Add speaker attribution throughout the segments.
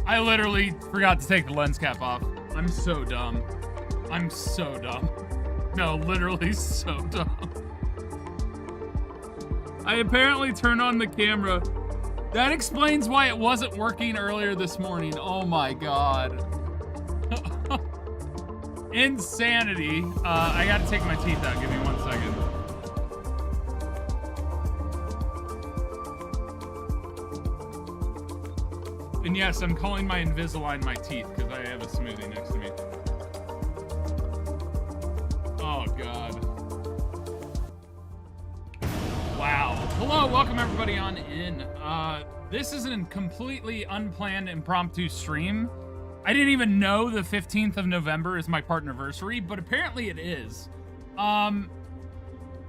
Speaker 1: I literally forgot to take the lens cap off. I'm so dumb. I'm so dumb. No, literally so dumb. I apparently turned on the camera. That explains why it wasn't working earlier this morning. Oh my god. Insanity. I gotta take my teeth out. Give me 1 second. And yes, I'm calling my Invisalign my teeth because I have a smoothie next to me. Oh, God. Wow. Hello, welcome everybody on in. This is a completely unplanned impromptu stream. I didn't even know the 15th of November is my Partnerversary, but apparently it is. I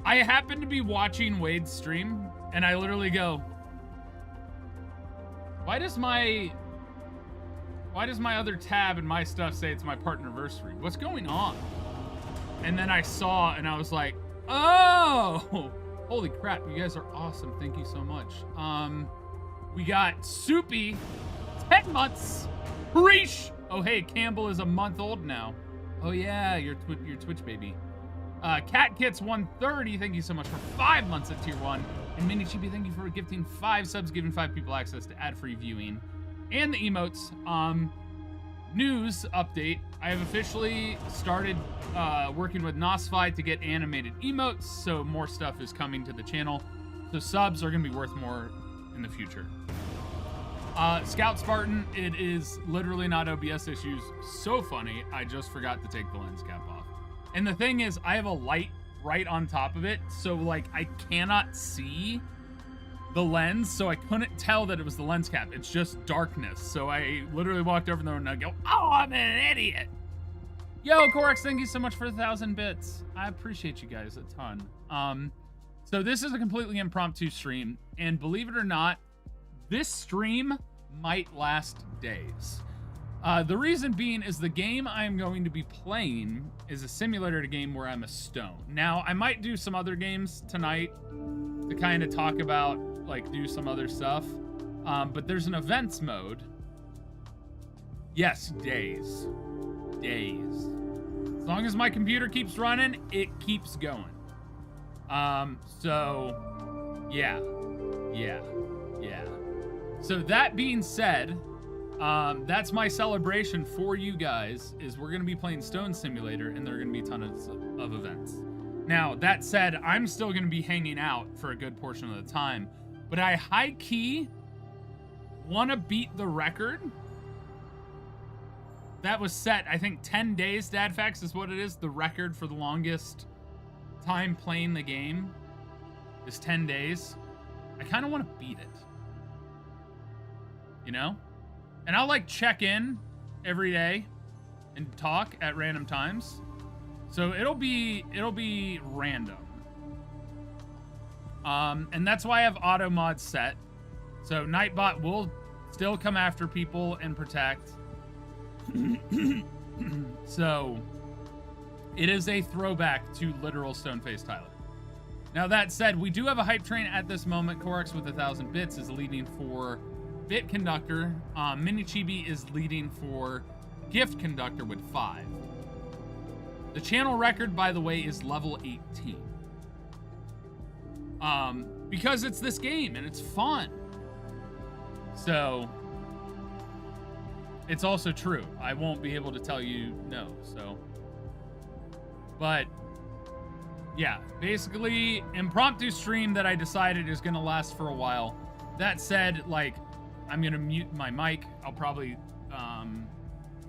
Speaker 1: happened to be watching Wade's stream, and I literally go, why does my other tab and my stuff say it's my Partnerversary? What's going on? And then I saw, and I was like, oh, holy crap, you guys are awesome. Thank you so much. We got Soupy, 10 months. Preach! Oh, hey, Campbell is a month old now. Oh, yeah, your Twitch baby. Cat Kits 130, thank you so much for 5 months at Tier 1. And Mini Chibi, thank you for gifting 5 subs, giving 5 people access to ad-free viewing. And the emotes. News update. I have officially started working with Nosfi to get animated emotes, so more stuff is coming to the channel. So subs are going to be worth more in the future. Scout Spartan, it is literally not OBS issues. So funny, I just forgot to take the lens cap off. And the thing is, I have a light right on top of it, so like I cannot see the lens, so I couldn't tell that it was the lens cap. It's just darkness. So I literally walked over there and I go, oh, I'm an idiot. Yo, Corex, thank you so much for the 1,000 bits. I appreciate you guys a ton. So this is a completely impromptu stream, and believe it or not, this stream might last days. The reason being is the game I'm going to be playing is a simulator game where I'm a stone. Now, I might do some other games tonight to kind of talk about, like, do some other stuff. But there's an events mode. Yes, days. Days. As long as my computer keeps running, it keeps going. So, yeah. So that being said, that's my celebration for you guys, is we're going to be playing Stone Simulator, and there are going to be tons of events. Now, that said, I'm still going to be hanging out for a good portion of the time, but I high-key want to beat the record that was set, I think 10 days, DadFax is what it is. The record for the longest time playing the game is 10 days. I kind of want to beat it. You know? And I'll like check in every day and talk at random times. So it'll be random. And that's why I have auto mods set. So Nightbot will still come after people and protect. So it is a throwback to literal Stoneface Tyler. Now that said, we do have a hype train at this moment. Corex with 1,000 bits is leading for Bit Conductor. Mini Chibi is leading for Gift Conductor with 5. The channel record, by the way, is level 18. Because it's this game and it's fun. So it's also true. I won't be able to tell you no, so. But yeah, basically impromptu stream that I decided is gonna last for a while. That said, like, I'm gonna mute my mic. I'll probably, I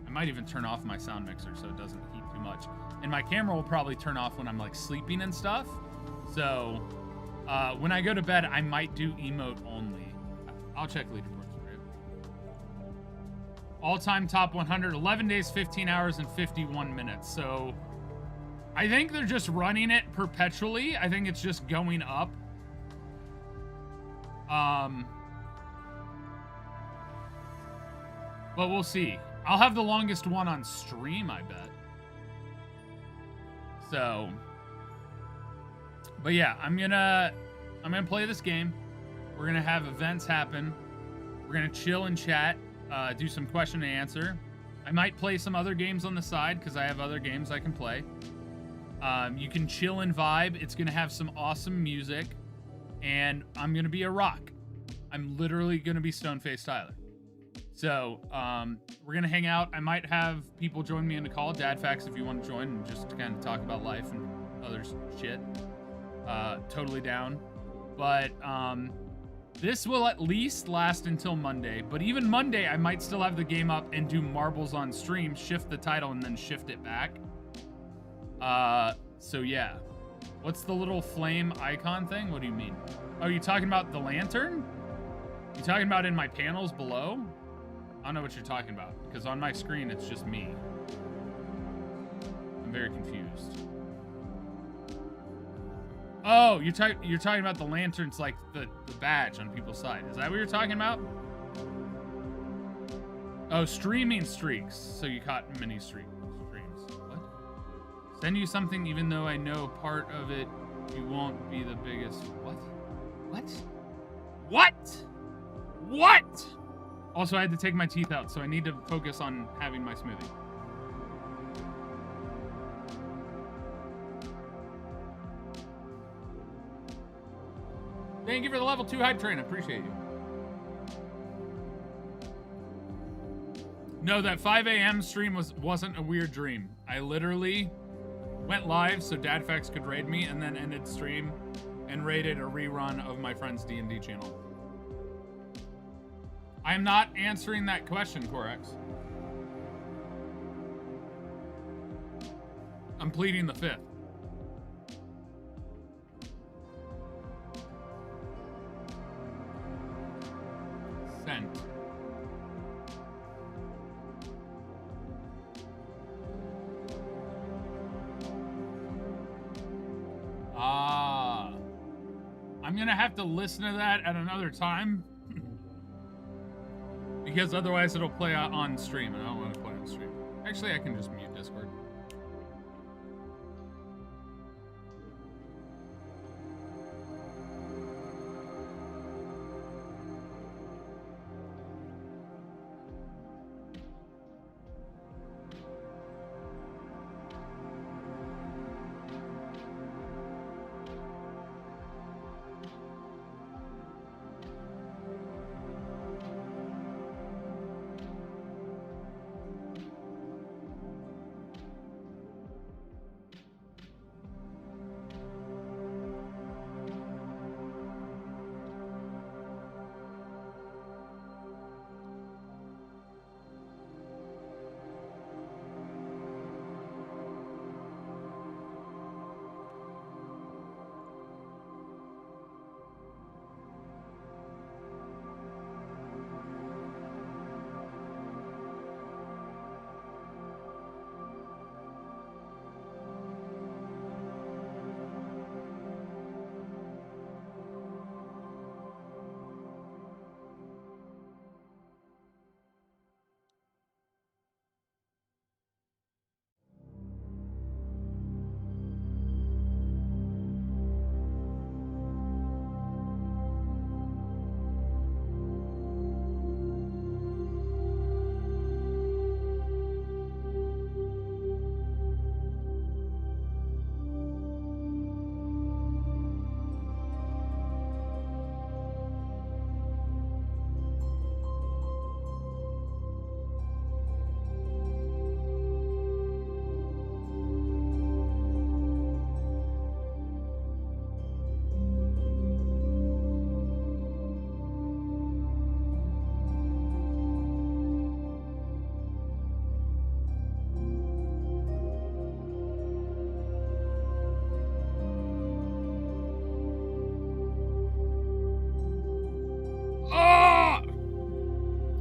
Speaker 1: might even turn off my sound mixer so it doesn't heat too much. And my camera will probably turn off when I'm like sleeping and stuff. So when I go to bed, I might do emote only. I'll check leaderboards for you. All-time top 100, 11 days, 15 hours, and 51 minutes. So I think they're just running it perpetually. I think it's just going up. But we'll see. I'll have the longest one on stream, I bet. So, but yeah, I'm gonna play this game. We're gonna have events happen. We're gonna chill and chat. do some question and answer. I might play some other games on the side because I have other games I can play. You can chill and vibe. It's going to have some awesome music. And I'm going to be a rock. I'm literally going to be Stone-Faced Tyler. So, we're going to hang out. I might have people join me in the call. Dad Facts, if you want to join and just kind of talk about life and other shit. Totally down. But, this will at least last until Monday. But even Monday, I might still have the game up and do marbles on stream, shift the title, and then shift it back. So yeah. What's the little flame icon thing? What do you mean? Oh, you talking about the lantern? You talking about in my panels below? I don't know what you're talking about, because on my screen, it's just me. I'm very confused. Oh, you're talking about the lanterns, like the badge on people's side. Is that what you're talking about? Oh, streaming streaks. So you caught mini streams. What? Send you something even though I know part of it you won't be the biggest. What? What? What? What? Also, I had to take my teeth out, so I need to focus on having my smoothie. Thank you for the level 2 hype train. I appreciate you. No, that 5 a.m. stream wasn't a weird dream. I literally went live so DadFax could raid me and then ended stream and raided a rerun of my friend's D&D channel. I'm not answering that question, Corex. I'm pleading the fifth. Sent. I'm gonna have to listen to that at another time because otherwise it'll play out on stream and I don't want to play on stream. Actually, I can just mute Discord.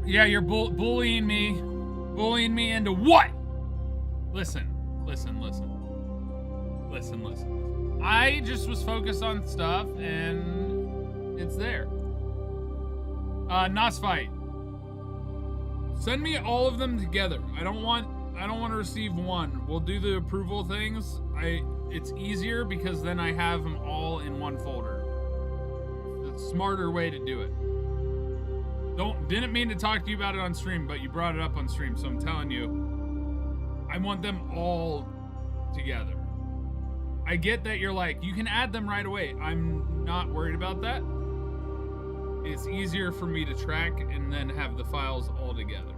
Speaker 1: Yeah, you're bullying me. Bullying me into what? Listen. I just was focused on stuff, and it's there. Nos fight. Send me all of them together. I don't want to receive one. We'll do the approval things. It's easier because then I have them all in one folder. It's a smarter way to do it. Didn't mean to talk to you about it on stream, but you brought it up on stream, so I'm telling you, I want them all together. I get that you're like, you can add them right away. I'm not worried about that. It's easier for me to track and then have the files all together.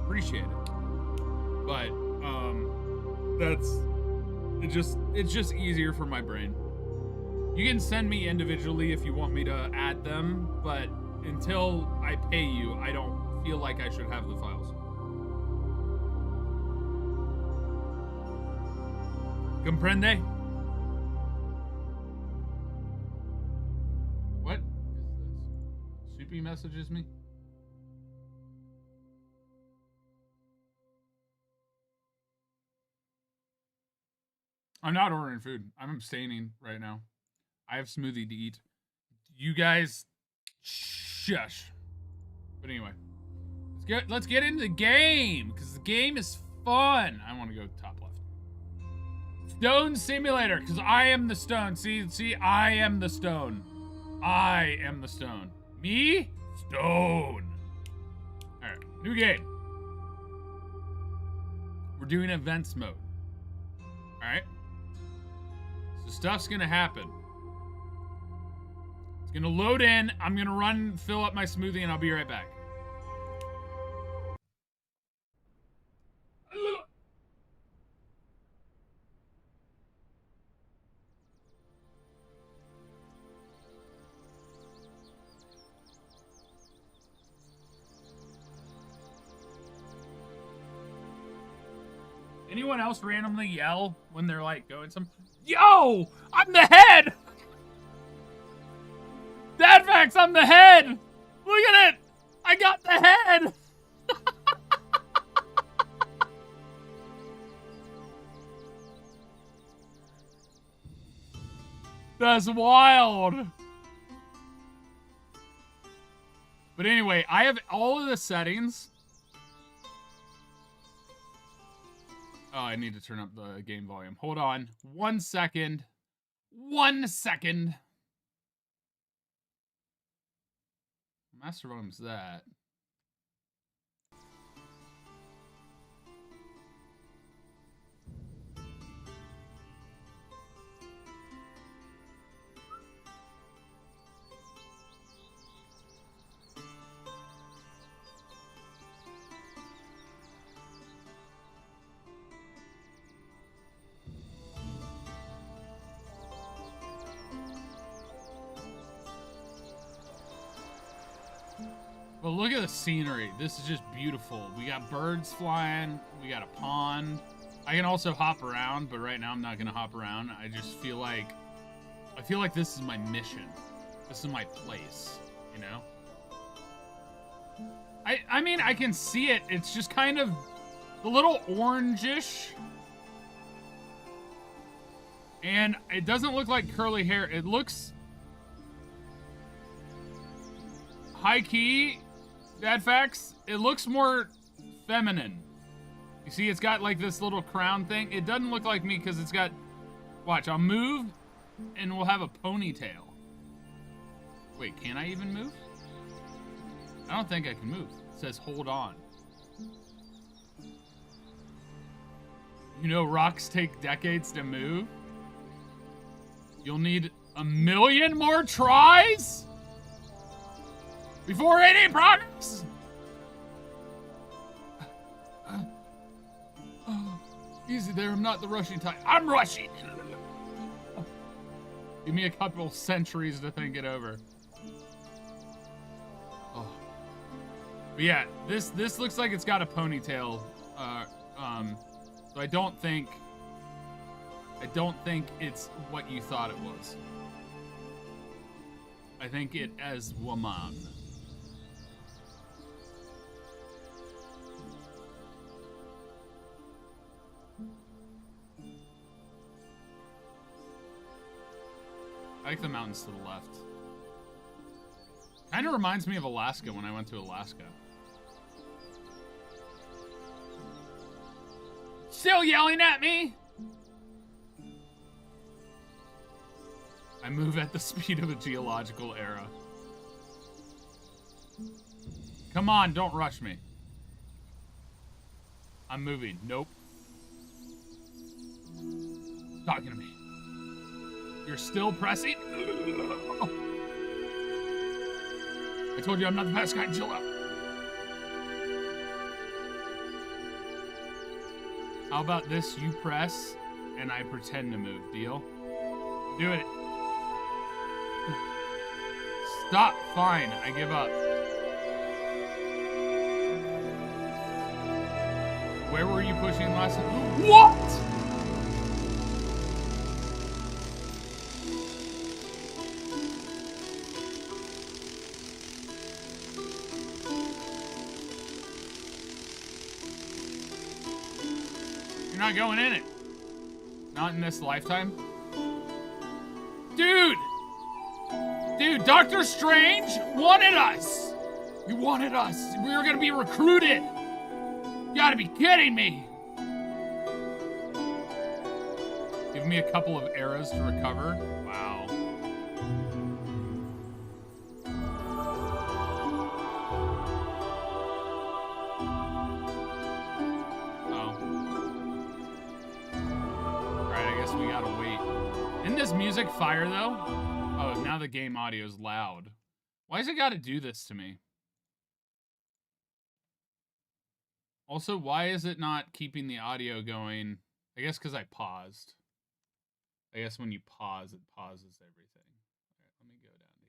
Speaker 1: Appreciate it. But it's just easier for my brain. You can send me individually if you want me to add them, but until I pay you, I don't feel like I should have the files. Comprende? What is this? Soupy messages me? I'm not ordering food. I'm abstaining right now. I have smoothie to eat. You guys, shush. But anyway, let's get into the game, because the game is fun. I want to go top left. Stone Simulator, because I am the stone. See, I am the stone. I am the stone. Me? Stone. All right, new game. We're doing events mode. All right. So stuff's gonna happen. It's gonna load in. I'm gonna run, fill up my smoothie, and I'll be right back. Anyone else randomly yell when they're like going some? Yo, I'm the head. Dadfax, I'm the head. Look at it. I got the head. That's wild. But anyway, I have all of the settings. Oh, I need to turn up the game volume. Hold on. 1 second. 1 second. Master volume's that. But look at the scenery. This is just beautiful. We got birds flying. We got a pond. I can also hop around, but right now I'm not gonna hop around. I just feel like, this is my mission. This is my place, you know? I mean, I can see it. It's just kind of a little orangish. And it doesn't look like curly hair. It looks high key. Dadfax, it looks more feminine. You see, it's got like this little crown thing. It doesn't look like me because it's got, watch, I'll move and we'll have a ponytail. Wait, can I even move? I don't think I can move. It says hold on. You know, rocks take decades to move. You'll need 1,000,000 more tries before any progress. Easy there, I'm not the rushing type. I'm rushing. Give me a couple centuries to think it over. Oh. But yeah, this looks like it's got a ponytail. So I don't think it's what you thought it was. I think it as woman. I like the mountains to the left. Kind of reminds me of Alaska when I went to Alaska. Still yelling at me? I move at the speed of a geological era. Come on, don't rush me. I'm moving. Nope. Talking to me. You're still pressing? I told you I'm not the fast guy. Chill out. How about this? You press, and I pretend to move. Deal? Do it. Stop. Fine. I give up. Where were you pushing last time? What? You're not going in it. Not in this lifetime. Dude! Dude, Doctor Strange wanted us! He wanted us. We were gonna be recruited. You gotta be kidding me. Give me a couple of arrows to recover. Wow. We gotta wait. Isn't this music fire though? Oh, now the game audio is loud. Why does it gotta do this to me? Also, why is it not keeping the audio going? I guess because I paused. I guess when you pause, it pauses everything. All right, let me go down to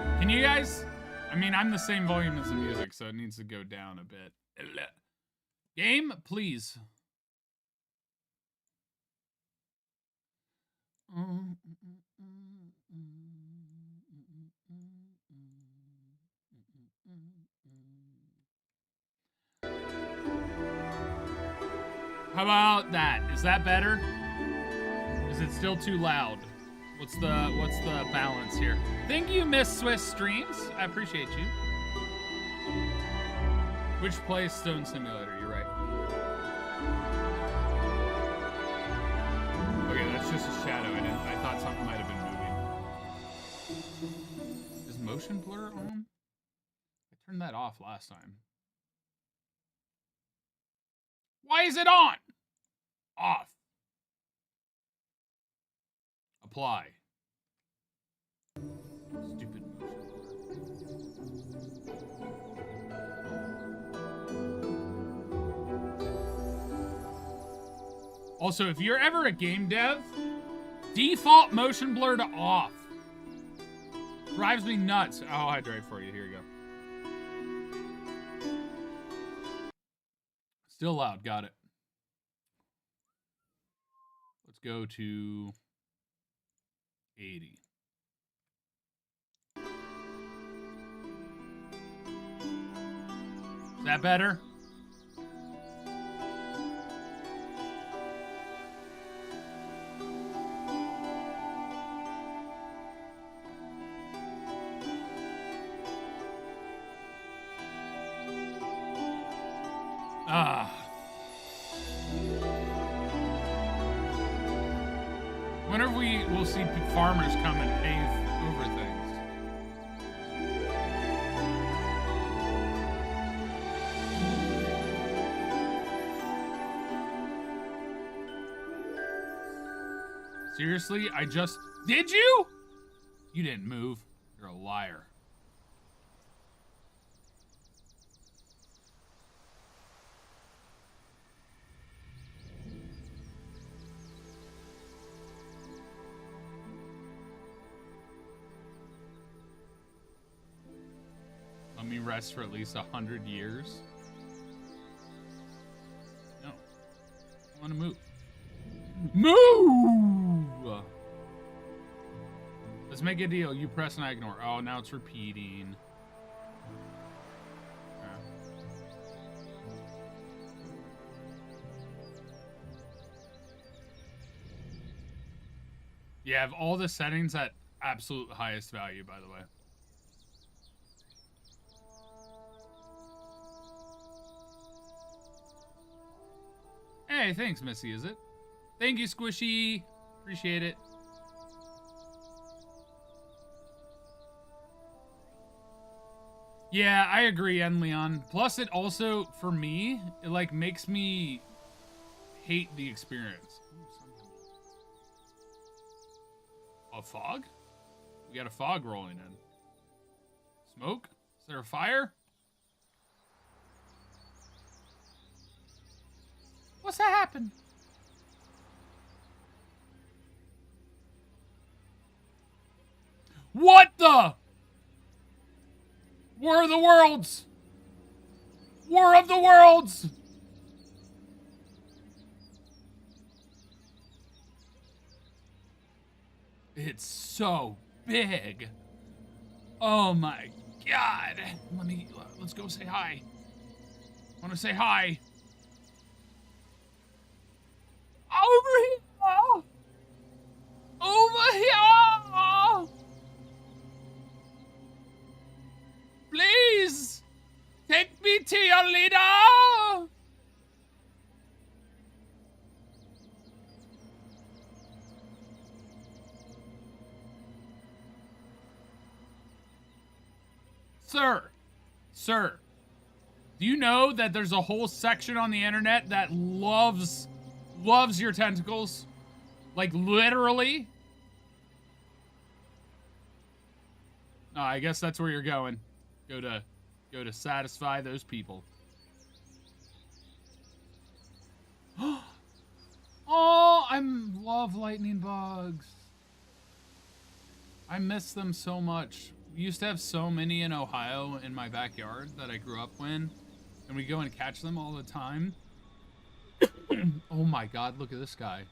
Speaker 1: here. Can you guys? I mean, I'm the same volume as the music, so it needs to go down a bit. Game, please. How about that? Is that better? Is it still too loud? What's the balance here? Thank you, Miss Swiss Streams. I appreciate you. Which plays Stone Simulator? You're right. Okay, that's just a shadow. I thought something might have been moving. Is motion blur on? I turned that off last time. Why is it on? Off. Apply. Stupid motion blur. Also, if you're ever a game dev, default motion blur to off. Drives me nuts. Oh, I'll hydrate for you. Here you go. Still loud. Got it. Let's go to 80. Is that better? Whenever we'll see farmers come and pave over things. Seriously? Did you? You didn't move. You're a liar. Let me rest for at least 100 years. No. I want to move. Move! Let's make a deal. You press and I ignore. Oh, now it's repeating. Yeah, I have all the settings at absolute highest value, by the way. Hey, thanks, Missy, is it? Thank you, Squishy. Appreciate it. Yeah, I agree, and Leon. Plus, it also, for me, it like makes me hate the experience. A fog? We got a fog rolling in. Smoke? Is there a fire? What's that happen? What the? War of the Worlds! War of the Worlds! It's so big. Oh my God. Let's go say hi. I want to say hi. Over here. Over here. Please. Take me to your leader. Sir, do you know that there's a whole section on the internet that loves your tentacles? Like, literally? Oh, I guess that's where you're going. Go to satisfy those people. Oh, I love lightning bugs. I miss them so much. We used to have so many in Ohio in my backyard that I grew up in, and we go and catch them all the time. Oh my God, look at this guy.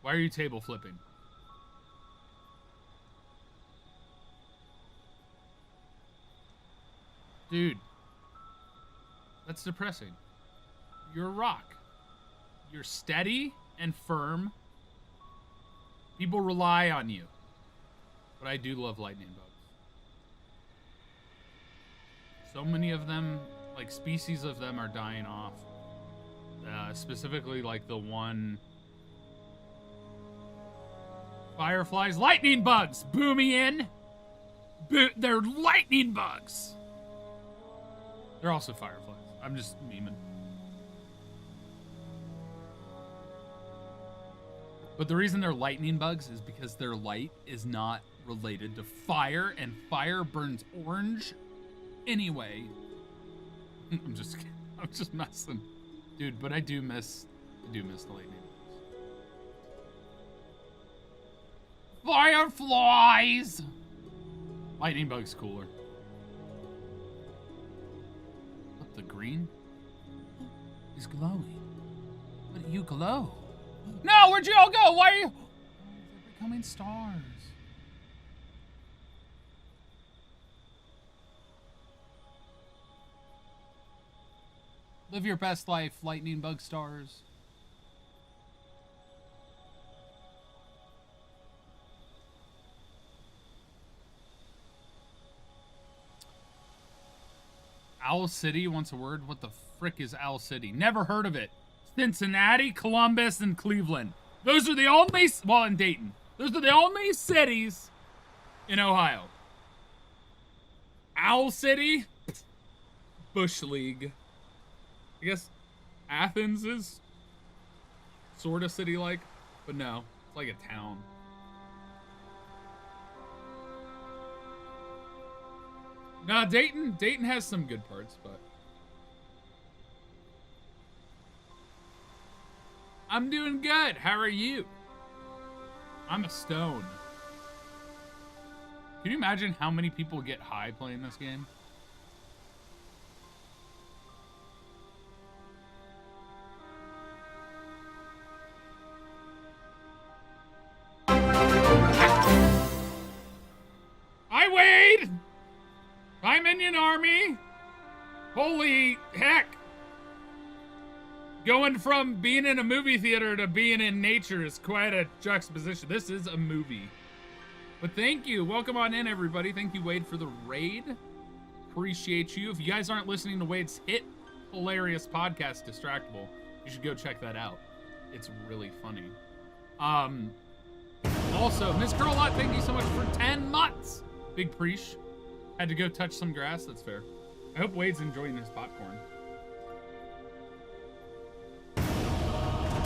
Speaker 1: Why are you table flipping? Dude, that's depressing. You're a rock. You're steady and firm. People rely on you. But I do love lightning bugs. So many of them, like species of them, are dying off. Specifically, like the one... Fireflies, lightning bugs! Booming in! They're lightning bugs! They're also fireflies. I'm just memeing. But the reason they're lightning bugs is because their light is not related to fire, and fire burns orange anyway. I'm just messing. Dude, but I do miss the lightning bugs. Fireflies! Lightning bug's cooler. What, the green? He's glowing. But you glow. No, where'd you all go? Why are you? Oh, they're becoming stars. Live your best life, lightning bug stars. Owl City wants a word. What the frick is Owl City? Never heard of it. Cincinnati, Columbus, and Cleveland. Those are the only, well, in Dayton. Those are the only cities in Ohio. Owl City, Bush League. I guess Athens is sort of city-like, but no, it's like a town. Nah, Dayton has some good parts, but I'm doing good. How are you? I'm a stone. Can you imagine how many people get high playing this game? Hi, Wade! Hi, Minion Army! Holy heck! Going from being in a movie theater to being in nature is quite a juxtaposition. This is a movie. But thank you. Welcome on in, everybody. Thank you, Wade, for the raid. Appreciate you. If you guys aren't listening to Wade's hit hilarious podcast, Distractable. You should go check that out. It's really funny. Also, Miss Curlot, thank you so much for 10 months. Big preach. Had to go touch some grass. That's fair. I hope Wade's enjoying his popcorn.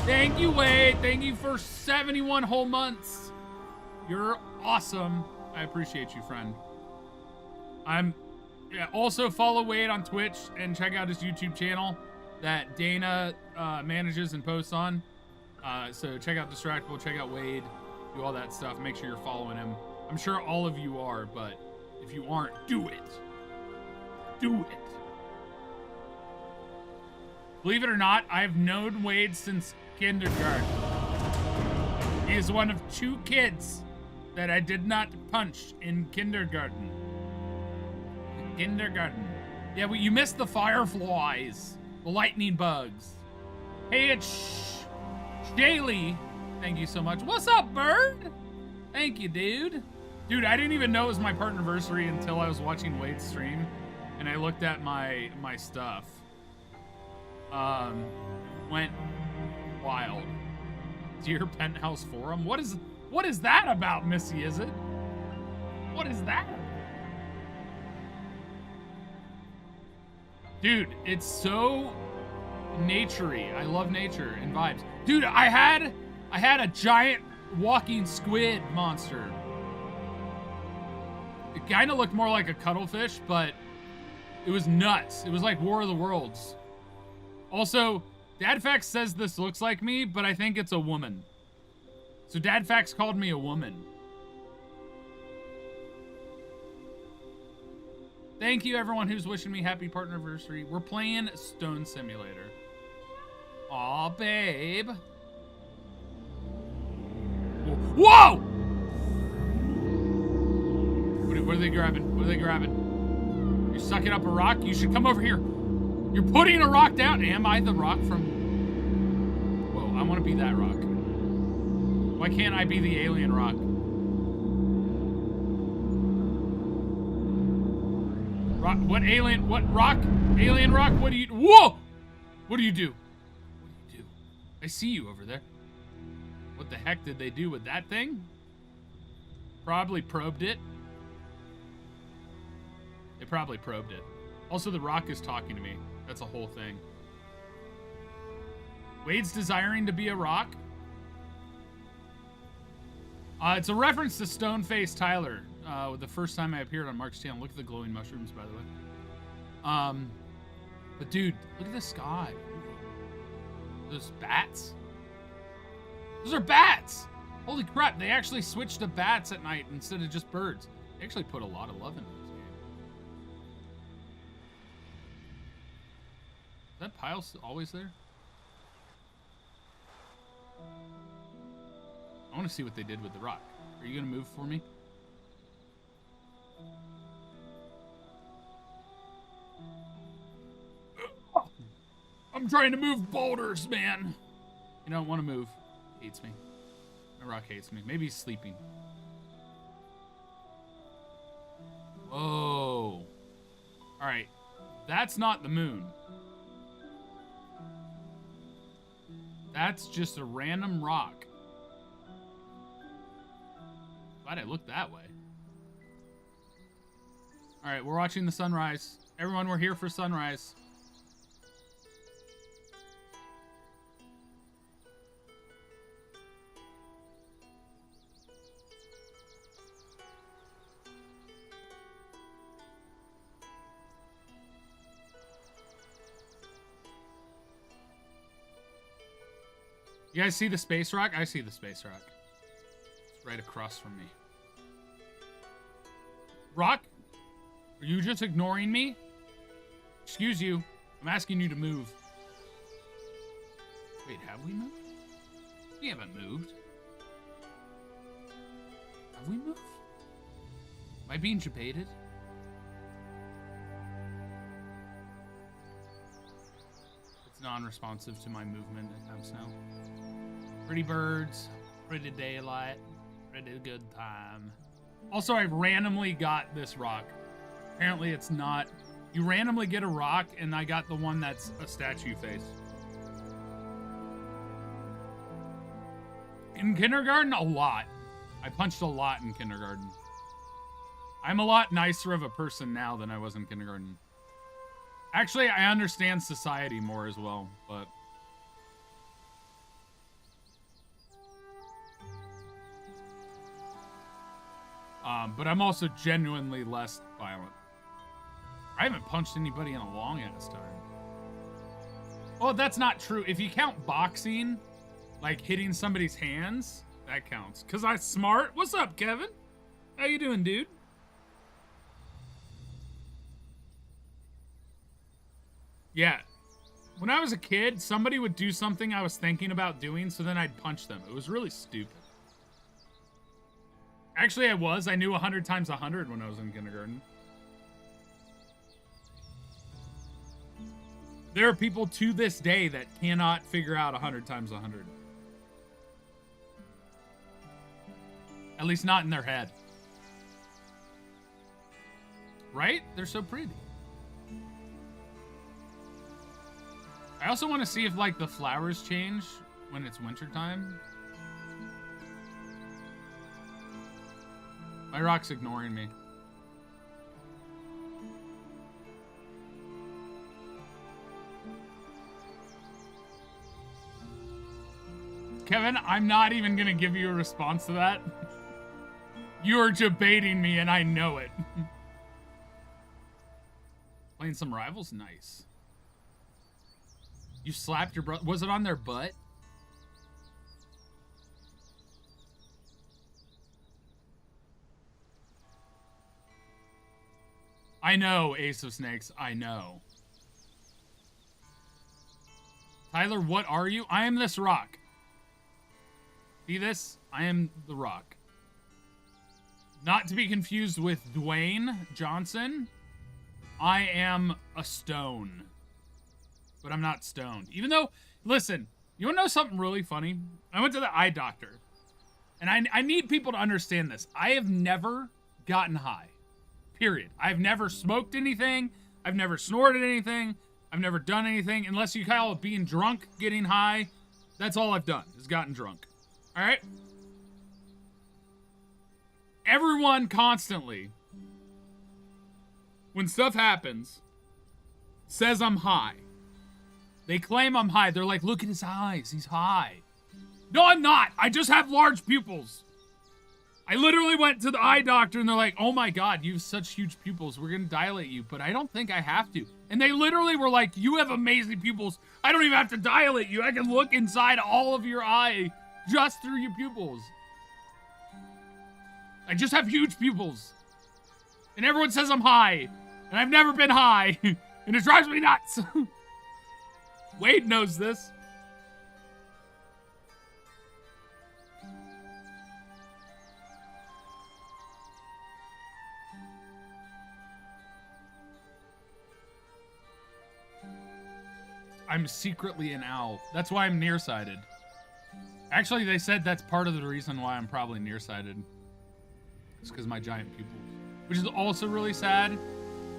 Speaker 1: Thank you, Wade. Thank you for 71 whole months. You're awesome. I appreciate you, friend. Also follow Wade on Twitch and check out his YouTube channel that Dana manages and posts on. So check out Distractable, check out Wade, do all that stuff. Make sure you're following him. I'm sure all of you are, but if you aren't, do it. Do it. Believe it or not, I've known Wade since kindergarten. He is one of 2 kids that I did not punch in kindergarten. Kindergarten. Yeah, well, you missed the fireflies, the lightning bugs. Hey, it's Shaylee. Thank you so much. What's up, bird? Thank you, dude. Dude, I didn't even know it was my Partnerversary until I was watching Wade's stream, and I looked at my stuff. Went wild. Dear Penthouse Forum. What is that about, Missy? Is it? What is that? Dude, it's so naturey. I love nature and vibes. Dude, I had a giant walking squid monster. It kind of looked more like a cuttlefish, but it was nuts. It was like War of the Worlds. Also, DadFax says this looks like me, but I think it's a woman. So DadFax called me a woman. Thank you, everyone who's wishing me happy Partnerversary. We're playing Stone Simulator. Aw, babe. Whoa! What are they grabbing? What are they grabbing? You're sucking up a rock? You should come over here. You're putting a rock down. Am I the rock from... Whoa, I want to be that rock. Why can't I be the alien rock? Rock, what alien, what rock? Alien rock, what do you... Whoa! What do you do? What do you do? I see you over there. What the heck did they do with that thing? Probably probed it. They probably probed it. Also, the rock is talking to me. That's a whole thing. Wade's desiring to be a rock? It's a reference to Stoneface Tyler. The first time I appeared on Mark's channel. Look at the glowing mushrooms, by the way. But dude, look at the sky. Those bats? Those are bats! Holy crap, they actually switched to bats at night instead of just birds. They actually put a lot of love into this game. Is that pile always there? I want to see what they did with the rock. Are you going to move for me? I'm trying to move boulders, man. You don't want to move. He hates me. My rock hates me. Maybe he's sleeping. Whoa. All right. That's not the moon. That's just a random rock. Glad I looked that way. All right, we're watching the sunrise. Everyone, we're here for sunrise. You guys see the space rock? I see the space rock. It's right across from me. Rock? Are you just ignoring me? Excuse you. I'm asking you to move. Wait, have we moved? We haven't moved. Have we moved? Am I being debated? It's non-responsive to my movement at times now. Pretty birds, pretty daylight, pretty good time. Also, I randomly got this rock. Apparently it's not You randomly get a rock, and I got the one that's a statue face. In kindergarten, a lot. I punched a lot in kindergarten. I'm a lot nicer of a person now than I was in kindergarten. Actually, I understand society more as well, but... but I'm also genuinely less violent. I haven't punched anybody in a long-ass time. Well, that's not true. If you count boxing, like hitting somebody's hands, that counts. Because I'm smart. What's up, Kevin? How you doing, dude? Yeah. When I was a kid, somebody would do something I was thinking about doing, so then I'd punch them. It was really stupid. Actually, I knew 100 times 100 when I was in kindergarten. There are people to this day that cannot figure out 100 times 100. At least not in their head. Right? They're so pretty. I also want to see if, like, the flowers change when it's wintertime. My rock's ignoring me. Kevin, I'm not even going to give you a response to that. You are debating me, and I know it. Playing some Rivals? Nice. You slapped your brother. Was it on their butt? I know, Ace of Snakes. I know. Tyler, what are you? I am this rock. See this? I am the rock. Not to be confused with Dwayne Johnson. I am a stone. But I'm not stoned. Even though, listen, you want to know something really funny? I went to the eye doctor. And I need people to understand this. I have never gotten high. Period. I've never smoked anything. I've never snorted anything. I've never done anything. Unless you call it being drunk, getting high. That's all I've done, is gotten drunk. Alright? Everyone constantly, when stuff happens, says I'm high. They claim I'm high. They're like, look at his eyes. He's high. No, I'm not. I just have large pupils. I literally went to the eye doctor and they're like, oh my God, you have such huge pupils. We're going to dilate you, but I don't think I have to. And they literally were like, you have amazing pupils. I don't even have to dilate you. I can look inside all of your eye just through your pupils. I just have huge pupils. And everyone says I'm high. And I've never been high. And it drives me nuts. Wade knows this. I'm secretly an owl. That's why I'm nearsighted. Actually, they said that's part of the reason why I'm probably nearsighted. It's because of my giant pupils. Which is also really sad.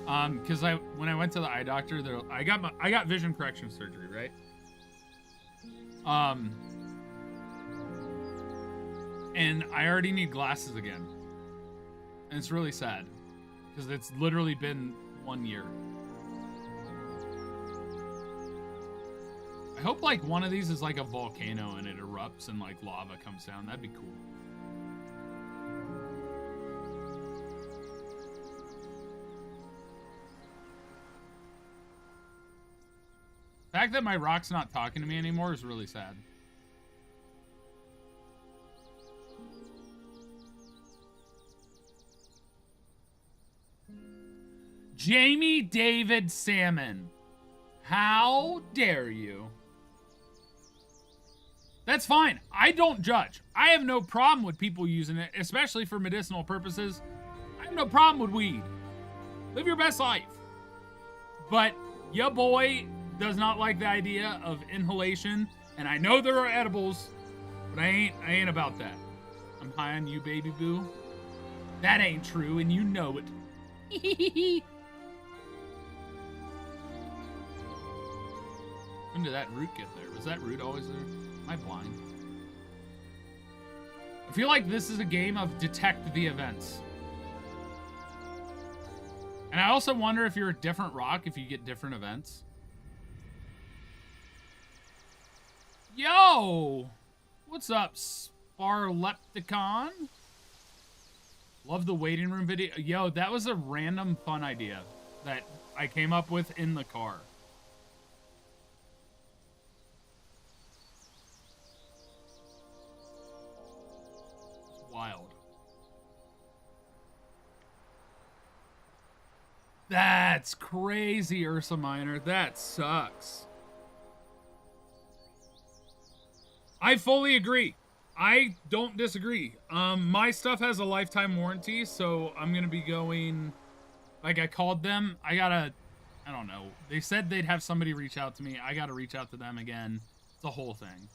Speaker 1: Because when I went to the eye doctor, I got vision correction surgery, right? And I already need glasses again. And it's really sad. Because it's literally been 1 year. I hope, like, one of these is like a volcano and it erupts and, like, lava comes down. That'd be cool. The fact that my rock's not talking to me anymore is really sad. Jamie David Salmon. How dare you? That's fine. I don't judge. I have no problem with people using it, especially for medicinal purposes. I have no problem with weed. Live your best life. But your boy does not like the idea of inhalation, and I know there are edibles, but I ain't about that. I'm high on you, baby boo. That ain't true, and you know it. When did that route get there? Was that route always there? Am I blind? I feel like this is a game of detect the events. And I also wonder if you're a different rock, if you get different events. Yo! What's up, Sparlepticon? Love the waiting room video. Yo, that was a random fun idea that I came up with in the car. It's wild. That's crazy, Ursa Minor. That sucks. I fully agree. I don't disagree. My stuff has a lifetime warranty, so I'm gonna be going. Like, I called them. I don't know. They said they'd have somebody reach out to me. I gotta reach out to them again. It's a whole thing.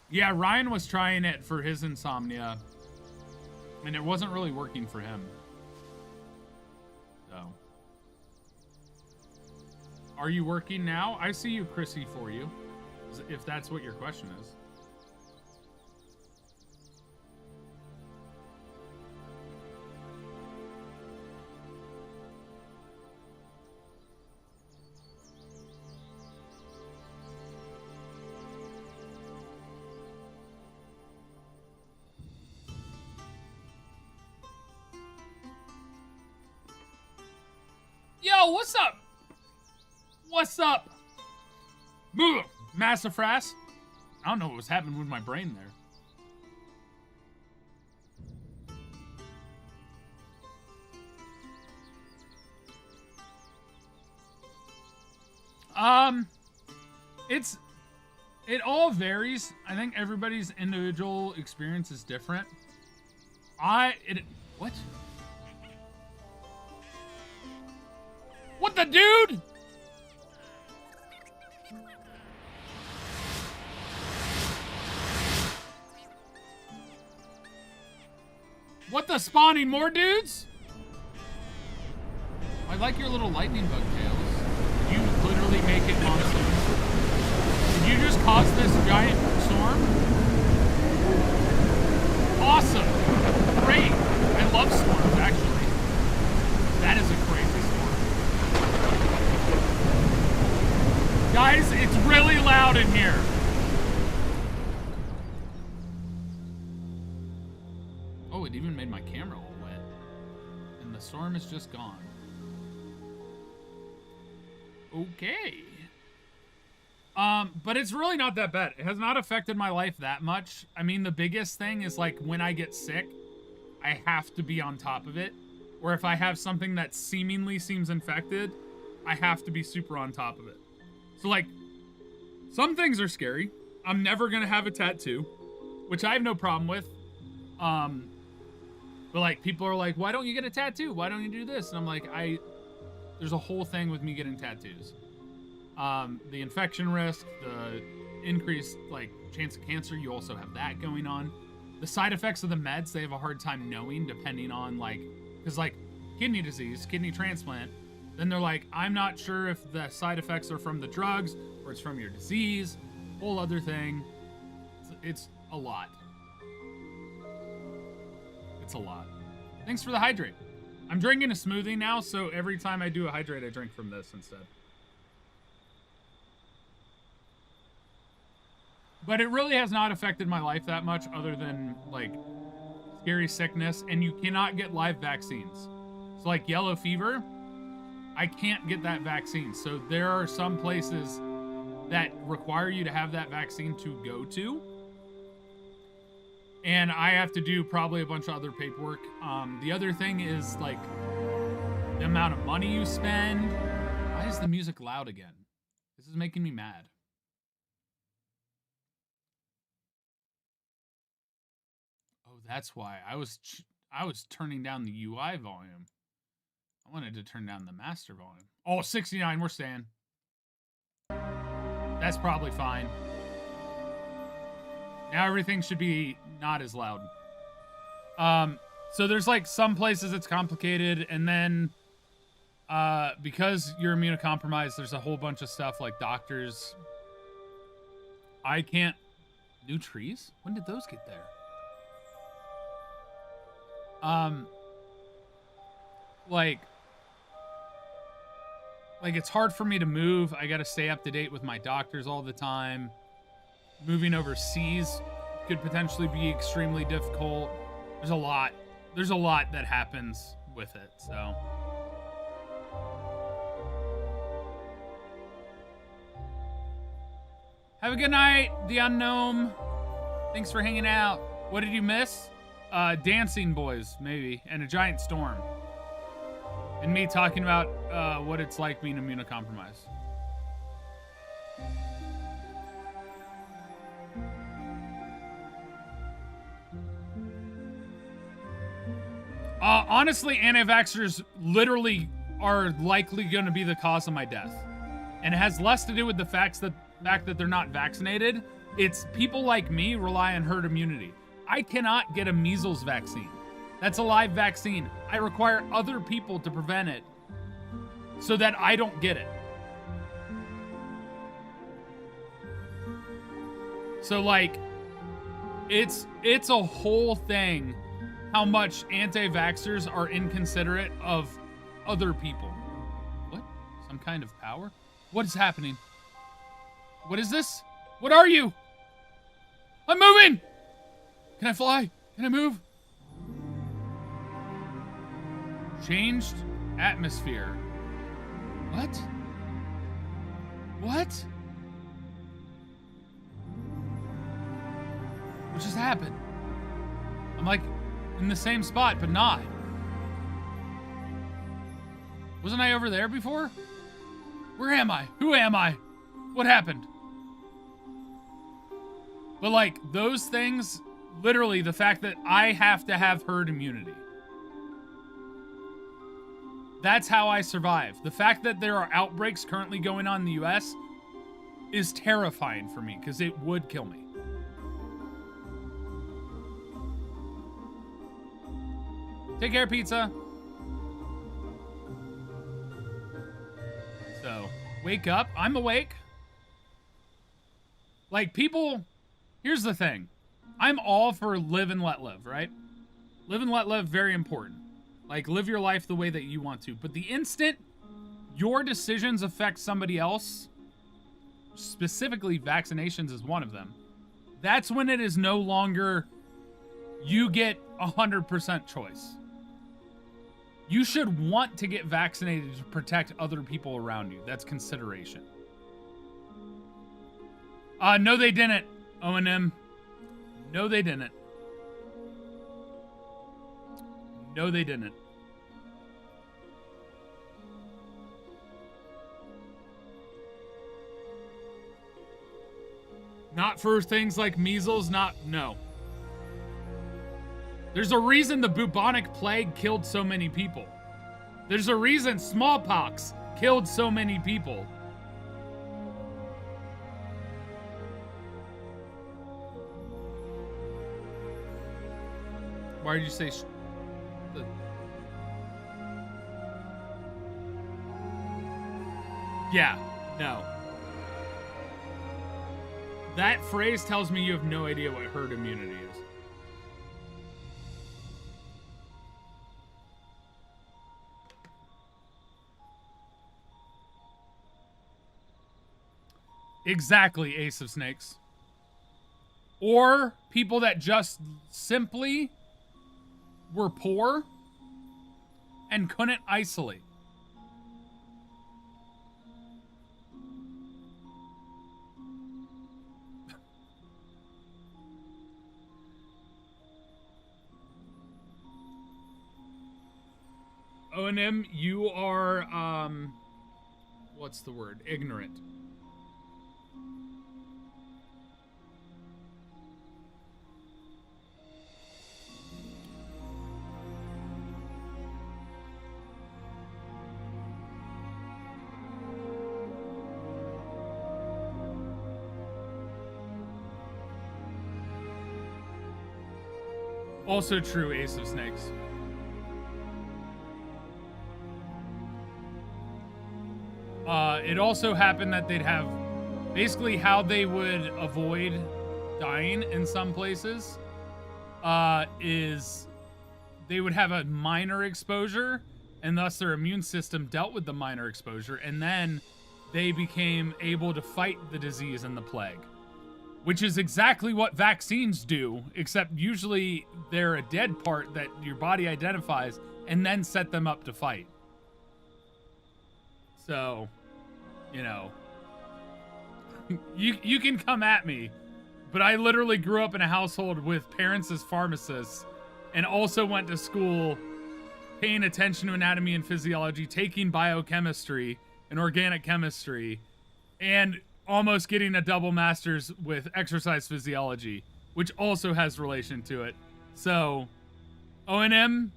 Speaker 1: Yeah, Ryan was trying it for his insomnia, and it wasn't really working for him. So. Are you working now? I see you, Chrissy, for you. If that's what your question is. Yo, what's up? What's up? Boo! Massafras. I don't know what was happening with my brain there. It all varies. I think everybody's individual experience is different. What? What the dude? What the spawning more dudes? I like your little lightning bug tails. You literally make it monsoon. Did you just cause this giant storm? Awesome. Great. I love storms, actually. That is a crazy storm. Guys, it's really loud in here. Oh, it even made my camera all wet. And the storm is just gone. Okay. But it's really not that bad. It has not affected my life that much. I mean, the biggest thing is, like, when I get sick, I have to be on top of it. Or if I have something that seemingly seems infected, I have to be super on top of it. So, like, some things are scary. I'm never gonna have a tattoo, which I have no problem with. But, like, people are like, why don't you get a tattoo? Why don't you do this? And I'm like, there's a whole thing with me getting tattoos. The infection risk, the increased, like, chance of cancer, you also have that going on. The side effects of the meds, they have a hard time knowing, depending on, like, because, like, kidney disease, kidney transplant, then they're like, I'm not sure if the side effects are from the drugs or it's from your disease, whole other thing. It's a lot. It's a lot. Thanks for the hydrate. I'm drinking a smoothie now, so every time I do a hydrate, I drink from this instead. But it really has not affected my life that much, other than, like, scary sickness, and you cannot get live vaccines. So, like, yellow fever, I can't get that vaccine. So there are some places that require you to have that vaccine to go to. And I have to do probably a bunch of other paperwork. The other thing is, like, the amount of money you spend. Why is the music loud again? This is making me mad. Oh, that's why. I was turning down the UI volume. I wanted to turn down the master volume. Oh, 69, we're staying. That's probably fine. Now everything should be not as loud. So there's, like, some places it's complicated, and then Because you're immunocompromised, there's a whole bunch of stuff like doctors. I can't. New trees? When did those get there? Like it's hard for me to move. I gotta stay up to date with my doctors all the time. Moving overseas could potentially be extremely difficult. There's a lot that happens with it, so. Have a good night, the unknown. Thanks for hanging out. What did you miss? Dancing boys, maybe, and a giant storm. And me talking about what it's like being immunocompromised. Honestly, anti-vaxxers literally are likely going to be the cause of my death. And it has less to do with the fact that they're not vaccinated. It's people like me rely on herd immunity. I cannot get a measles vaccine. That's a live vaccine. I require other people to prevent it so that I don't get it. So like, it's a whole thing how much anti-vaxxers are inconsiderate of other people. What? Some kind of power? What is happening? What is this? What are you? I'm moving! Can I fly? Can I move? Changed atmosphere. What? What? What just happened? I'm like in the same spot, but not. Wasn't I over there before? Where am I? Who am I? What happened? But like those things, literally the fact that I have to have herd immunity. That's how I survive. The fact that there are outbreaks currently going on in the US is terrifying for me because it would kill me. Take care, pizza. So, wake up. I'm awake. Like, people... Here's the thing. I'm all for live and let live, right? Live and let live, very important. Like, live your life the way that you want to. But the instant your decisions affect somebody else, specifically vaccinations is one of them, that's when it is no longer you get 100% choice. You should want to get vaccinated to protect other people around you. That's consideration. No, they didn't, O&M. No, they didn't. No, they didn't. Not for things like measles, no. There's a reason the bubonic plague killed so many people. There's a reason smallpox killed so many people. Why did you say Yeah, no. That phrase tells me you have no idea what herd immunity is. Exactly, Ace of Snakes. Or people that just simply were poor and couldn't isolate. O&M, you are, what's the word? Ignorant. Also true, Ace of Snakes. It also happened that they'd have basically how they would avoid dying in some places is they would have a minor exposure, and thus their immune system dealt with the minor exposure, and then they became able to fight the disease and the plague, which is exactly what vaccines do, except usually they're a dead part that your body identifies and then set them up to fight. So, you know, you can come at me, but I literally grew up in a household with parents as pharmacists and also went to school paying attention to anatomy and physiology, taking biochemistry and organic chemistry, and almost getting a double master's with exercise physiology, which also has relation to it. So, O&M,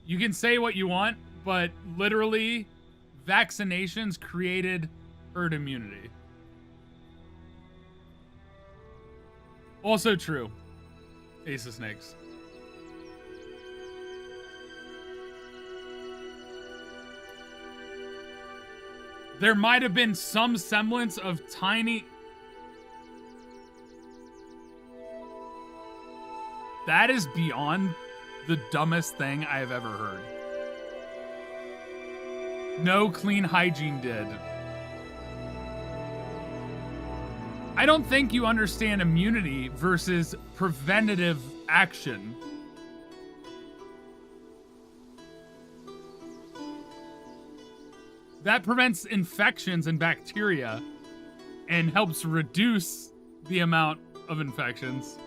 Speaker 1: you can say what you want, but literally, vaccinations created herd immunity. Also true. Ace of Snakes. There might have been some semblance of tiny... That is beyond the dumbest thing I have ever heard. No clean hygiene did. I don't think you understand immunity versus preventative action. That prevents infections and bacteria and helps reduce the amount of infections.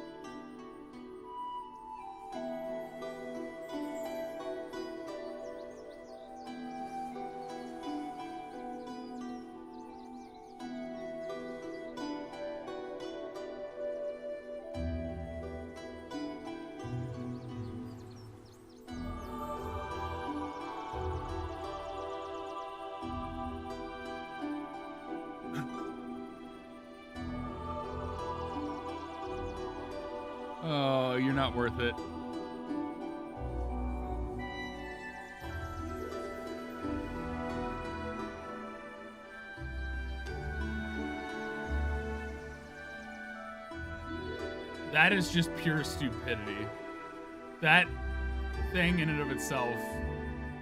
Speaker 1: Oh, you're not worth it. That is just pure stupidity. That thing in and of itself,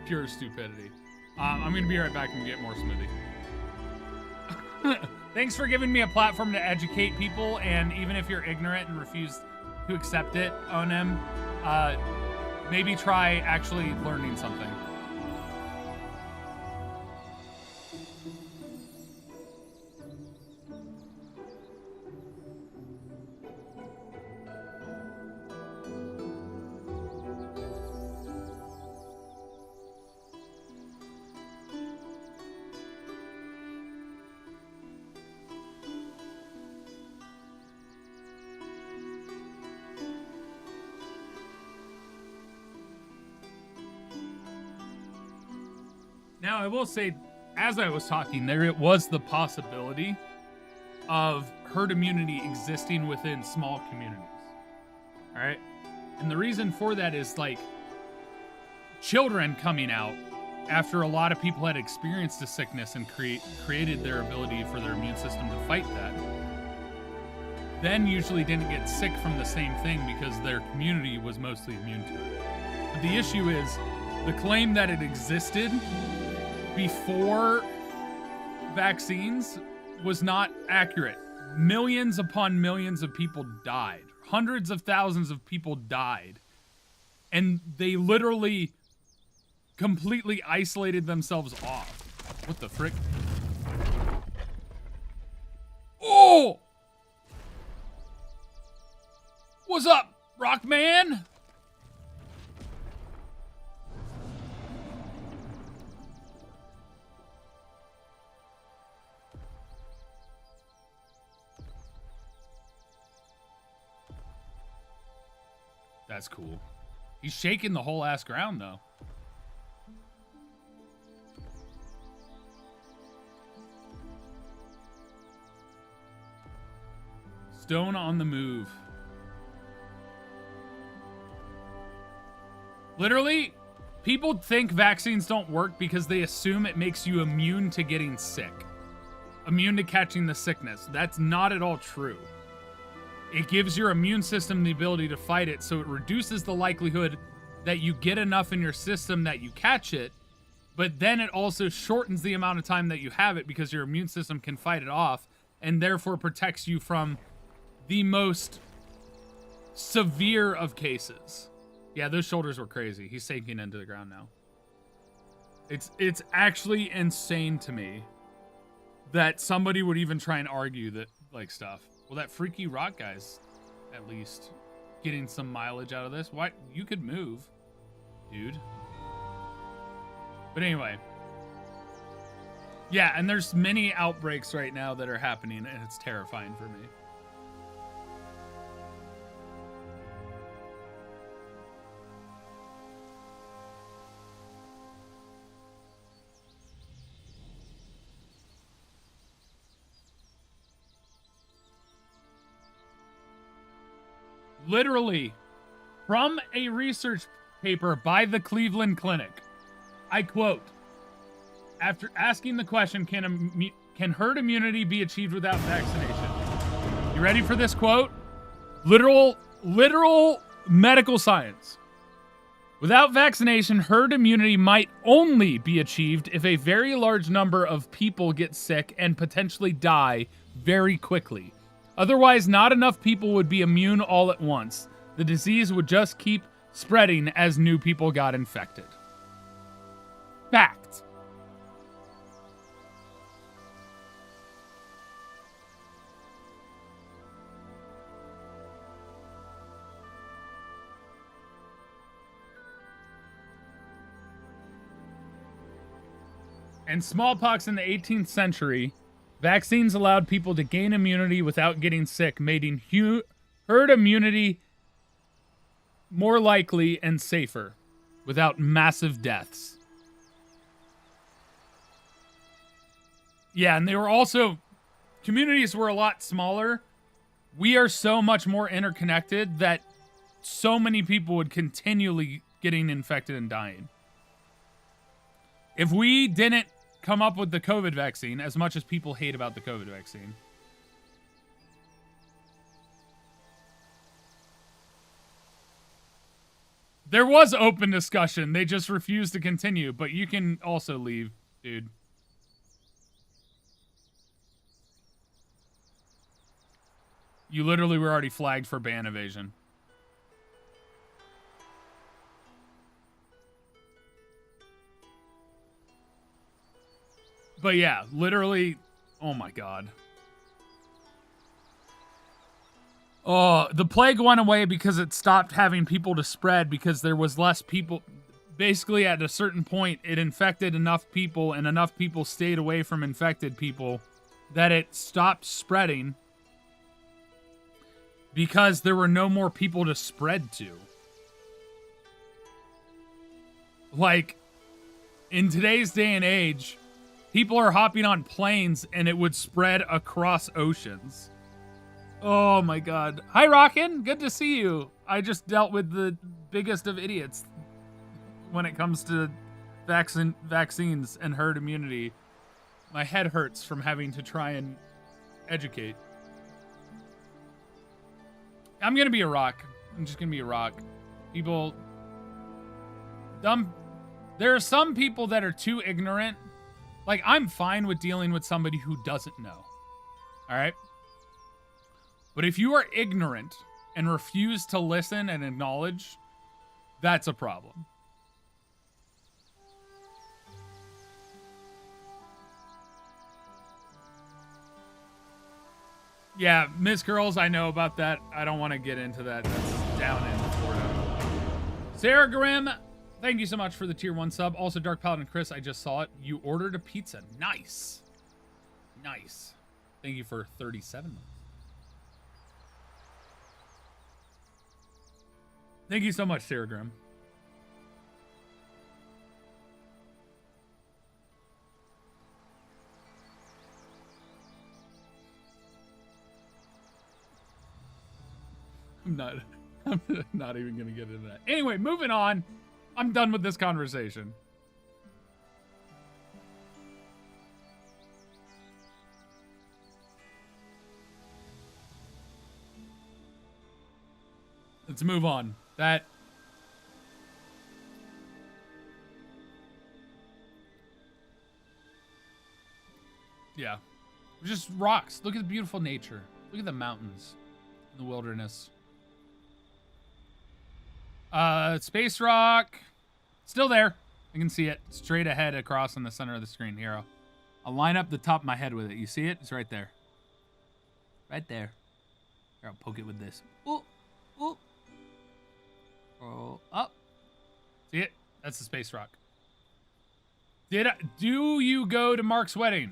Speaker 1: pure stupidity. I'm gonna be right back and get more smoothie. Thanks for giving me a platform to educate people, and even if you're ignorant and refuse to accept it, O&M, maybe try actually learning something. Now, I will say, as I was talking there, it was the possibility of herd immunity existing within small communities. All right? And the reason for that is, like, children coming out after a lot of people had experienced the sickness and created their ability for their immune system to fight that, then usually didn't get sick from the same thing because their community was mostly immune to it. But the issue is, the claim that it existed before vaccines was not accurate. Millions upon millions of people died. Hundreds of thousands of people died. And they literally completely isolated themselves off. What the frick? Oh! What's up, Rockman? That's cool. He's shaking the whole ass ground, though. Stone on the move. Literally, People think vaccines don't work because they assume it makes you immune to getting sick. Immune to catching the sickness. That's not at all true. It gives your immune system the ability to fight it, so it reduces the likelihood that you get enough in your system that you catch it, but then it also shortens the amount of time that you have it because your immune system can fight it off and therefore protects you from the most severe of cases. Yeah, those shoulders were crazy. He's sinking into the ground now. It's actually insane to me that somebody would even try and argue that, like, stuff. Well, that freaky rock guy's at least getting some mileage out of this. Why? You could move, dude. But anyway. Yeah, and there's many outbreaks right now that are happening, and it's terrifying for me. Literally, from a research paper by the Cleveland Clinic, I quote, after asking the question, can herd immunity be achieved without vaccination? You ready for this quote? Literal medical science. Without vaccination, herd immunity might only be achieved if a very large number of people get sick and potentially die very quickly. Otherwise, not enough people would be immune all at once. The disease would just keep spreading as new people got infected. Fact. And smallpox in the 18th century, vaccines allowed people to gain immunity without getting sick, making herd immunity more likely and safer without massive deaths. Yeah, and they were also, communities were a lot smaller. We are so much more interconnected that so many people would continually getting infected and dying. If we didn't come up with the COVID vaccine, as much as people hate about the COVID vaccine, there was open discussion. They just refused to continue, but you can also leave, dude. You literally were already flagged for ban evasion. But yeah, literally, oh my god. Oh, the plague went away because it stopped having people to spread because there was less people. Basically, at a certain point, it infected enough people and enough people stayed away from infected people that it stopped spreading because there were no more people to spread to. Like, in today's day and age, people are hopping on planes and it would spread across oceans. Oh my god. Hi, Rockin'. Good to see you. I just dealt with the biggest of idiots when it comes to vaccines and herd immunity. My head hurts from having to try and educate. I'm gonna be a rock. I'm just gonna be a rock. People... There are some people that are too ignorant. Like, I'm fine with dealing with somebody who doesn't know. Alright? But if you are ignorant and refuse to listen and acknowledge, that's a problem. Yeah, Miss Girls, I know about that. I don't want to get into that. That's down in Florida. Sarah Grimm, thank you so much for the tier 1 sub. Also, Dark Paladin Chris, I just saw it. You ordered a pizza. Nice. Nice. Thank you for 37 months. Thank you so much, Sarah Grimm. I'm not even going to get into that. Anyway, moving on. I'm done with this conversation. Let's move on. That... Yeah. Just rocks. Look at the beautiful nature. Look at the mountains. The wilderness. Space rock. Still there. I can see it. Straight ahead across in the center of the screen. Here. I'll line up the top of my head with it. You see it? It's right there. Right there. Here, I'll poke it with this. Ooh. Ooh. Oh, up. See it? That's the space rock. Do you go to Mark's wedding?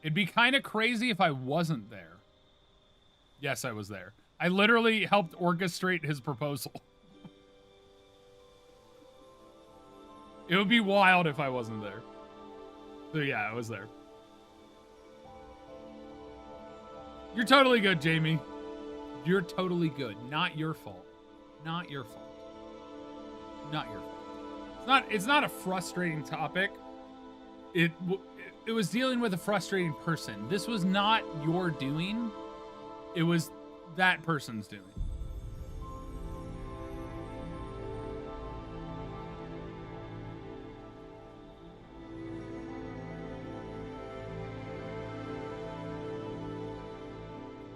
Speaker 1: It'd be kind of crazy if I wasn't there. Yes, I was there. I literally helped orchestrate his proposal. It would be wild if I wasn't there. So yeah, I was there. You're totally good, Jamie. You're totally good. Not your fault. Not your fault. Not your fault. It's not a frustrating topic. It was dealing with a frustrating person. This was not your doing. It was that person's doing.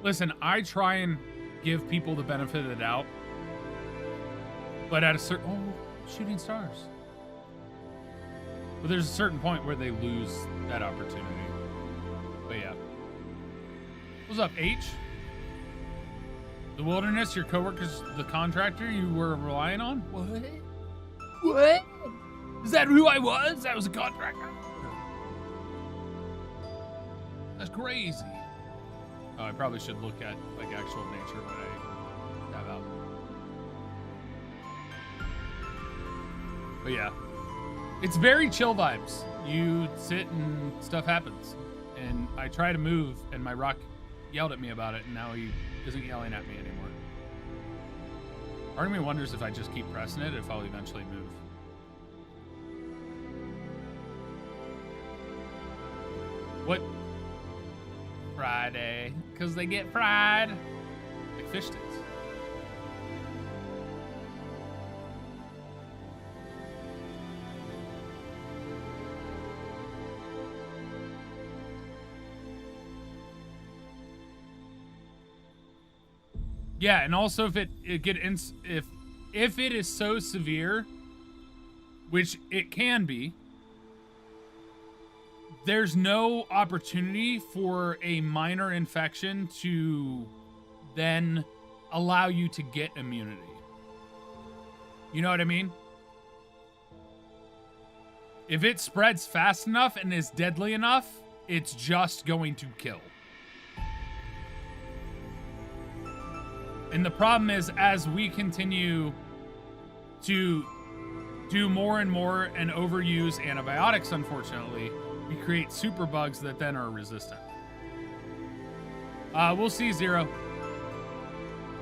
Speaker 1: Listen, I try and give people the benefit of the doubt. But at a certain... Oh, shooting stars. But there's a certain point where they lose that opportunity. But yeah. What's up, H? The wilderness, your coworker's the contractor you were relying on? What? What? Is that who I was? I was a contractor? That's crazy. Oh, I probably should look at like actual nature when I tab out. But yeah. It's very chill vibes. You sit and stuff happens. And I try to move and my rock yelled at me about it and now he isn't yelling at me anymore. Part of me wonders if I just keep pressing it, if I'll eventually move. What? Friday. Because they get fried. Like fish sticks. Yeah, and also if if it is so severe, which it can be, there's no opportunity for a minor infection to then allow you to get immunity. You know what I mean? If it spreads fast enough and is deadly enough, it's just going to kill. And the problem is, as we continue to do more and more and overuse antibiotics, unfortunately, we create super bugs that then are resistant. We'll see, Zero.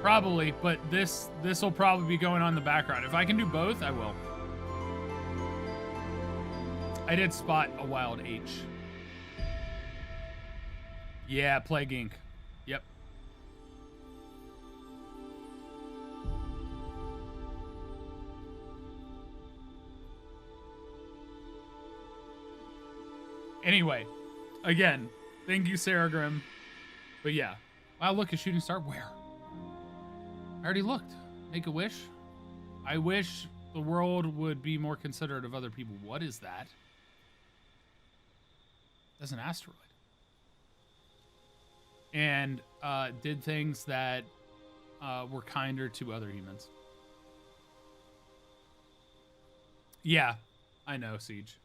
Speaker 1: Probably, but this will probably be going on in the background. If I can do both, I will. I did spot a wild H. Yeah, Plague Inc. Yep. Anyway, again, thank you, Sarah Grimm. But yeah. Wow, look, a shooting star. Where? I already looked. Make a wish. I wish the world would be more considerate of other people. What is that? That's an asteroid. And did things that were kinder to other humans. Yeah, I know, Siege.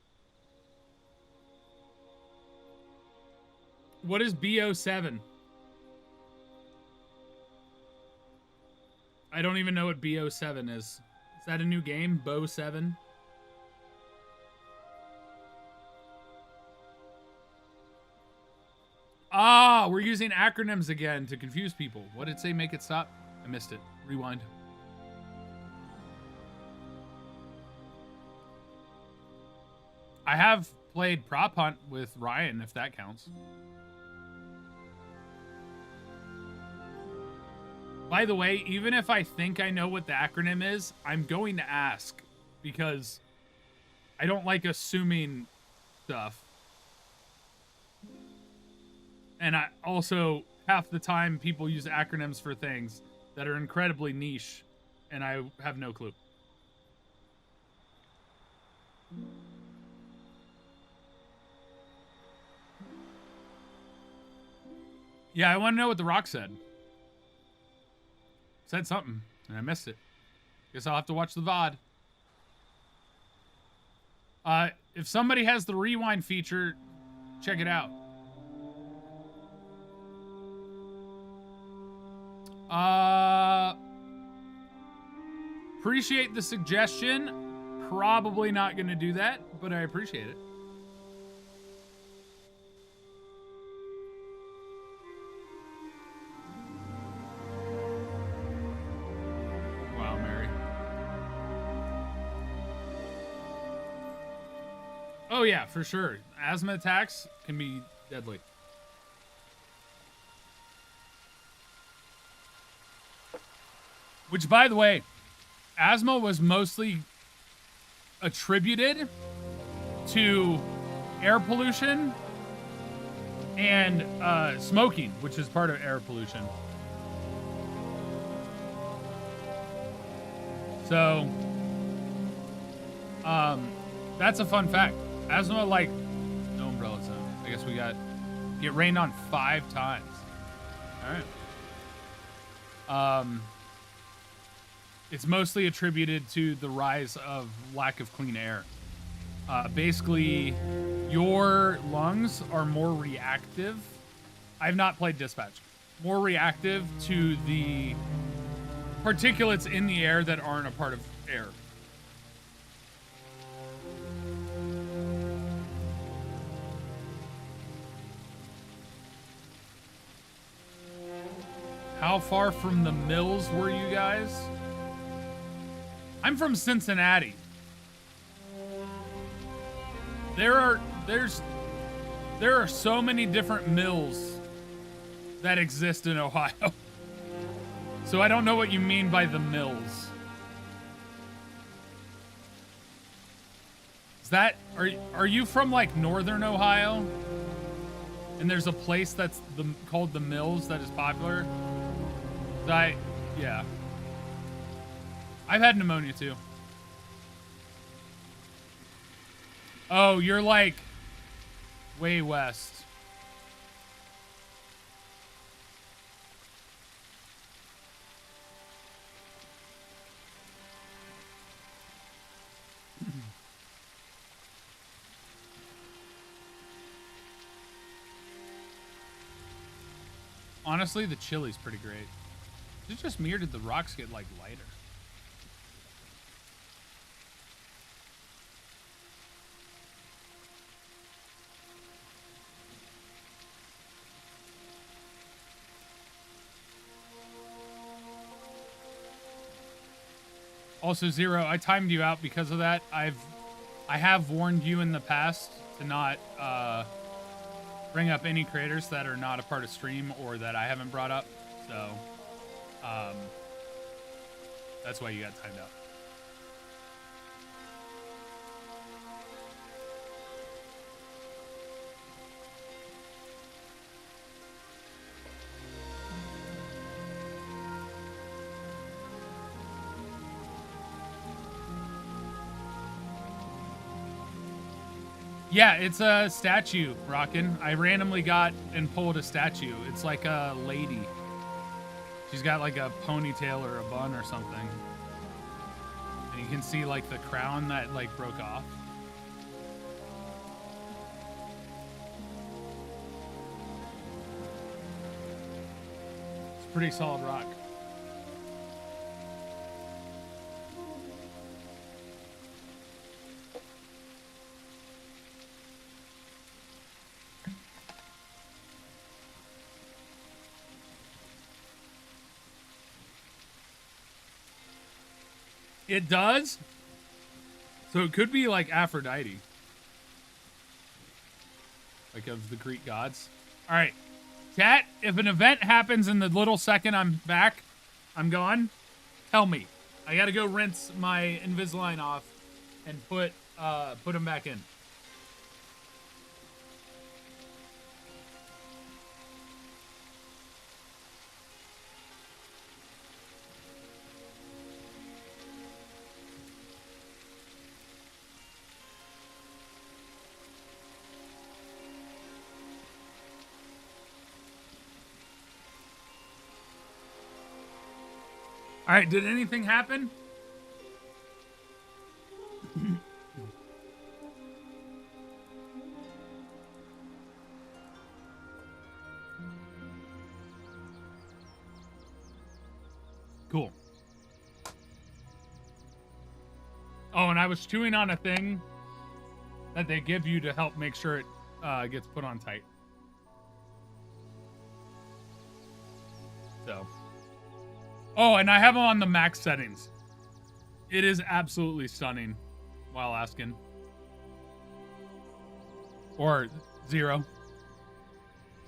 Speaker 1: What is BO7? I don't even know what BO7 is. Is that a new game? BO7? Ah, we're using acronyms again to confuse people. What did it say? Make it stop? I missed it. Rewind. I have played Prop Hunt with Ryan, if that counts. By the way, even if I think I know what the acronym is, I'm going to ask because I don't like assuming stuff. And I also, half the time, people use acronyms for things that are incredibly niche, and I have no clue. Yeah, I want to know what The Rock said. Said something, and I missed it. Guess I'll have to watch the VOD. If somebody has the rewind feature, check it out. Appreciate the suggestion. Probably not going to do that, but I appreciate it. Wow, Mary. Oh yeah, for sure. Asthma attacks can be deadly. Which, by the way, asthma was mostly attributed to air pollution and smoking, which is part of air pollution. So, that's a fun fact. Asthma, like, no umbrella zone. I guess we get rained on 5 times. All right. It's mostly attributed to the rise of lack of clean air. Basically, your lungs are more reactive. I've not played Dispatch. More reactive to the particulates in the air that aren't a part of air. How far from the mills were you guys? I'm from Cincinnati. There are so many different mills that exist in Ohio. So I don't know what you mean by the mills. Is that are you from like northern Ohio? And there's a place that's called the Mills that is popular? Yeah. I've had pneumonia too. Oh, you're like way west. Honestly, the chili's pretty great. Is it just me or did the rocks get like lighter? Also, Zero, I timed you out because of that. I have warned you in the past to not bring up any creators that are not a part of stream or that I haven't brought up. So, that's why you got timed out. Yeah, it's a statue, Rockin'. I randomly got and pulled a statue. It's like a lady. She's got like a ponytail or a bun or something. And you can see like the crown that like broke off. It's a pretty solid rock. It does? So it could be like Aphrodite. like of the Greek gods. All right, chat, if an event happens in the little second I'm back, I'm gone, tell me. I gotta go rinse my Invisalign off and put them back in. All right, did anything happen? Cool. Oh, and I was chewing on a thing that they give you to help make sure it gets put on tight. So. Oh, and I have them on the max settings. It is absolutely stunning while asking. Or 0.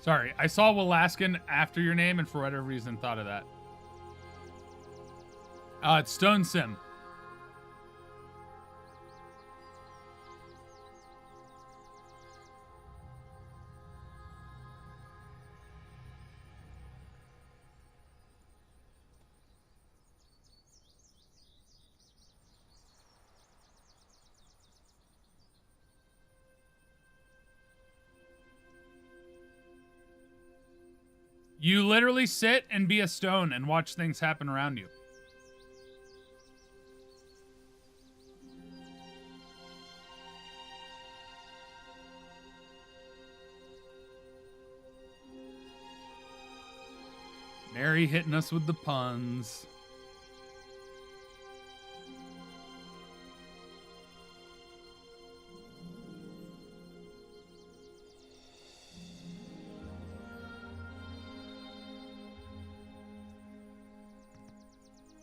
Speaker 1: Sorry, I saw Willaskin after your name and for whatever reason thought of that. It's Stone Sim. You literally sit and be a stone and watch things happen around you. Mary hitting us with the puns.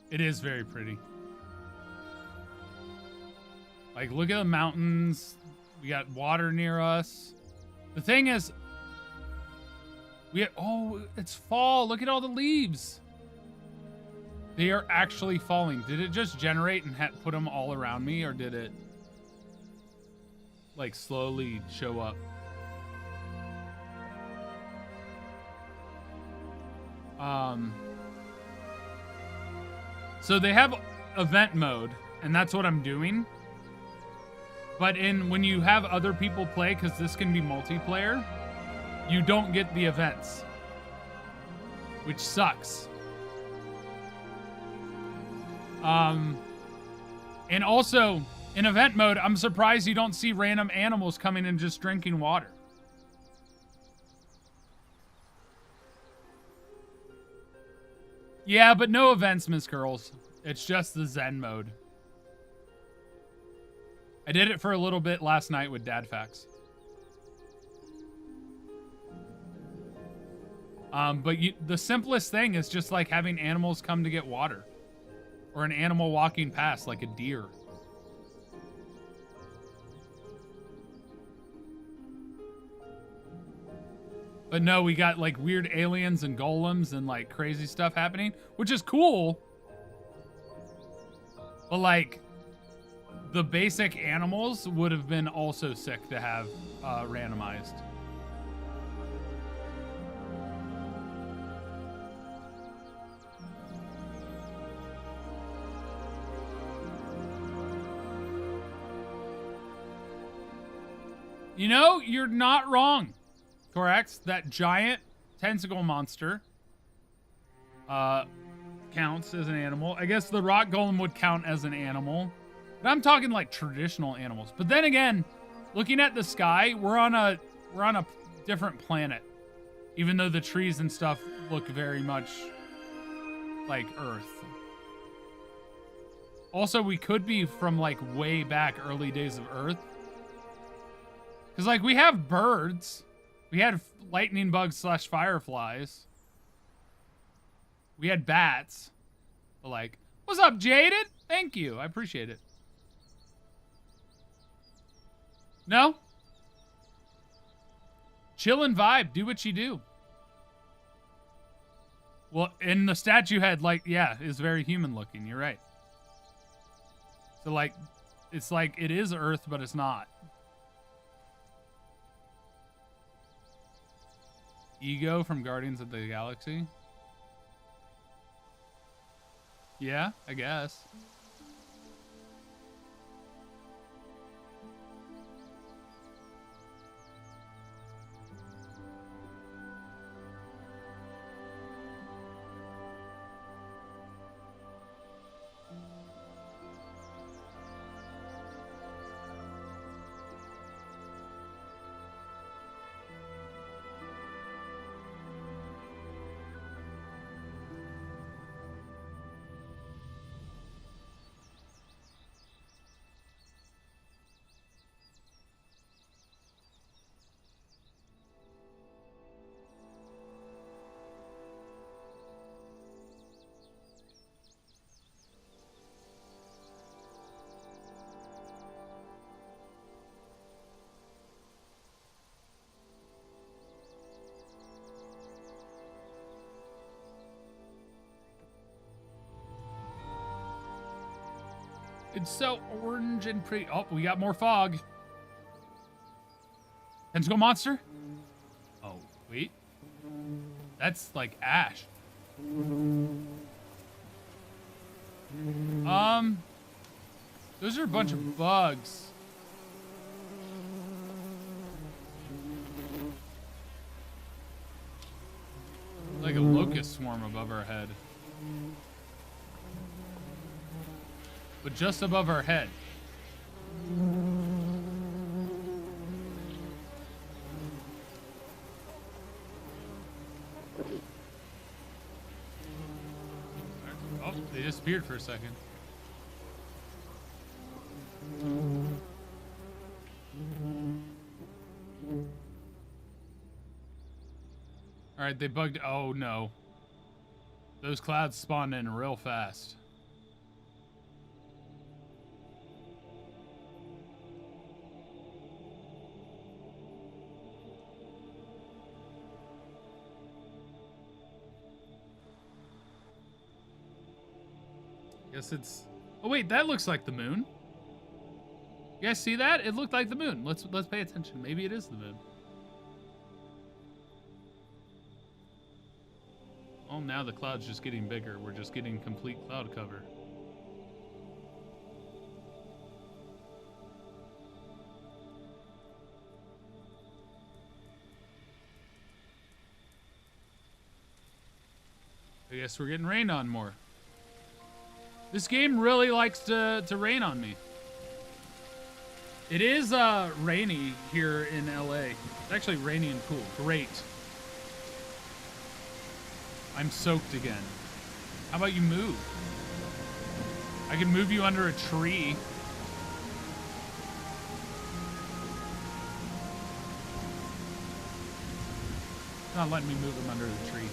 Speaker 1: It is very pretty. Like, look at the mountains. We got water near us. The thing is, oh, it's fall. Look at all the leaves. They are actually falling. Did it just generate and put them all around me, or did it like slowly show up? So they have event mode, and that's what I'm doing. But when you have other people play, because this can be multiplayer, you don't get the events, which sucks. And also, in event mode, I'm surprised you don't see random animals coming and just drinking water. Yeah, but no events, Miss Girls. It's just the Zen mode. I did it for a little bit last night with Dad Facts. But the simplest thing is just like having animals come to get water. Or an animal walking past, like a deer. But no, we got like weird aliens and golems and like crazy stuff happening, which is cool. But like, the basic animals would have been also sick to have randomized. You know, you're not wrong. Correct. That giant tentacle monster counts as an animal. I guess the rock golem would count as an animal. But I'm talking like traditional animals. But then again, looking at the sky, we're on a different planet. Even though the trees and stuff look very much like Earth. Also, we could be from like way back early days of Earth. Because like we have birds. We had lightning bugs / fireflies. We had bats. But like, what's up, Jaded? Thank you. I appreciate it. No? Chill and vibe. Do what you do. Well, and the statue head, like, yeah, is very human looking. You're right. So, like, it's like it is Earth, but it's not. Ego from Guardians of the Galaxy. Yeah, I guess. It's so orange and pretty. Oh, we got more fog. Tentacle monster? Oh, wait. That's like ash. Those are a bunch of bugs. Like a locust swarm above our head. But just above our head. Oh, they disappeared for a second. All right, they bugged. Oh no. Those clouds spawned in real fast. Guess it's. Oh wait, that looks like the moon. You guys see that? It looked like the moon. Let's pay attention. Maybe it is the moon. Oh, now the cloud's just getting bigger. We're just getting complete cloud cover. I guess we're getting rained on more. This game really likes to rain on me. It is rainy here in LA. It's actually rainy and cool. Great. I'm soaked again. How about you move? I can move you under a tree. It's not letting me move him under the tree.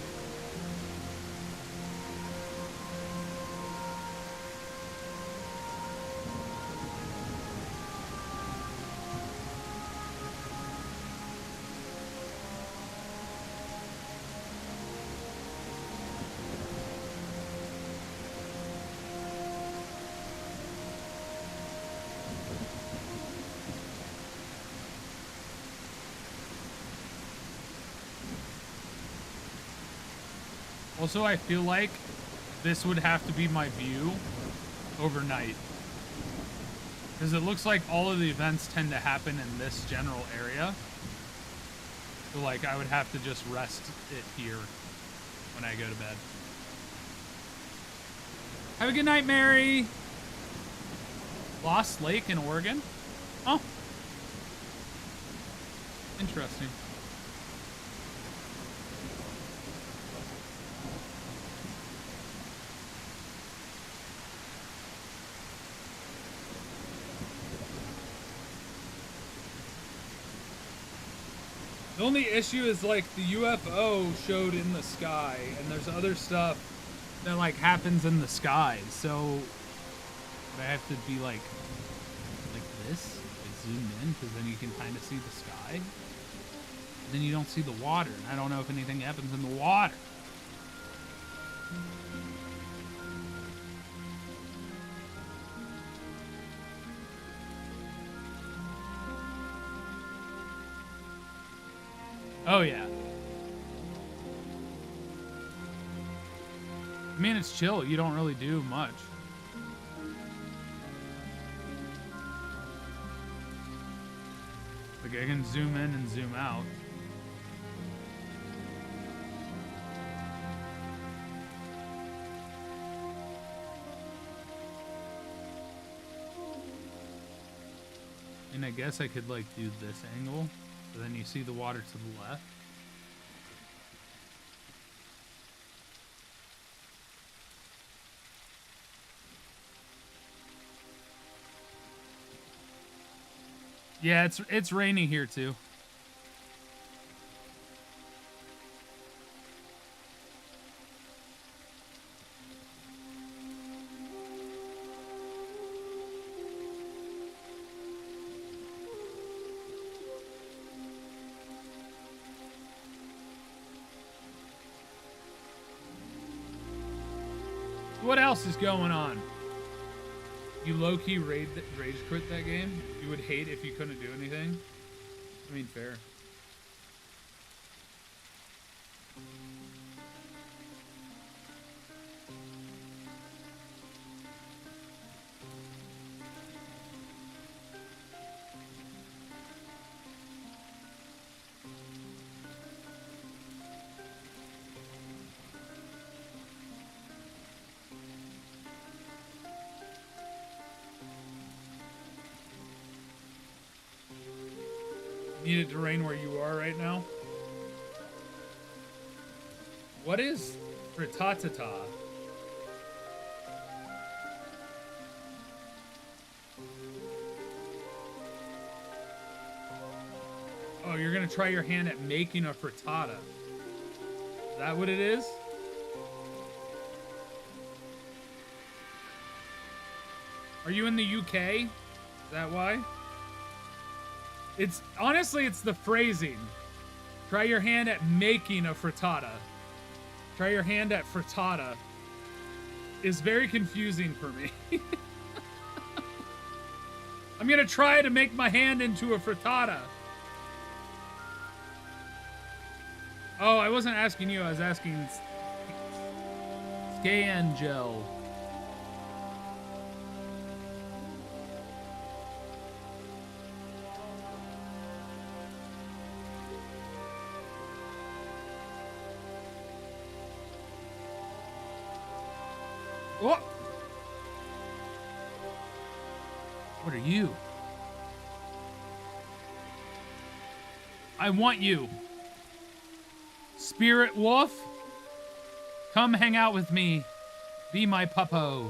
Speaker 1: Also, I feel like this would have to be my view overnight. Because it looks like all of the events tend to happen in this general area. So, like, I would have to just rest it here when I go to bed. Have a good night, Mary! Lost Lake in Oregon? Oh. Interesting. The only issue is, like, the UFO showed in the sky, and there's other stuff that, like, happens in the sky. So, would I have to be, like this? Like, zoom in, because then you can kind of see the sky? Then you don't see the water, and I don't know if anything happens in the water. Oh, yeah. I mean, it's chill. You don't really do much. Like, I can zoom in and zoom out. And I guess I could, like, do this angle. So then you see the water to the left. Yeah, it's raining here too. What else is going on? You low-key rage quit that game? You would hate if you couldn't do anything? I mean, fair. Need it to rain where you are right now? What is frittata? Oh, you're gonna try your hand at making a frittata. Is that what it is? Are you in the UK? Is that why? It's honestly, it's the phrasing. Try your hand at making a frittata. Try your hand at frittata is very confusing for me. I'm gonna try to make my hand into a frittata. Oh, I wasn't asking you. I was asking Scangel. What? What are you? I want you. Spirit wolf, come hang out with me. Be my puppo.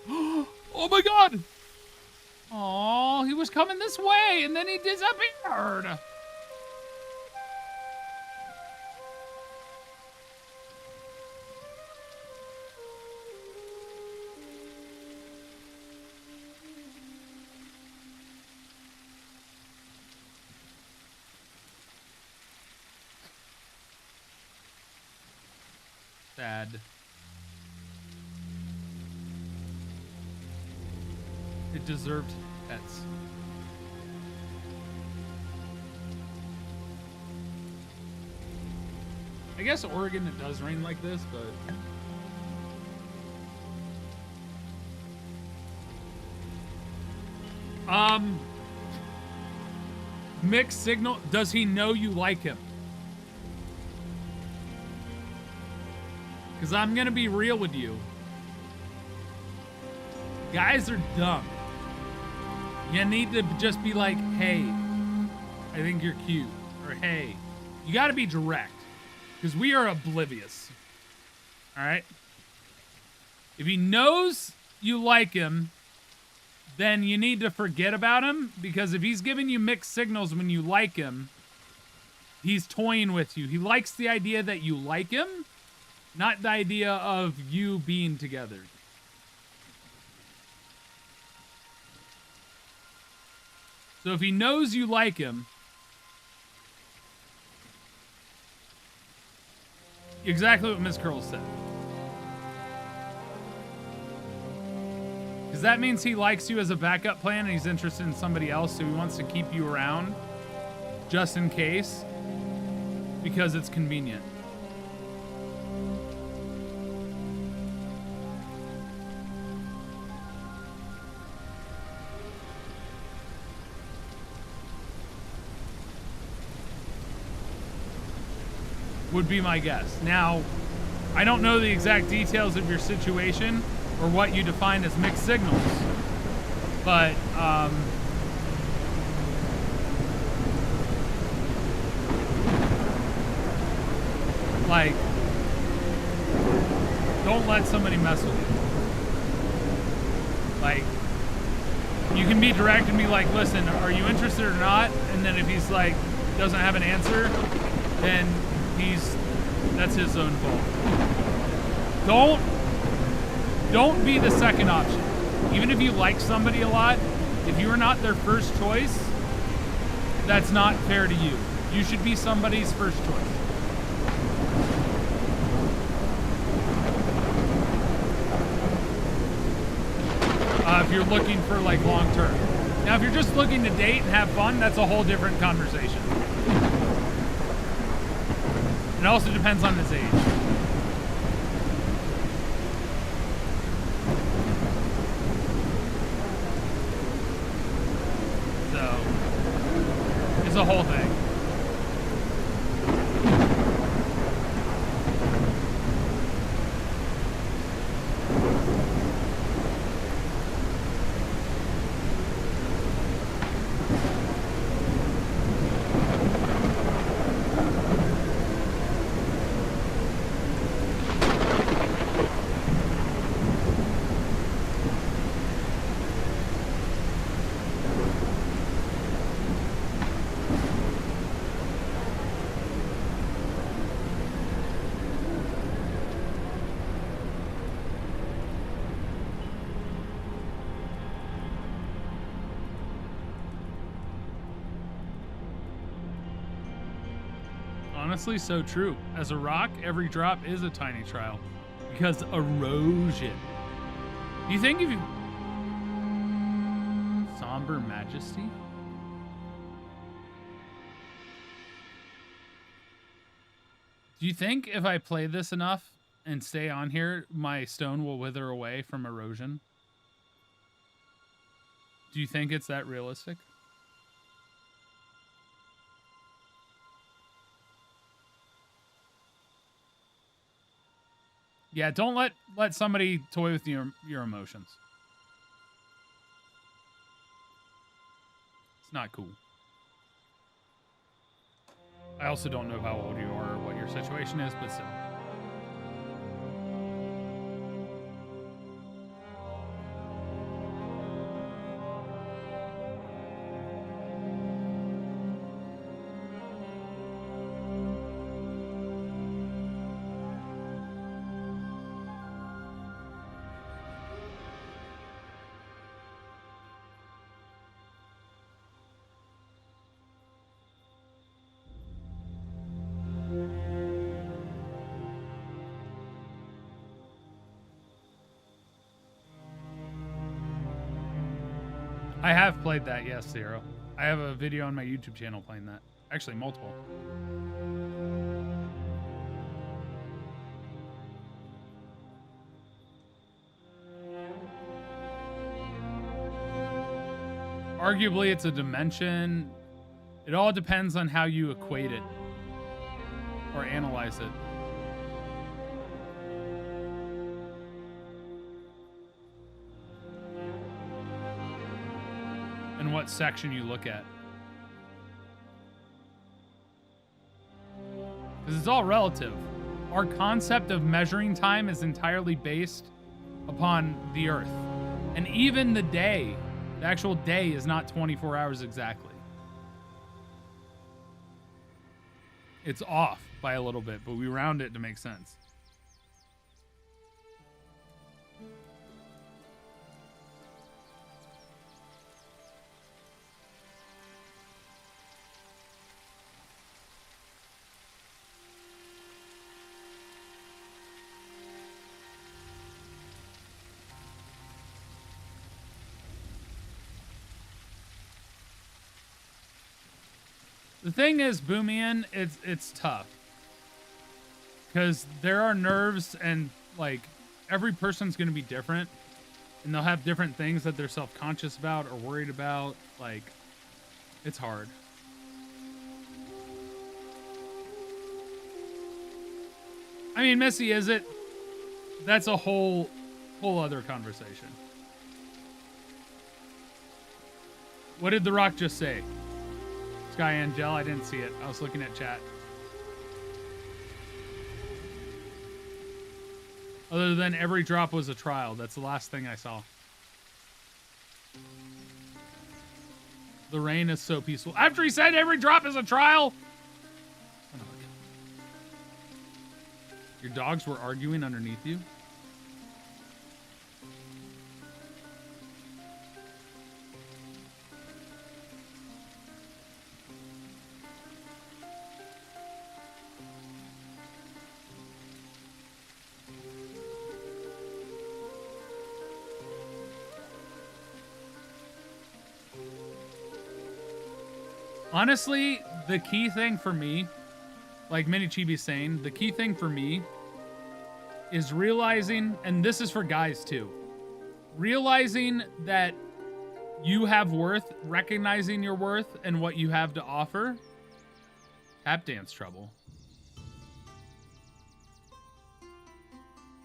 Speaker 1: Oh my god! Aw, he was coming this way and then he disappeared. Sad. It deserved pets. I guess Oregon, it does rain like this, but mixed signal. Does he know you like him? Because I'm going to be real with you. Guys are dumb. You need to just be like, hey, I think you're cute. Or hey, you got to be direct. Because we are oblivious. All right? If he knows you like him, then you need to forget about him. Because if he's giving you mixed signals when you like him, he's toying with you. He likes the idea that you like him. Not the idea of you being together. So if he knows you like him, exactly what Ms. Curl said. Because that means he likes you as a backup plan and he's interested in somebody else, so he wants to keep you around just in case because it's convenient. Would be my guess. Now, I don't know the exact details of your situation or what you define as mixed signals, but like, don't let somebody mess with you. Like, you can be direct and be like, listen, are you interested or not? And then if he's like, doesn't have an answer, then that's his own fault. Don't be the second option. Even if you like somebody a lot, if you are not their first choice, that's not fair to you. You should be somebody's first choice. If you're looking for like long term. Now, if you're just looking to date and have fun, that's a whole different conversation. It also depends on his age. So, it's a whole thing. Honestly, so true. As a rock, every drop is a tiny trial. Because erosion. Do you think if you... Somber Majesty? Do you think if I play this enough and stay on here, my stone will wither away from erosion? Do you think it's that realistic? Yeah, don't let somebody toy with your emotions. It's not cool. I also don't know how old you are or what your situation is, but still. I have played that, yes, Zero. I have a video on my YouTube channel playing that. Actually, multiple. Arguably, it's a dimension. It all depends on how you equate it or analyze it. And what section you look at. Because it's all relative. Our concept of measuring time is entirely based upon the Earth. And even the day, the actual day is not 24 hours exactly. It's off by a little bit, but we round it to make sense. The thing is, Boomian, it's tough. Because there are nerves and, like, every person's going to be different. And they'll have different things that they're self-conscious about or worried about. Like, it's hard. I mean, Missy, is it? That's a whole other conversation. What did The Rock just say? Sky Angel, I didn't see it. I was looking at chat. Other than every drop was a trial. That's the last thing I saw. The rain is so peaceful. After he said every drop is a trial? Your dogs were arguing underneath you? Honestly, the key thing for me, like Mini Chibi's saying, the key thing for me is realizing, and this is for guys too, realizing that you have worth, recognizing your worth and what you have to offer. Tap dance trouble.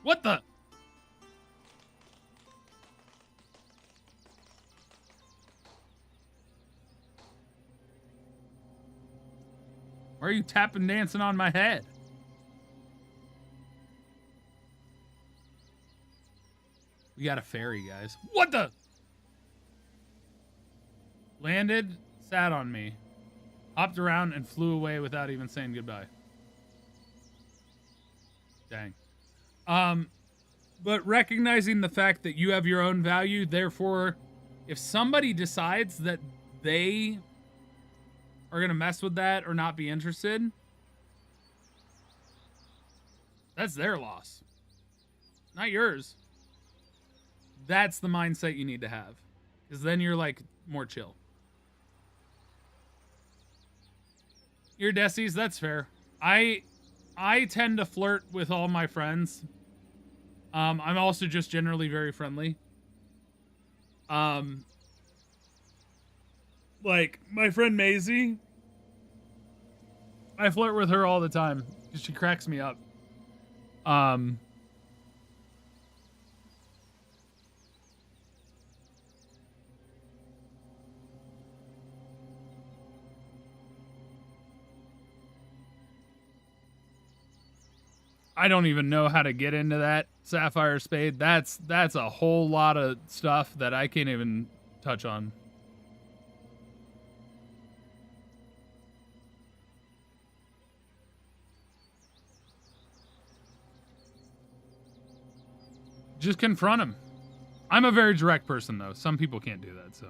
Speaker 1: What the? Why are you tapping dancing on my head? We got a fairy, guys. What the? Landed, sat on me, hopped around, and flew away without even saying goodbye. Dang. But recognizing the fact that you have your own value, therefore, if somebody decides that they are going to mess with that or not be interested, that's their loss, not yours. That's the mindset you need to have, because then you're like more chill. Your Desies, that's fair. I tend to flirt with all my friends. I'm also just generally very friendly. Like, my friend Maisie, I flirt with her all the time because she cracks me up. I don't even know how to get into that, Sapphire Spade. That's a whole lot of stuff that I can't even touch on. Just confront him. I'm a very direct person, though. Some people can't do that, so.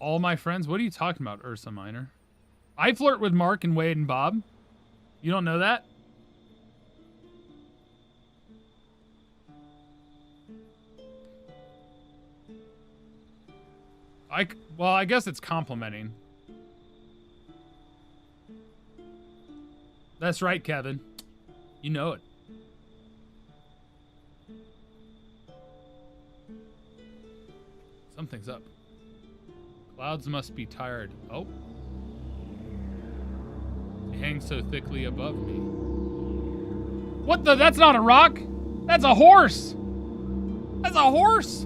Speaker 1: All my friends? What are you talking about, Ursa Minor? I flirt with Mark and Wade and Bob. You don't know that? Well, I guess it's complimenting. That's right, Kevin. You know it. Something's up. Clouds must be tired. Oh. They hang so thickly above me. What the? That's not a rock. That's a horse. That's a horse.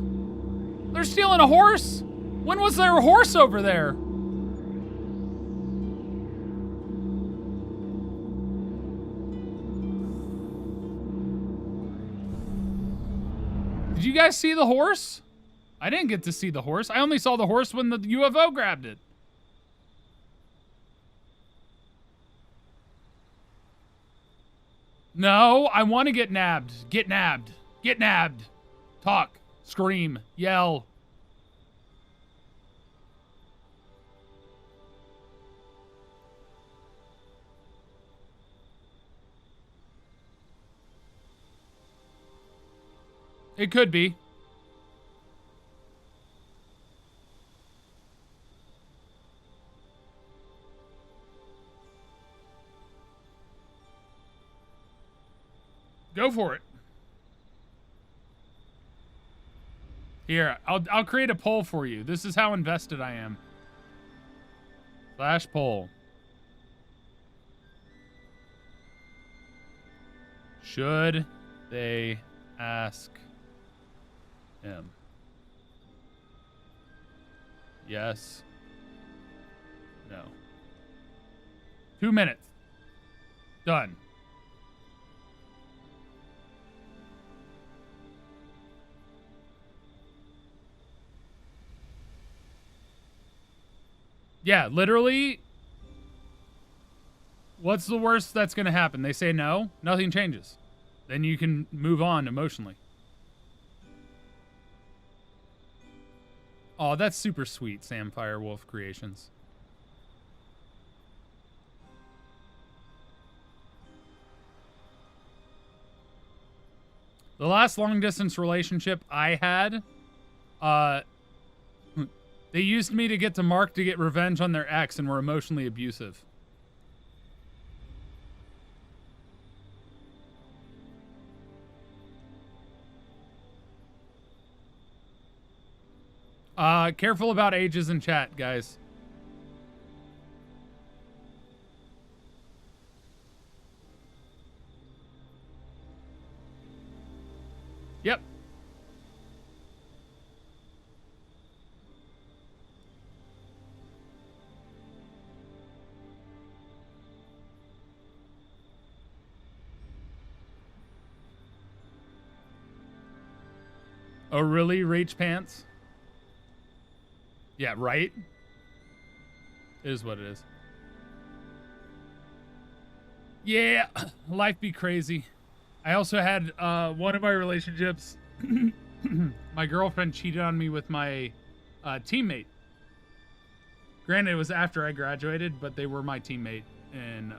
Speaker 1: They're stealing a horse? When was there a horse over there? Did you guys see the horse? I didn't get to see the horse. I only saw the horse when the UFO grabbed it. No, I want to get nabbed. Get nabbed. Get nabbed. Talk. Scream. Yell. It could be. Go for it. Here, I'll create a poll for you. This is how invested I am. Slash poll. Should they ask him? Yes. No. 2 minutes. Done. Yeah, literally, what's the worst that's going to happen? They say no, nothing changes. Then you can move on emotionally. Oh, that's super sweet, Sam Firewolf Creations. The last long-distance relationship I had, they used me to get to Mark to get revenge on their ex and were emotionally abusive. Careful about ages in chat, guys. Yep. Oh, really? Rage pants? Yeah, right? It is what it is. Yeah, life be crazy. I also had one of my relationships. My girlfriend cheated on me with my teammate. Granted, it was after I graduated, but they were my teammate in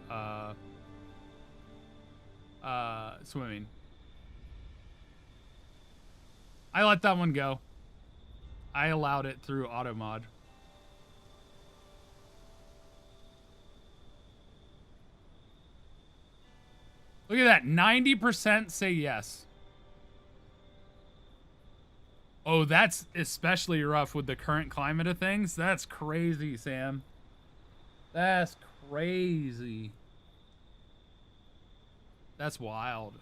Speaker 1: swimming. I let that one go. I allowed it through auto mod. Look at that. 90% say yes. Oh, that's especially rough with the current climate of things. That's crazy, Sam. That's crazy. That's wild.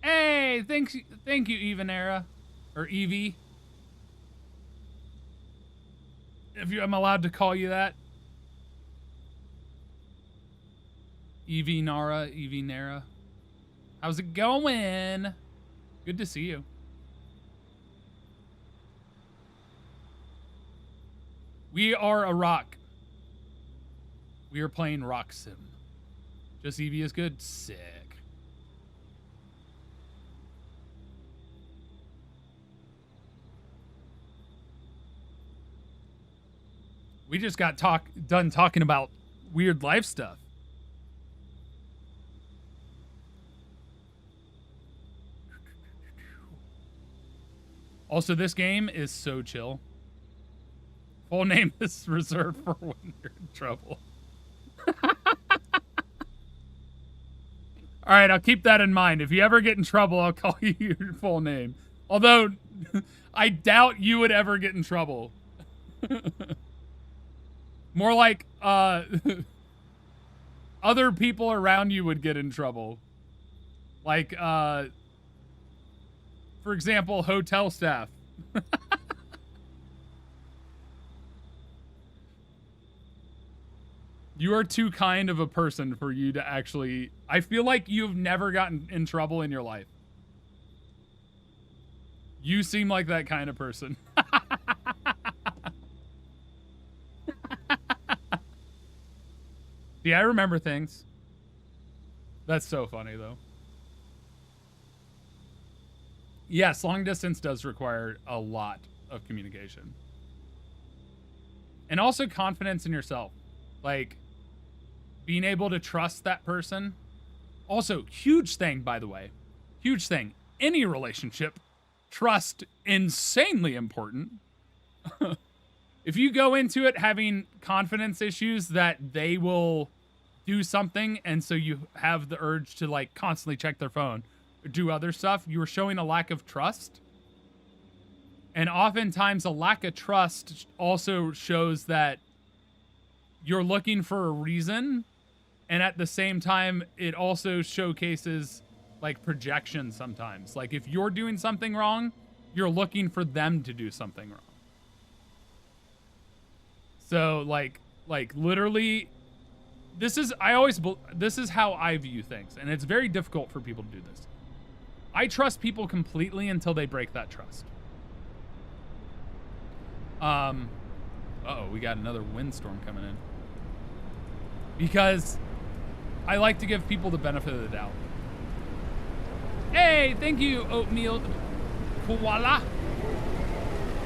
Speaker 1: Hey, thank you, Evanera, or Evie. If I'm allowed to call you that. Evie Nara. How's it going? Good to see you. We are a rock. We are playing Rock Sim. Just Evie is good. Sick. We just got done talking about weird life stuff. Also, this game is so chill. Full name is reserved for when you're in trouble. All right, I'll keep that in mind. If you ever get in trouble, I'll call you your full name. Although, I doubt you would ever get in trouble. More like, other people around you would get in trouble. Like, for For example, hotel staff. You are too kind of a person for you to actually... I feel like you've never gotten in trouble in your life. You seem like that kind of person. Yeah, I remember things. That's so funny, though. Yes, long distance does require a lot of communication. And also confidence in yourself. Like, being able to trust that person. Also, huge thing, by the way. Huge thing. Any relationship, trust, insanely important. If you go into it having confidence issues that they will do something, and so you have the urge to, like, constantly check their phone or do other stuff, you are showing a lack of trust. And oftentimes a lack of trust also shows that you're looking for a reason, and at the same time, it also showcases, like, projection sometimes. Like, if you're doing something wrong, you're looking for them to do something wrong. So, like literally, this is how I view things, and it's very difficult for people to do this. I trust people completely until they break that trust. Uh-oh, we got another windstorm coming in. Because I like to give people the benefit of the doubt. Hey, thank you, oatmeal koala.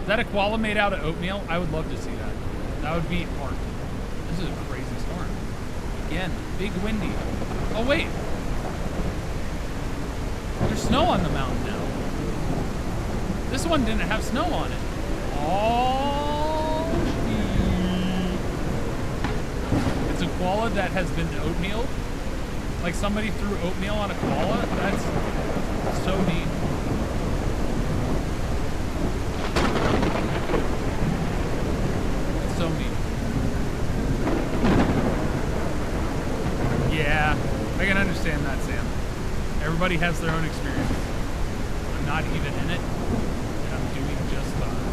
Speaker 1: Is that a koala made out of oatmeal? I would love to see that. That would be art. This is a crazy storm. Again, big windy. Oh, wait. There's snow on the mountain now. This one didn't have snow on it. Oh, it's a koala that has been oatmeal. Like somebody threw oatmeal on a koala. That's so neat. That's so neat. Yeah, I can understand that, Sam. Everybody has their own experience. I'm not even in it, and I'm doing just fine.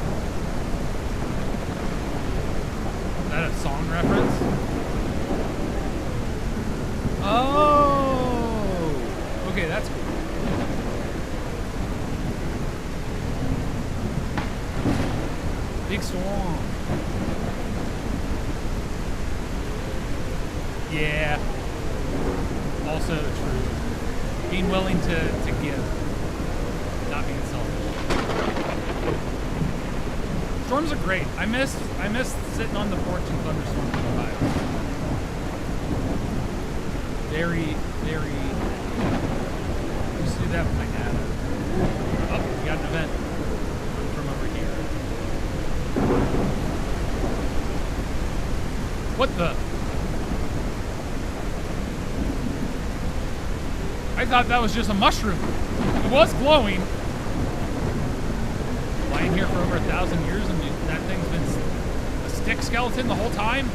Speaker 1: Is that a song reference? Oh! Okay, that's cool. Big storm. Yeah. Also true. Being willing to give. Not being selfish. Storms are great. I miss sitting on the porch and thunderstorms go by. Very, very... I used to do that with my dad. Oh, we got an event from over here. What the? I thought that was just a mushroom. It was glowing. Lying here for over 1,000 years, and that thing's been a stick skeleton the whole time.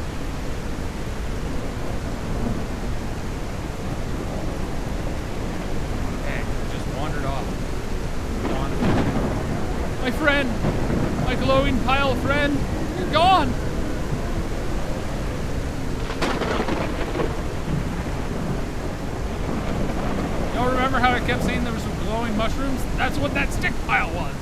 Speaker 1: Hey, just wandered off. Gone. My friend, my glowing pile friend, you're gone. Remember how I kept saying there were some glowing mushrooms? That's what that stick pile was.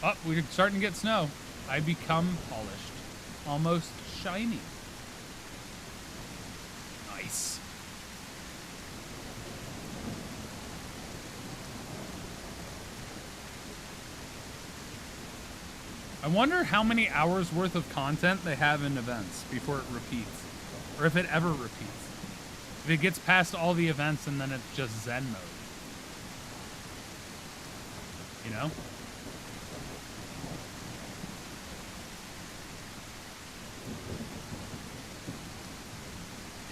Speaker 1: Oh, we're starting to get snow. I become polished. Almost shiny. Nice. I wonder how many hours worth of content they have in events before it repeats. Or if it ever repeats. If it gets past all the events and then it's just Zen mode. You know?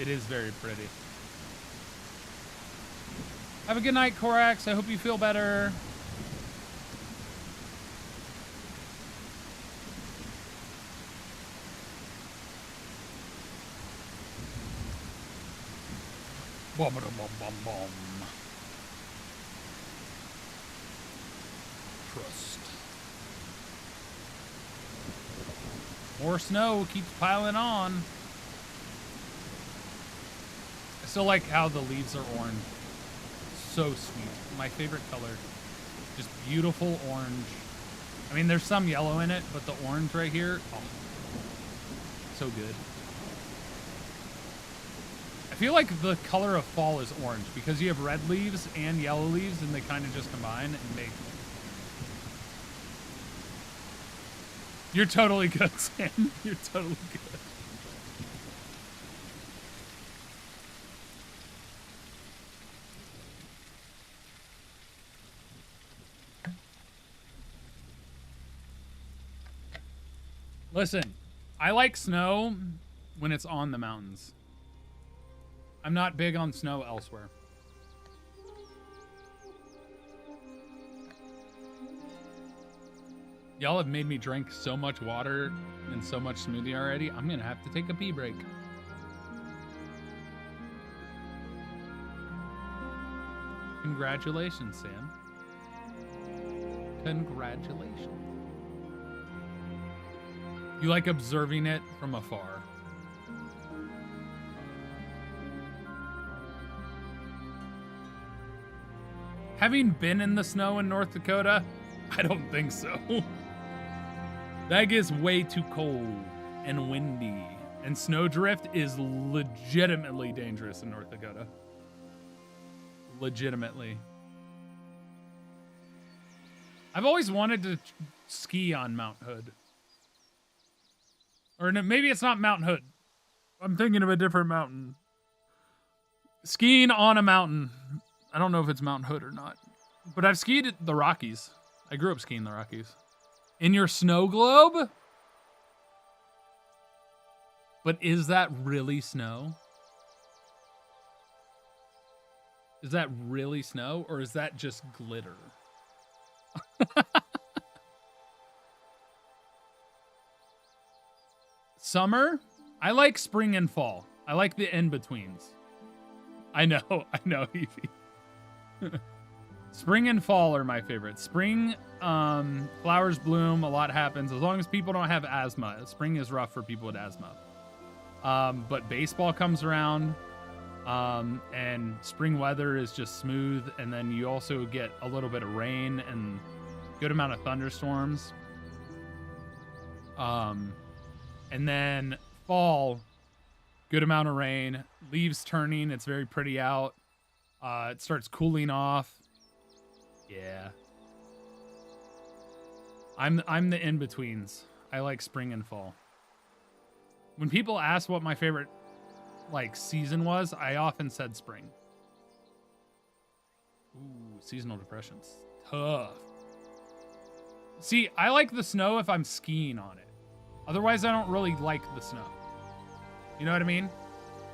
Speaker 1: It is very pretty. Have a good night, Corax. I hope you feel better. Bum, bum, bum, bum, bum. Trust. More snow keeps piling on. I still like how the leaves are orange. So sweet. My favorite color. Just beautiful orange. I mean, there's some yellow in it, but the orange right here, oh, so good. I feel like the color of fall is orange because you have red leaves and yellow leaves and they kind of just combine and make... You're totally good, Sam. You're totally good. Listen, I like snow when it's on the mountains. I'm not big on snow elsewhere. Y'all have made me drink so much water and so much smoothie already. I'm gonna have to take a pee break. Congratulations, Sam. Congratulations. You like observing it from afar. Having been in the snow in North Dakota, I don't think so. That gets way too cold and windy. And snowdrift is legitimately dangerous in North Dakota. Legitimately. I've always wanted to ski on Mount Hood. Or maybe it's not Mount Hood. I'm thinking of a different mountain. Skiing on a mountain. I don't know if it's Mount Hood or not. But I've skied at the Rockies. I grew up skiing the Rockies. In your snow globe? But is that really snow? Is that really snow? Or is that just glitter? Summer? I like spring and fall. I like the in-betweens. I know, Evie. Spring and fall are my favorite. Spring, flowers bloom, a lot happens. As long as people don't have asthma. Spring is rough for people with asthma. But baseball comes around, and spring weather is just smooth, and then you also get a little bit of rain and good amount of thunderstorms. And then fall, good amount of rain, leaves turning, it's very pretty out. It starts cooling off. Yeah. I'm the in-betweens. I like spring and fall. When people ask what my favorite season was, I often said spring. Ooh, seasonal depression's tough. See, I like the snow if I'm skiing on it. Otherwise, I don't really like the snow. You know what I mean?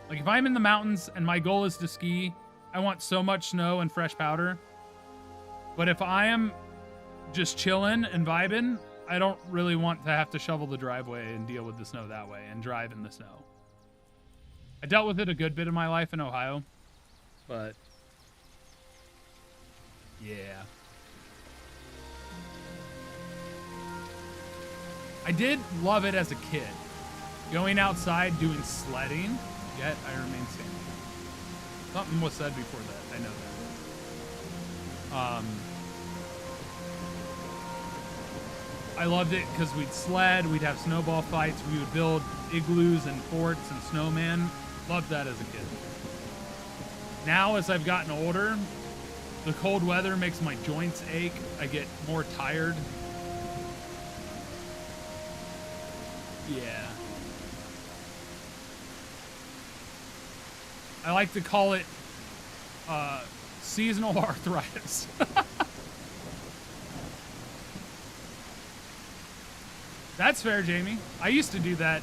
Speaker 1: Like, if I'm in the mountains and my goal is to ski, I want so much snow and fresh powder. But if I am just chilling and vibing, I don't really want to have to shovel the driveway and deal with the snow that way and drive in the snow. I dealt with it a good bit of my life in Ohio, but yeah. I did love it as a kid. Going outside, doing sledding, yet I remain standing. Something was said before that, I know that. I loved it because we'd sled, we'd have snowball fights, we would build igloos and forts and snowmen. Loved that as a kid. Now, as I've gotten older, the cold weather makes my joints ache. I get more tired. Yeah. I like to call it seasonal arthritis. That's fair, Jamie. I used to do that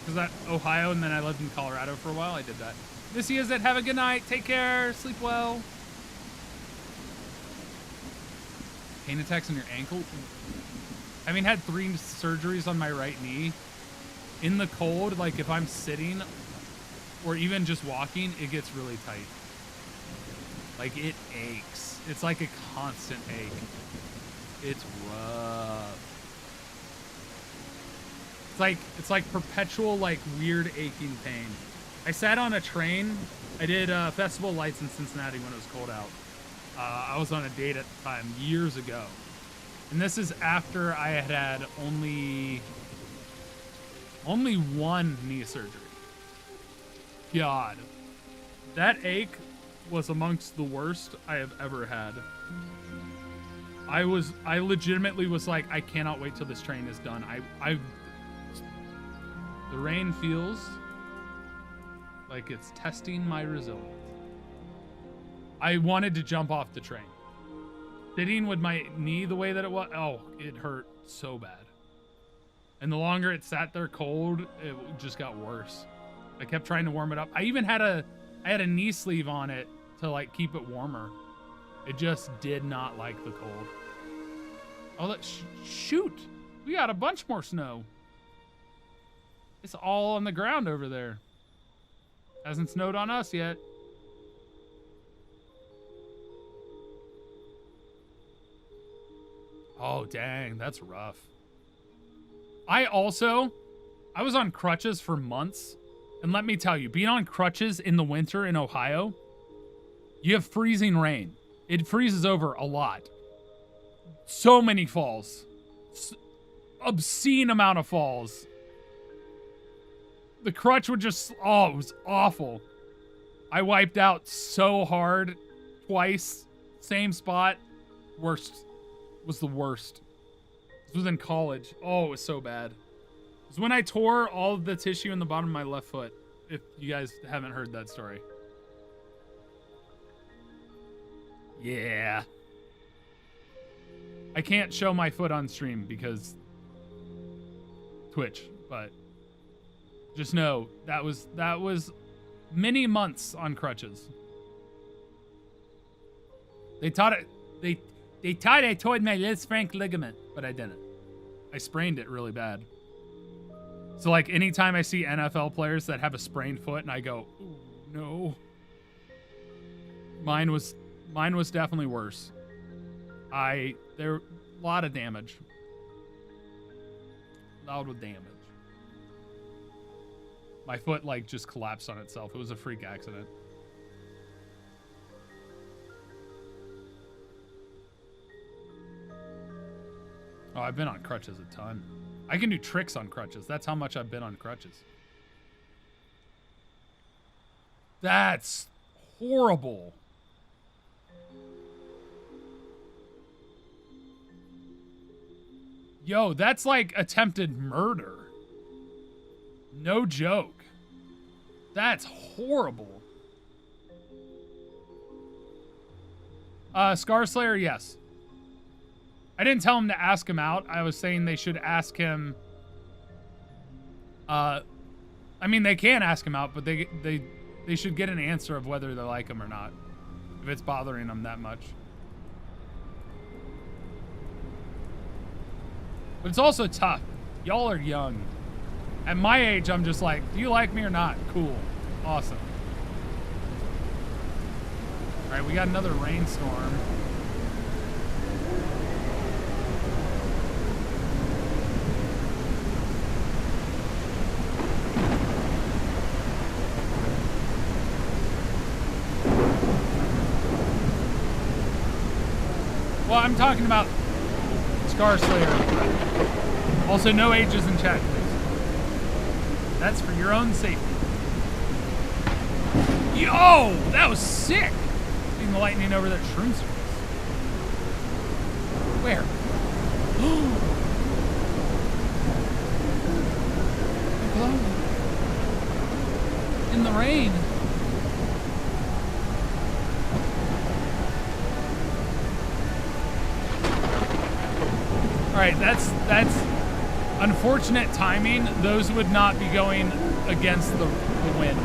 Speaker 1: Because Ohio, and then I lived in Colorado for a while. I did that. Missy is it. Have a good night. Take care. Sleep well. Pain attacks on your ankle. Having had 3 surgeries on my right knee, in the cold, like if I'm sitting or even just walking, it gets really tight. Like it aches. It's like a constant ache. It's rough. It's like perpetual, like weird aching pain. I sat on a train. I did Festival Lights in Cincinnati when it was cold out. I was on a date at the time years ago. And this is after I had had only 1 knee surgery. God. That ache was amongst the worst I have ever had. I legitimately was like, I cannot wait till this train is done. The rain feels like it's testing my resilience. I wanted to jump off the train. Sitting with my knee the way that it was, oh, it hurt so bad. And the longer it sat there cold, it just got worse. I kept trying to warm it up. I even had a knee sleeve on it to like keep it warmer. It just did not like the cold. Oh, shoot! We got a bunch more snow. It's all on the ground over there. Hasn't snowed on us yet. Oh, dang, that's rough. I was on crutches for months. And let me tell you, being on crutches in the winter in Ohio, you have freezing rain. It freezes over a lot. So many falls. Obscene amount of falls. The crutch would just, oh, it was awful. I wiped out so hard twice. Same spot. Worst. Was the worst. This was in college. Oh, it was so bad. It was when I tore all of the tissue in the bottom of my left foot. If you guys haven't heard that story. Yeah. I can't show my foot on stream because Twitch, but just know that was many months on crutches. They thought I tore my Lisfranc ligament, but I didn't. I sprained it really bad. So like anytime I see NFL players that have a sprained foot and I go, ooh, no. Mine was definitely worse. There a lot of damage. Loud with damage. My foot like just collapsed on itself. It was a freak accident. Oh, I've been on crutches a ton. I can do tricks on crutches. That's how much I've been on crutches. That's horrible. Yo, that's like attempted murder. No joke. That's horrible. Scar Slayer, yes. I didn't tell him to ask him out. I was saying they should ask him. I mean, they can ask him out, but they should get an answer of whether they like him or not, if it's bothering them that much. But it's also tough. Y'all are young. At my age, I'm just like, do you like me or not? Cool. Awesome. All right, we got another rainstorm. Well, I'm talking about Scar Slayer. Also, no ages in chat, please. That's for your own safety. Yo, that was sick. Seeing the lightning over that shroom surface. Where? In the rain. All right, that's Unfortunate timing. Those would not be going against the wind.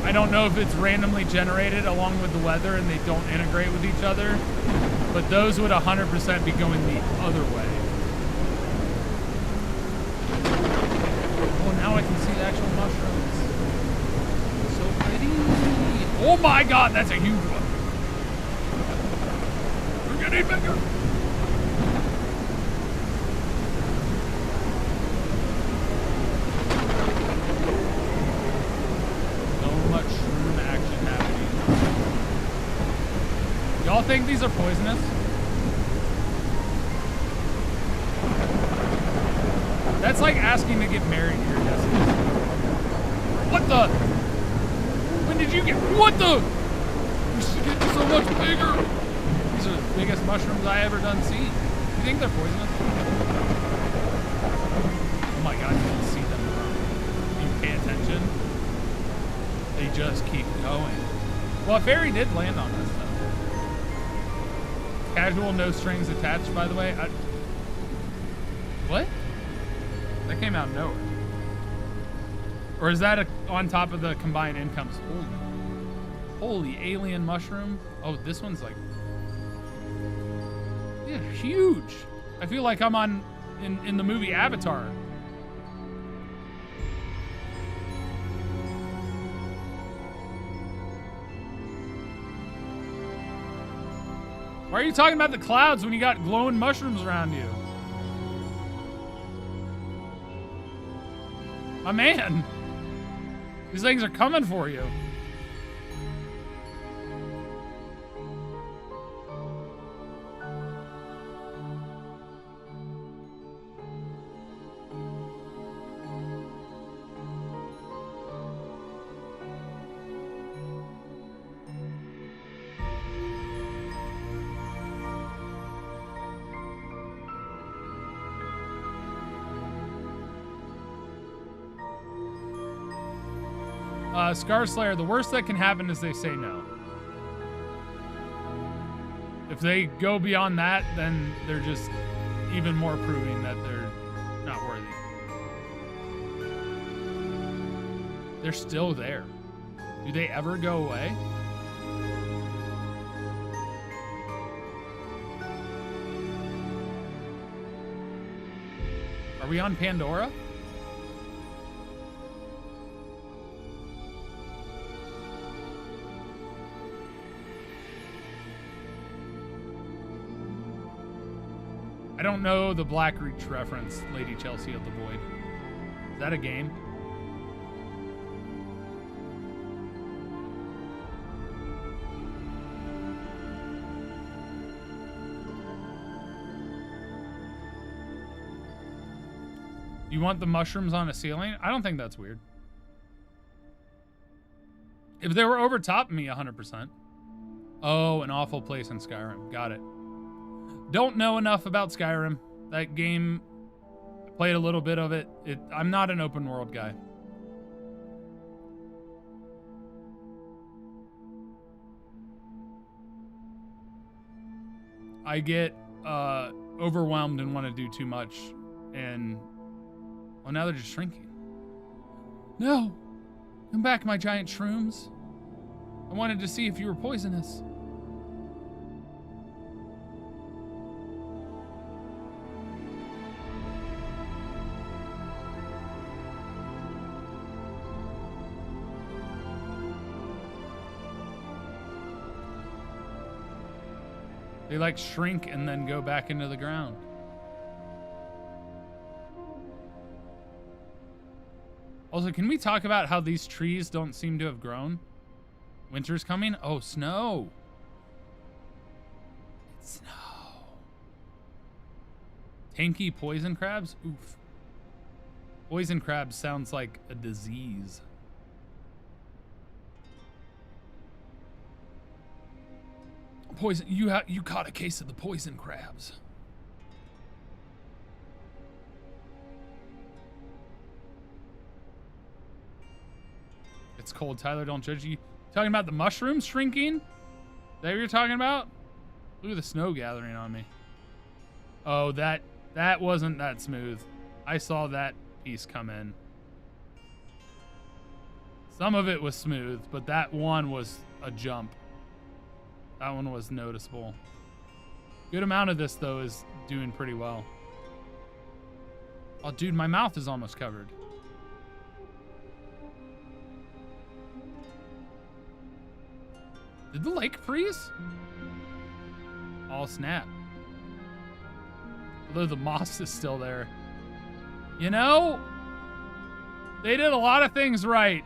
Speaker 1: I don't know if it's randomly generated along with the weather and they don't integrate with each other, but those would 100% be going the other way. Oh, now I can see the actual mushrooms. So pretty. Oh my God, that's a huge one. We're getting bigger. Y'all think these are poisonous? That's like asking to get married to your destiny. What the? When did you get? What the? You should get so much bigger. These are the biggest mushrooms I ever done see. You think they're poisonous? Oh my God, you can see them. You pay attention. They just keep going. Well, a fairy did land on us though. Casual, no strings attached, by the way. What? That came out of nowhere. Or is that on top of the combined incomes? Holy alien mushroom. Oh, this one's like... Yeah, huge. I feel like I'm on in the movie Avatar. Why are you talking about the clouds when you got glowing mushrooms around you? My man, these things are coming for you. Scar Slayer, the worst that can happen is they say no. If they go beyond that, then they're just even more proving that they're not worthy. They're still there. Do they ever go away? Are we on Pandora? I don't know the Black Reach reference, Lady Chelsea of the Void. Is that a game? You want the mushrooms on a ceiling? I don't think that's weird. If they were over top me, 100%. Oh, an awful place in Skyrim. Got it. Don't know enough about Skyrim. That game, I played a little bit of it. I'm not an open world guy. I get overwhelmed and want to do too much. And, well, now they're just shrinking. No! Come back, my giant shrooms. I wanted to see if you were poisonous. They like shrink and then go back into the ground. Also, can we talk about how these trees don't seem to have grown? Winter's coming? Oh, snow. It's snow. Tanky poison crabs? Oof. Poison crabs sounds like a disease. Poison, you caught a case of the poison crabs. It's cold, Tyler, don't judge you. Talking about the mushrooms shrinking? Is that what you're talking about? Look at the snow gathering on me. Oh, that wasn't that smooth. I saw that piece come in. Some of it was smooth, but that one was a jump. That one was noticeable. Good amount of this, though, is doing pretty well. Oh, dude, my mouth is almost covered. Did the lake freeze? Oh, snap. Although the moss is still there. You know, they did a lot of things right.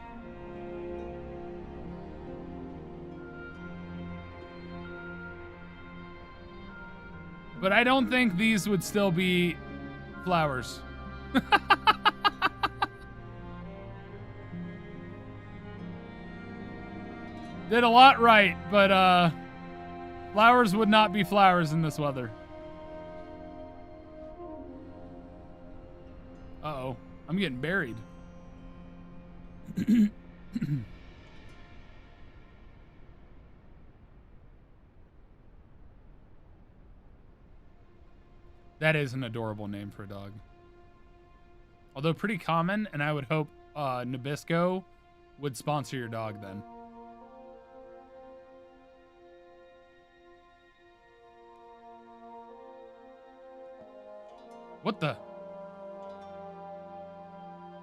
Speaker 1: But I don't think these would still be flowers. Did a lot right, but flowers would not be flowers in this weather. Uh-oh, I'm getting buried. That is an adorable name for a dog. Although pretty common, and I would hope Nabisco would sponsor your dog then. What the?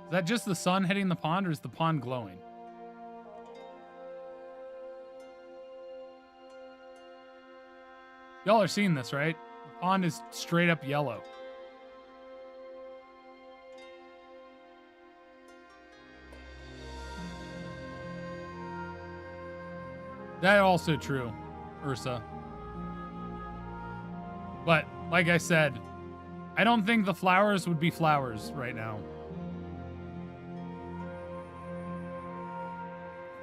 Speaker 1: Is that just the sun hitting the pond, or is the pond glowing? Y'all are seeing this, right? The pond is straight up yellow. That also true, Ursa. But, like I said, I don't think the flowers would be flowers right now.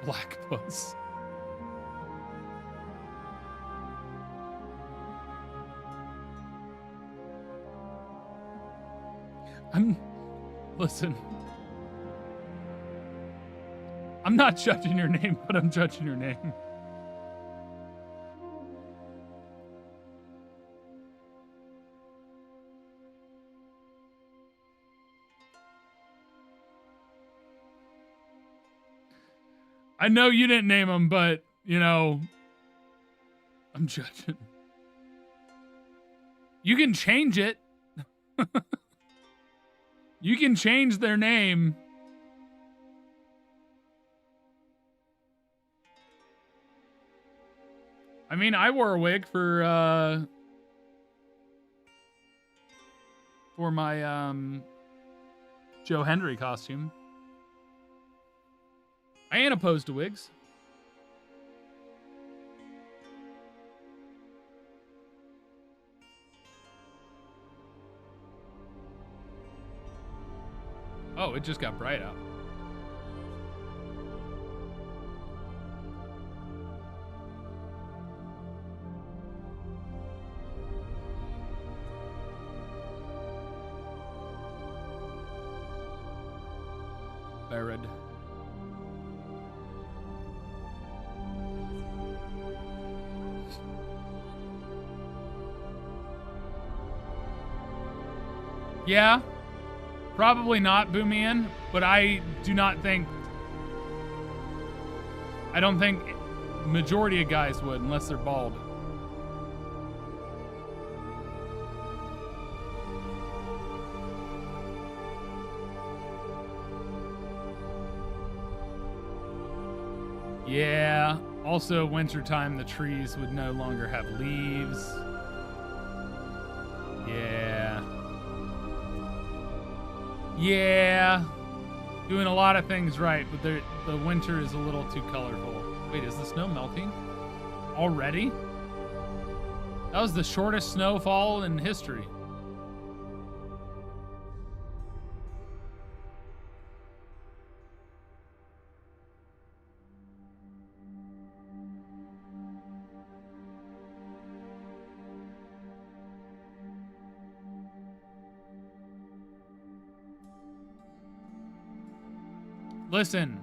Speaker 1: Black puss. Listen. I'm not judging your name, but I'm judging your name. I know you didn't name him, but, you know, I'm judging. You can change it. You can change their name. I mean, I wore a wig for my Joe Henry costume. I ain't opposed to wigs. Oh, it just got bright out. Buried. Yeah, probably not Boomian, but I don't think majority of guys would unless they're bald. Yeah, also wintertime the trees would no longer have leaves. Yeah. Yeah, doing a lot of things right, but the winter is a little too colorful. Wait, is the snow melting already? That was the shortest snowfall in history. Listen,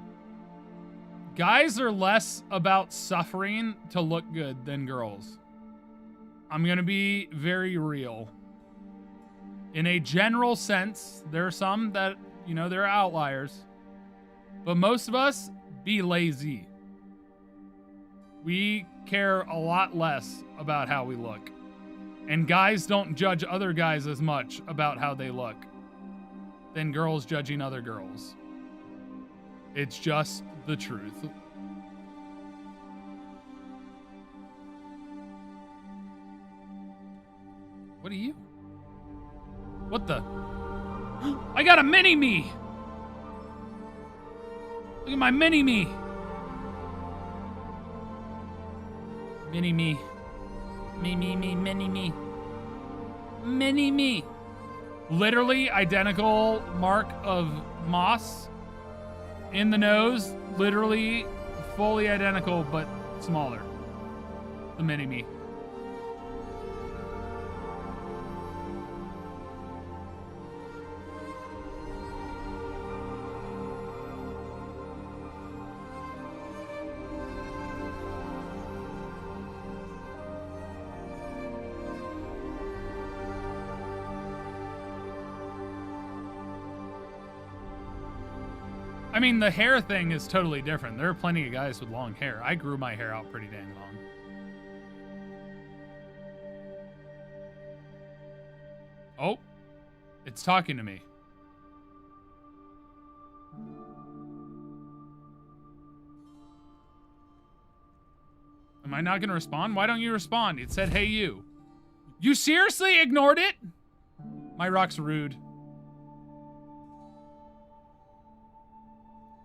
Speaker 1: guys are less about suffering to look good than girls. I'm going to be very real. In a general sense, there are some that, there are outliers. But most of us be lazy. We care a lot less about how we look. And guys don't judge other guys as much about how they look than girls judging other girls. It's just the truth. What are you? What the? I got a mini-me! Look at my mini-me! Mini-me. Me, mini-me. Mini-me. Literally identical mark of moss in the nose. Literally fully identical, but smaller. The mini-me. I mean, the hair thing is totally different. There are plenty of guys with long hair. I grew my hair out pretty dang long. Oh, it's talking to me. Am I not going to respond? Why don't you respond? It said, hey, you. You seriously ignored it? My rock's rude.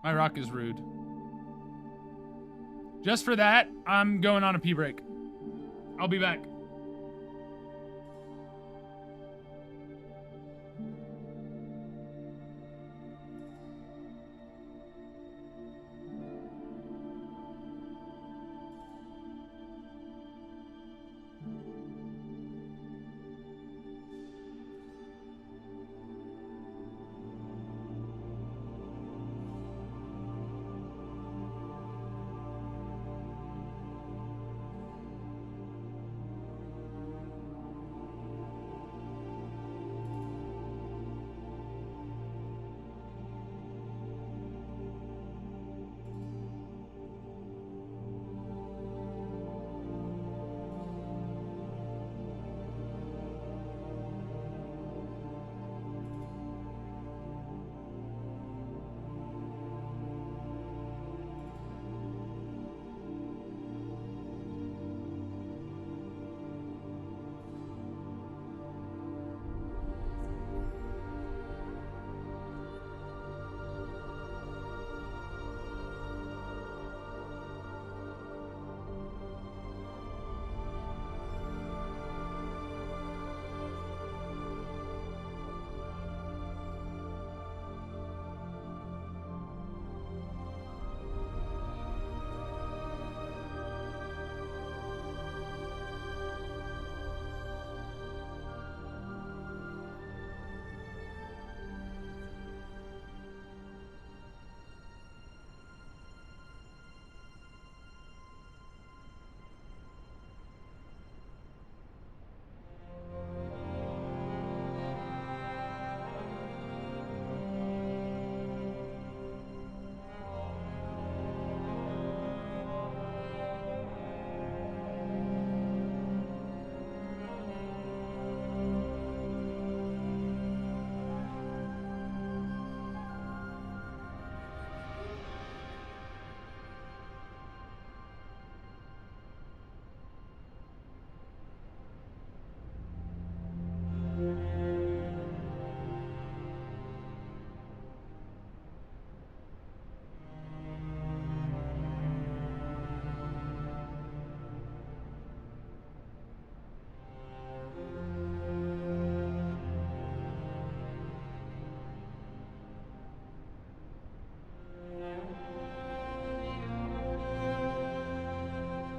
Speaker 1: My rock is rude. Just for that, I'm going on a pee break. I'll be back.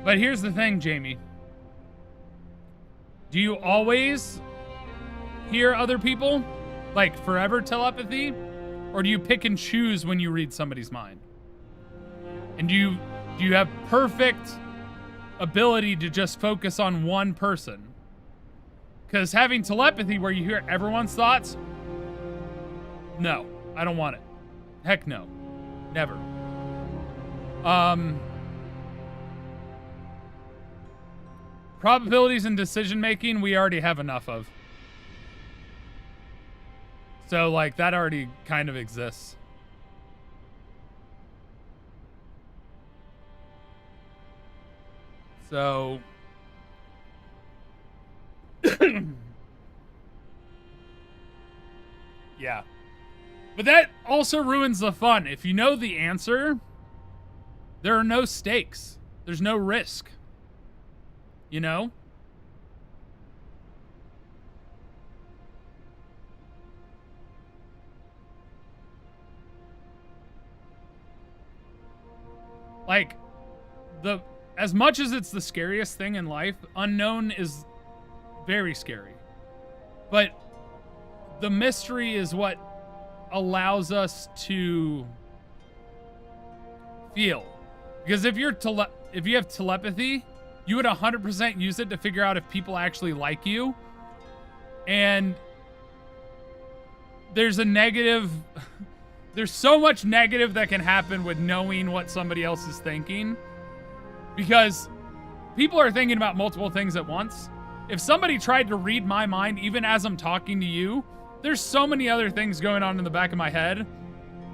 Speaker 1: But here's the thing, Jamie. Do you always hear other people? Like forever telepathy? Or do you pick and choose when you read somebody's mind? And do you have perfect ability to just focus on one person? Because having telepathy where you hear everyone's thoughts, no, I don't want it. Heck no. Never. Probabilities and decision making, we already have enough of. So, like, that already kind of exists. So... yeah. But that also ruins the fun. If you know the answer, there are no stakes. There's no risk. You know? Like, as much as it's the scariest thing in life, unknown is very scary. But the mystery is what allows us to feel. Because if you have telepathy, you would 100% use it to figure out if people actually like you. And there's a negative... there's so much negative that can happen with knowing what somebody else is thinking. Because people are thinking about multiple things at once. If somebody tried to read my mind, even as I'm talking to you, there's so many other things going on in the back of my head.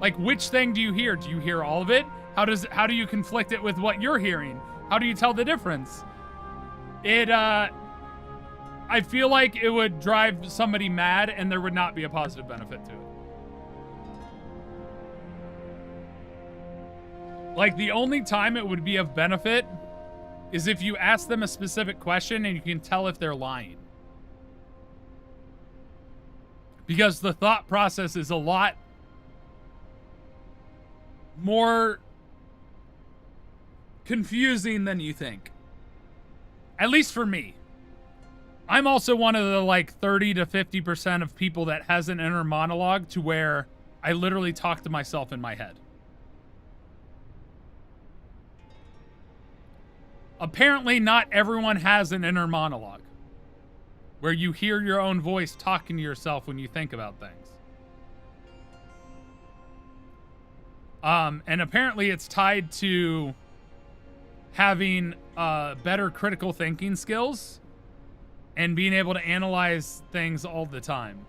Speaker 1: Like, which thing do you hear? Do you hear all of it? How do you conflict it with what you're hearing? How do you tell the difference? I feel like it would drive somebody mad and there would not be a positive benefit to it. Like, the only time it would be of benefit is if you ask them a specific question and you can tell if they're lying. Because the thought process is a lot more confusing than you think. At least for me. I'm also one of the, like, 30 to 50% of people that has an inner monologue to where I literally talk to myself in my head. Apparently, not everyone has an inner monologue where you hear your own voice talking to yourself when you think about things. And apparently it's tied to having better critical thinking skills and being able to analyze things all the time.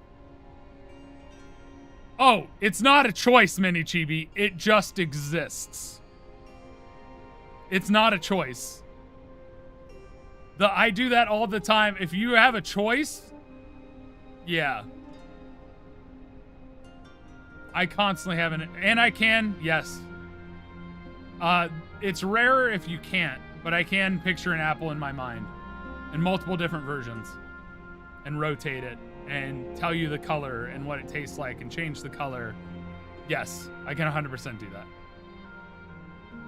Speaker 1: Oh, it's not a choice, Mini Chibi. It just exists. It's not a choice. I do that all the time. If you have a choice, yeah. I constantly have and I can, yes. It's rarer if you can't, but I can picture an apple in my mind in multiple different versions and rotate it and tell you the color and what it tastes like and change the color. Yes, I can 100% do that.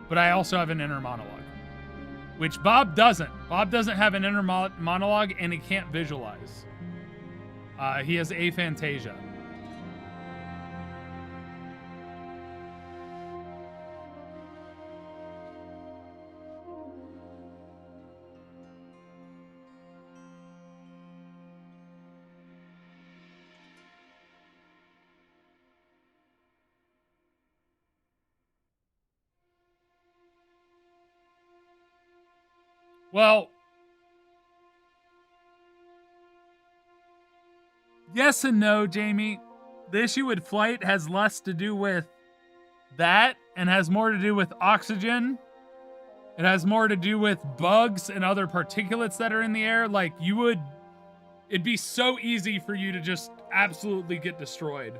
Speaker 1: But I also have an inner monologue, which Bob doesn't. Bob doesn't have an inner monologue, and he can't visualize. He has aphantasia. Well, yes and no, Jamie. The issue with flight has less to do with that and has more to do with oxygen. It has more to do with bugs and other particulates that are in the air. Like, it'd be so easy for you to just absolutely get destroyed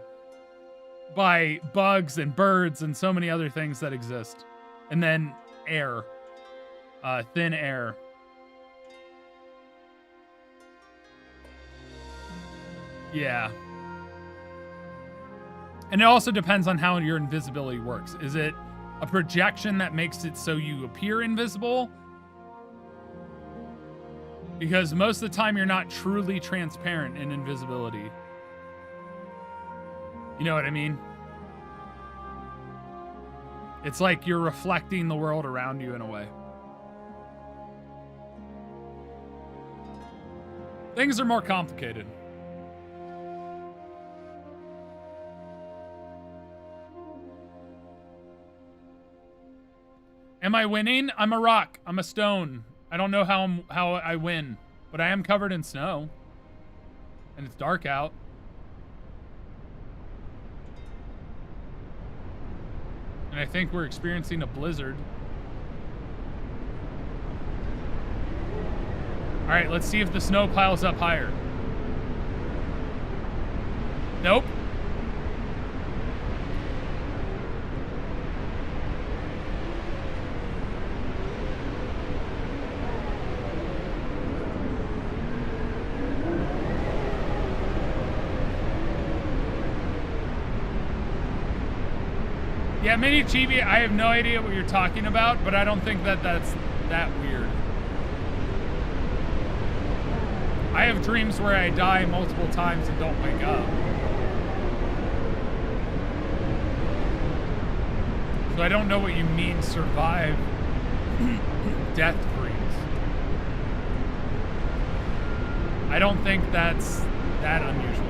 Speaker 1: by bugs and birds and so many other things that exist. And then air. Thin air. Yeah. And it also depends on how your invisibility works. Is it a projection that makes it so you appear invisible? Because most of the time you're not truly transparent in invisibility. You know what I mean? It's like you're reflecting the world around you in a way. Things are more complicated. Am I winning? I'm a rock. I'm a stone. I don't know how I win, but I am covered in snow. And it's dark out. And I think we're experiencing a blizzard. All right, let's see if the snow piles up higher. Nope. Yeah, Mini Chibi, I have no idea what you're talking about, but I don't think that that's that weird. I have dreams where I die multiple times and don't wake up. So I don't know what you mean, survive death dreams. I don't think that's that unusual.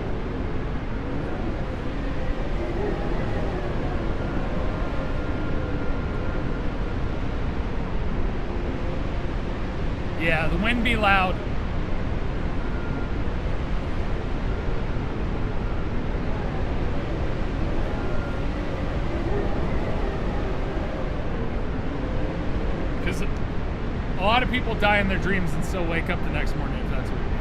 Speaker 1: Yeah, the wind be loud. Because a lot of people die in their dreams and still wake up the next morning, if that's what you mean.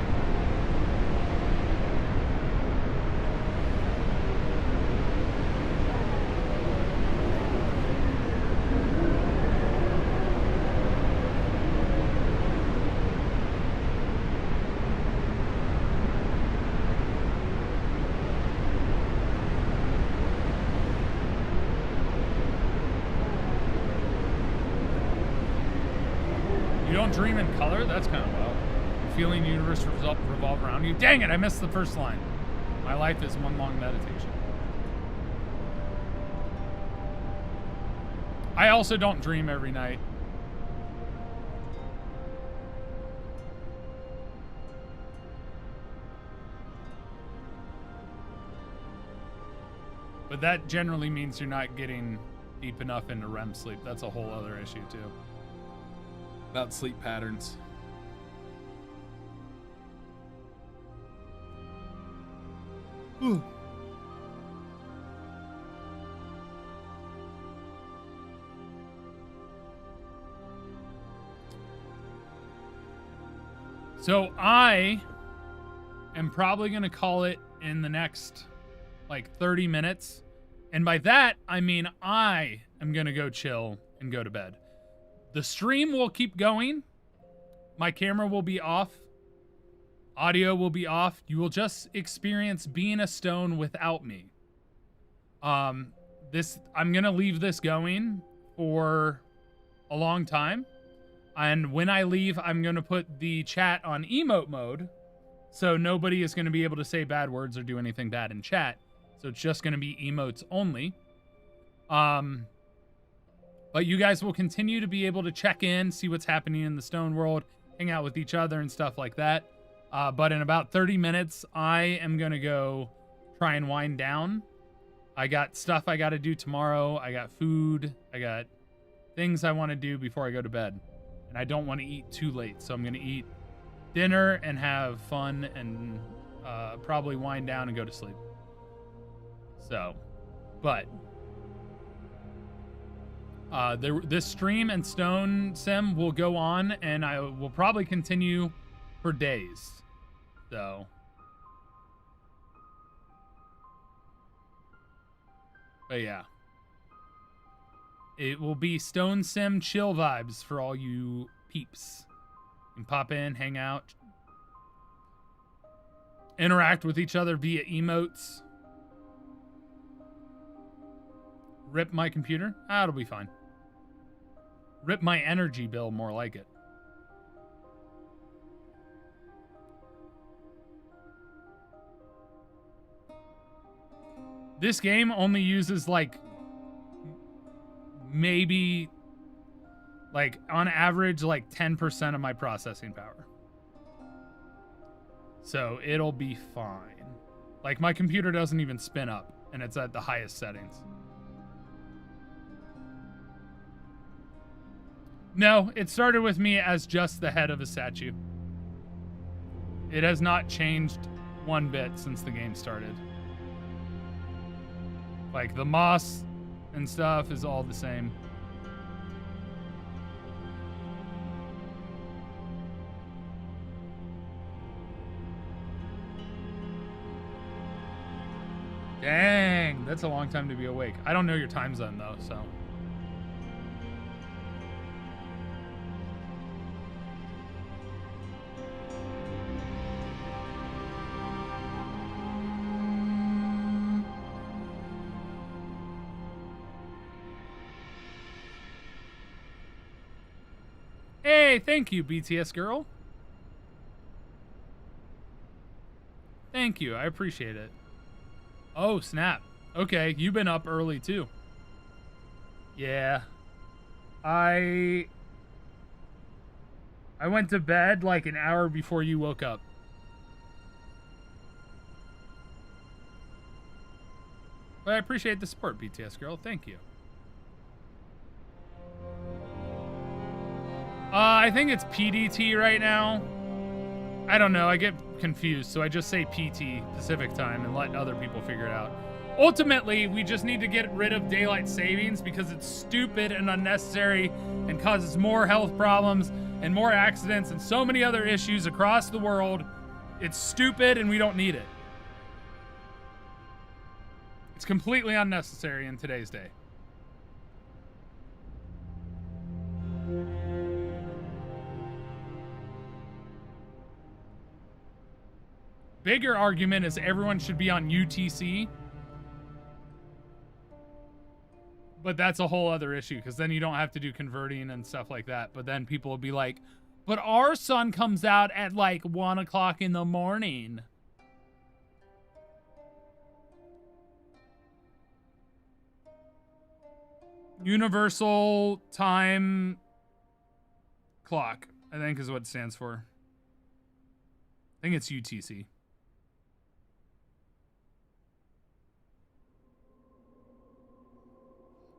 Speaker 1: Dream in color? That's kind of wild. Feeling the universe revolve around you. Dang it, I missed the first line. My life is one long meditation. I also don't dream every night. But that generally means you're not getting deep enough into REM sleep. That's a whole other issue too. About sleep patterns. Ooh. So I am probably going to call it in the next like 30 minutes. And by that, I mean I am going to go chill and go to bed. The stream will keep going. My camera will be off. Audio will be off. You will just experience being a stone without me. I'm gonna leave this going for a long time. And when I leave, I'm gonna put the chat on emote mode. So nobody is gonna be able to say bad words or do anything bad in chat. So it's just gonna be emotes only. But you guys will continue to be able to check in, see what's happening in the stone world, hang out with each other and stuff like that. But in about 30 minutes, I am going to go try and wind down. I got stuff I got to do tomorrow. I got food. I got things I want to do before I go to bed. And I don't want to eat too late. So I'm going to eat dinner and have fun and probably wind down and go to sleep. So, but... this stream and Stone Sim will go on, and I will probably continue for days. So, but yeah, it will be Stone Sim chill vibes for all you peeps. You can pop in, hang out, interact with each other via emotes. Rip my computer? It'll be fine. Rip my energy bill, more like it. This game only uses like maybe like on average like 10% of my processing power. So it'll be fine. Like, my computer doesn't even spin up, and it's at the highest settings. No, it started with me as just the head of a statue. It has not changed one bit since the game started. Like, the moss and stuff is all the same. Dang, that's a long time to be awake. I don't know your time zone, though, so... Hey, thank you, BTS girl. Thank you, I appreciate it. Oh, snap. Okay, you've been up early, too. Yeah. I went to bed like an hour before you woke up. But I appreciate the support, BTS girl. Thank you. I think it's PDT right now. I don't know. I get confused, so I just say PT, Pacific time, and let other people figure it out. Ultimately, we just need to get rid of daylight savings because it's stupid and unnecessary and causes more health problems and more accidents and so many other issues across the world. It's stupid and we don't need it. It's completely unnecessary in today's day. Bigger argument is everyone should be on UTC. But that's a whole other issue because then you don't have to do converting and stuff like that. But then people will be like, but our sun comes out at like 1 o'clock in the morning. Universal Time Clock, I think is what it stands for. I think it's UTC.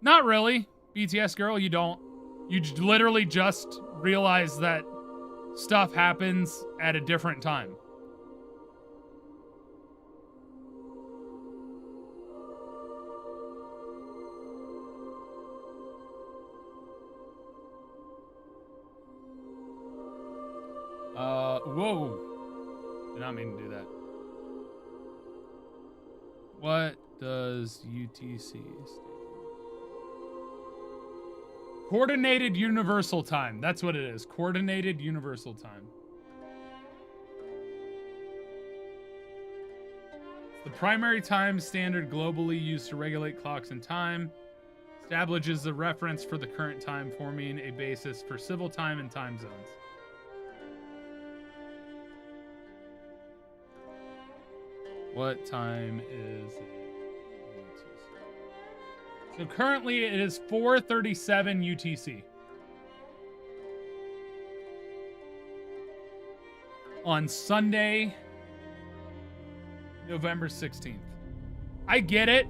Speaker 1: Not really, BTS girl, you don't. You literally just realize that stuff happens at a different time. Whoa. Did not mean to do that. What does UTC stand for? Coordinated Universal Time. That's what it is. Coordinated Universal Time. It's the primary time standard globally used to regulate clocks and time. Establishes the reference for the current time, forming a basis for civil time and time zones. What time is it? So currently it is 4:37 UTC. On Sunday, November 16th. I get it.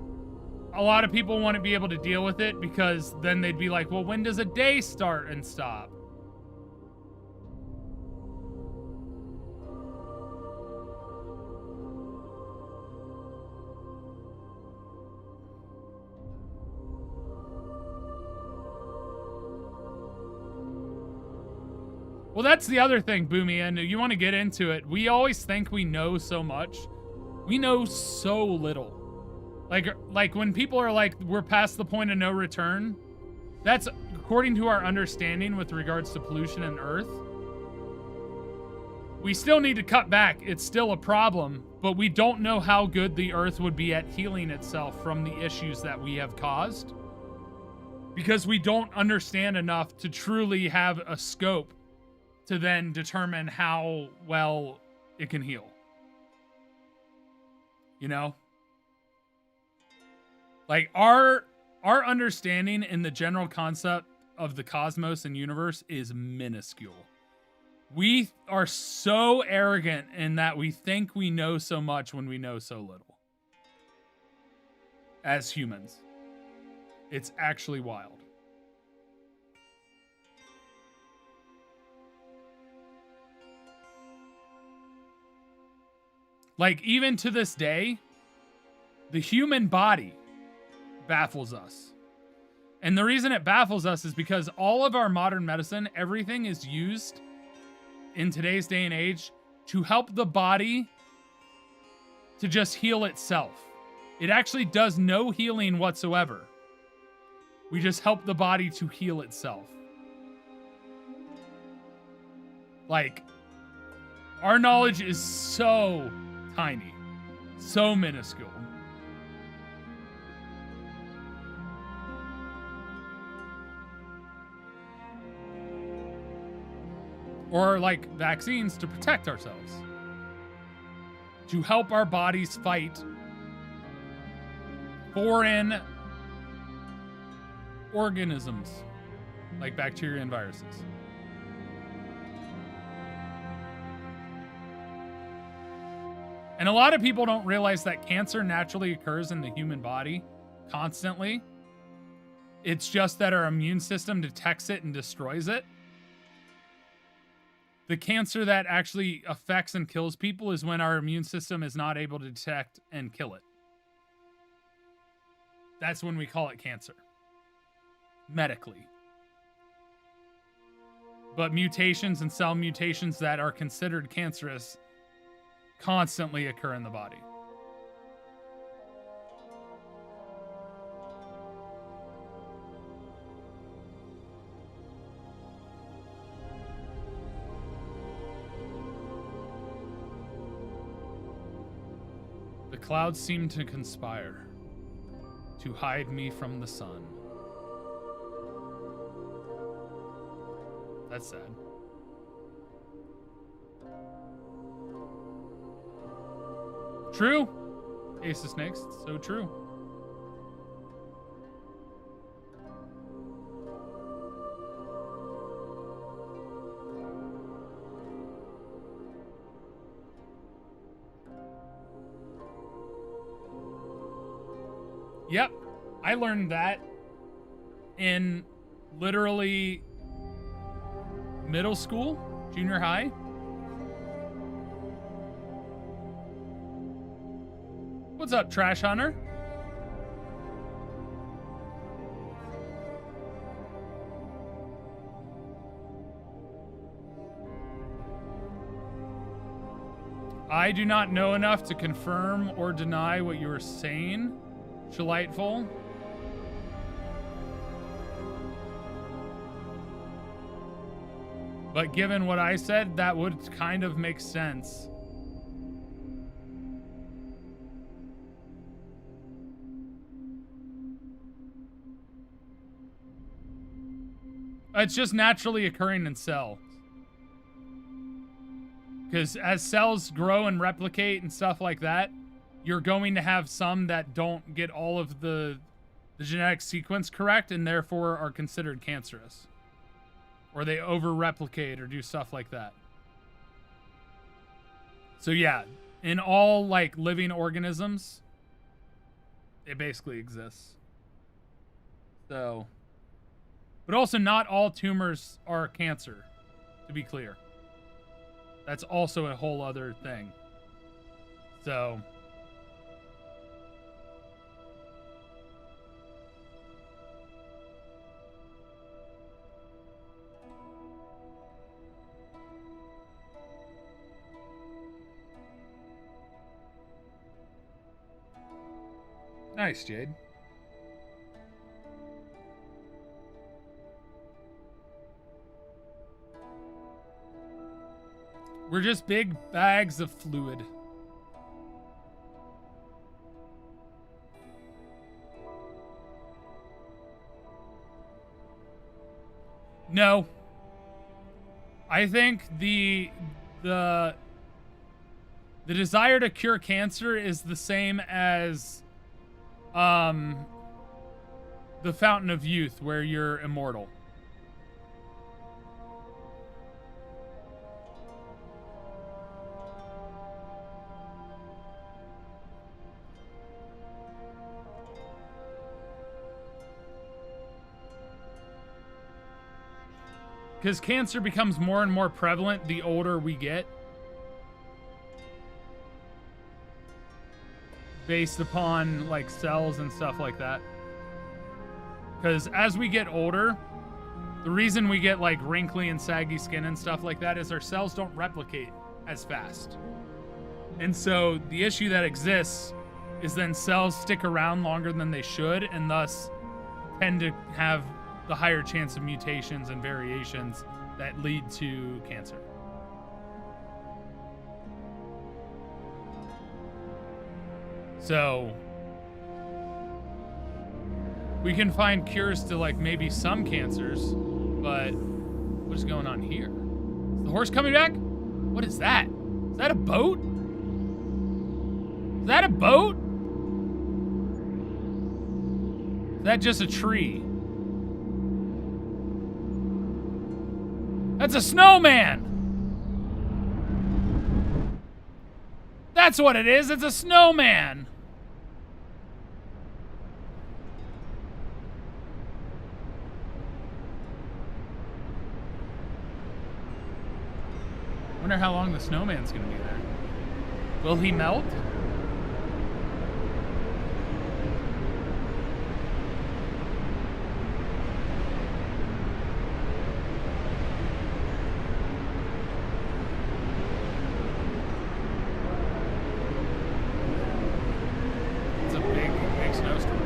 Speaker 1: A lot of people want to be able to deal with it because then they'd be like, well, when does a day start and stop? Well, that's the other thing, Boomy, and you want to get into it. We always think we know so much. We know so little. Like when people are like, we're past the point of no return, that's according to our understanding with regards to pollution and Earth. We still need to cut back. It's still a problem, but we don't know how good the Earth would be at healing itself from the issues that we have caused because we don't understand enough to truly have a scope to then determine how well it can heal. You know? Like our understanding in the general concept of the cosmos and universe is minuscule. We are so arrogant in that we think we know so much when we know so little. As humans. It's actually wild. Like, even to this day, the human body baffles us. And the reason it baffles us is because all of our modern medicine, everything is used in today's day and age to help the body to just heal itself. It actually does no healing whatsoever. We just help the body to heal itself. Like, our knowledge is so tiny, so minuscule. Or like vaccines to protect ourselves. To help our bodies fight foreign organisms like bacteria and viruses. And a lot of people don't realize that cancer naturally occurs in the human body constantly. It's just that our immune system detects it and destroys it. The cancer that actually affects and kills people is when our immune system is not able to detect and kill it. That's when we call it cancer. Medically. But mutations and cell mutations that are considered cancerous constantly occur in the body. The clouds seem to conspire to hide me from the sun. That's sad. True. Ace of Snakes, so true. Yep, I learned that in literally middle school, junior high. What's up, Trash Hunter? I do not know enough to confirm or deny what you are saying, Delightful. But given what I said, that would kind of make sense. It's just naturally occurring in cells. Because as cells grow and replicate and stuff like that, you're going to have some that don't get all of the genetic sequence correct and therefore are considered cancerous. Or they over-replicate or do stuff like that. So yeah, in all like living organisms, it basically exists. So, but also not all tumors are cancer, to be clear. That's also a whole other thing. So, nice, Jade. We're just big bags of fluid. No. I think the desire to cure cancer is the same as the Fountain of Youth, where you're immortal. because cancer becomes more and more prevalent the older we get, based upon like cells and stuff like that. Because as we get older, the reason we get like wrinkly and saggy skin and stuff like that is our cells don't replicate as fast. And so the issue that exists is then cells stick around longer than they should, and thus tend to have the higher chance of mutations and variations that lead to cancer. So we can find cures to like maybe some cancers, but what is going on here? Is the horse coming back? What is that? Is that a boat? Is that a boat? Is that just a tree? That's a snowman! That's what it is, it's a snowman! Wonder how long the snowman's gonna be there. Will he melt? It's a big, big snowstorm.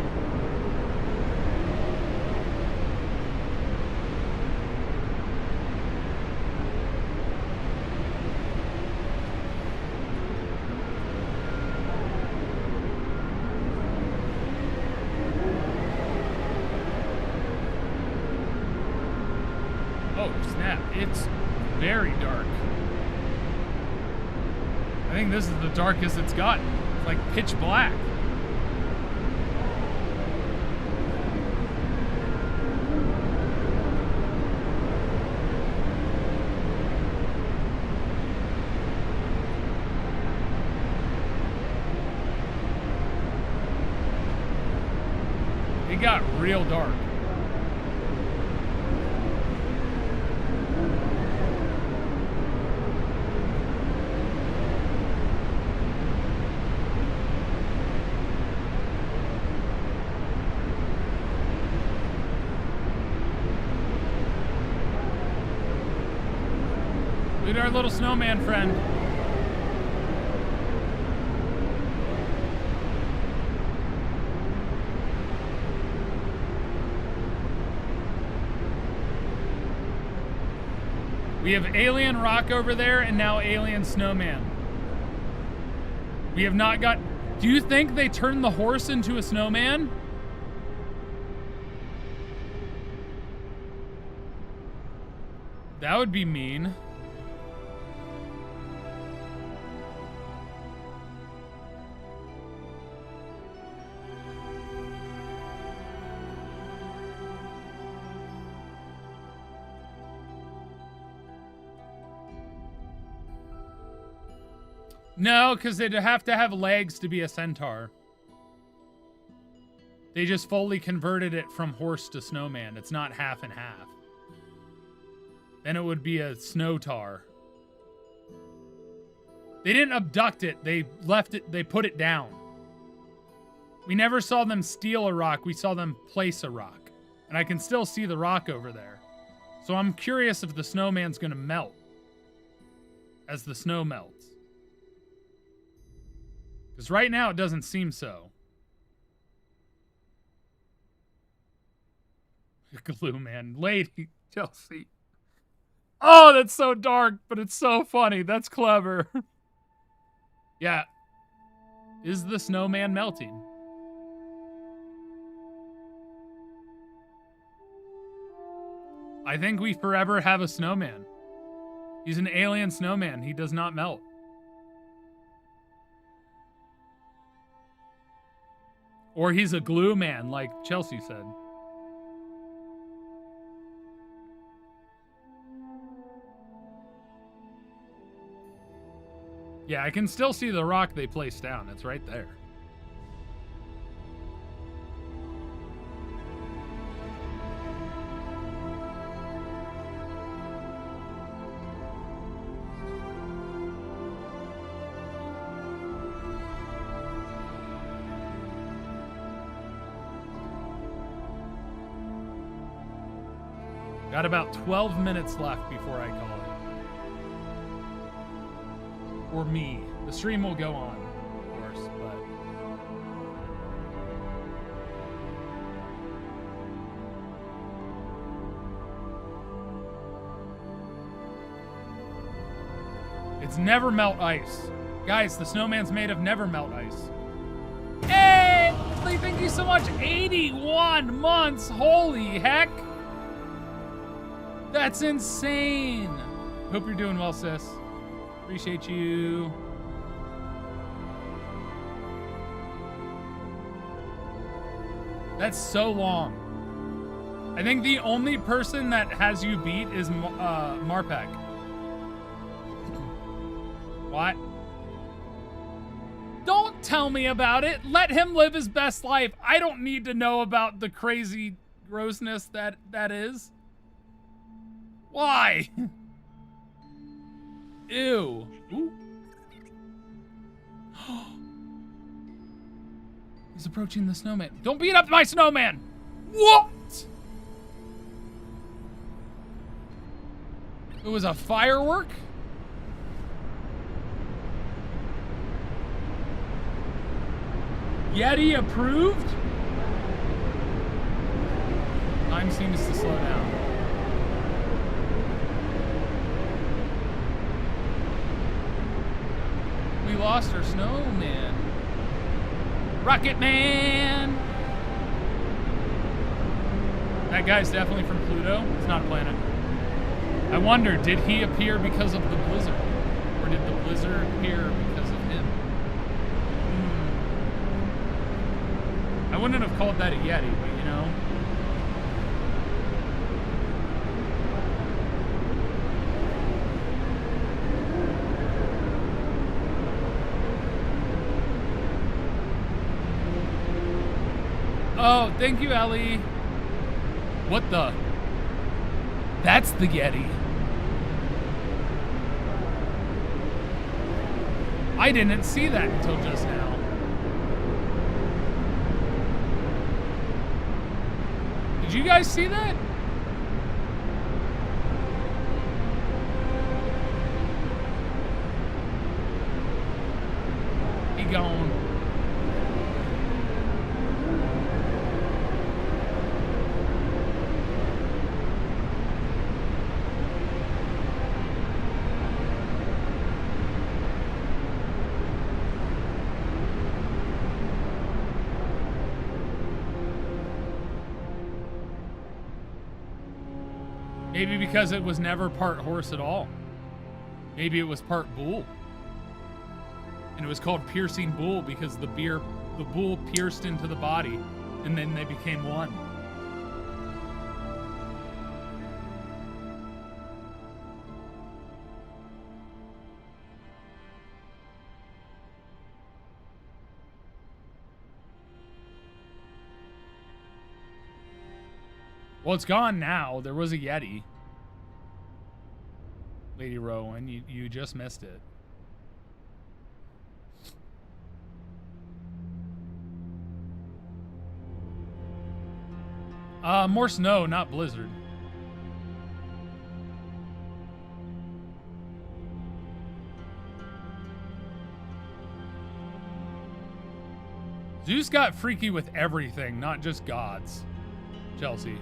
Speaker 1: Oh, snap. It's very dark. I think this is the darkest it's gotten. It's like pitch black. It got real dark. Look at our little snowman friend. We have alien rock over there and now alien snowman. We have not got... Do you think they turned the horse into a snowman? That would be mean. No, because they'd have to have legs to be a centaur. They just fully converted it from horse to snowman. It's not half and half. Then it would be a snow tar. They didn't abduct it. They left it. They put it down. We never saw them steal a rock. We saw them place a rock. And I can still see the rock over there. So I'm curious if the snowman's going to melt as the snow melts. Because right now it doesn't seem so. Glue man. Lady Chelsea. Oh, that's so dark, but it's so funny. That's clever. Yeah. Is the snowman melting? I think we forever have a snowman. He's an alien snowman. He does not melt. Or he's a glue man, like Chelsea said. Yeah, I can still see the rock they placed down. It's right there. Got about 12 minutes left before I call it. Or me. The stream will go on, of course, but... It's never melt ice. Guys, the snowman's made of never melt ice. Hey! Thank you so much. 81 months. Holy heck. That's insane. Hope you're doing well, sis. Appreciate you. That's so long. I think the only person that has you beat is Marpek. What? Don't tell me about it. Let him live his best life. I don't need to know about the crazy grossness that is. Why? Ew. Ooh. He's approaching the snowman. Don't beat up my snowman! What? It was a firework? Yeti approved? Time seems to slow down. We lost our snowman. Rocket Man! That guy's definitely from Pluto. It's not a planet. I wonder, did he appear because of the blizzard? Or did the blizzard appear because of him? I wouldn't have called that a Yeti, but you know. Oh, thank you, Ellie. What the? That's the Yeti. I didn't see that until just now. Did you guys see that? He gone. Maybe because it was never part horse at all. Maybe it was part bull. And it was called piercing bull because the bull pierced into the body and then they became one. Well, it's gone now. There was a Yeti. Lady Rowan, you just missed it. More snow, not blizzard. Zeus got freaky with everything, not just gods. Chelsea.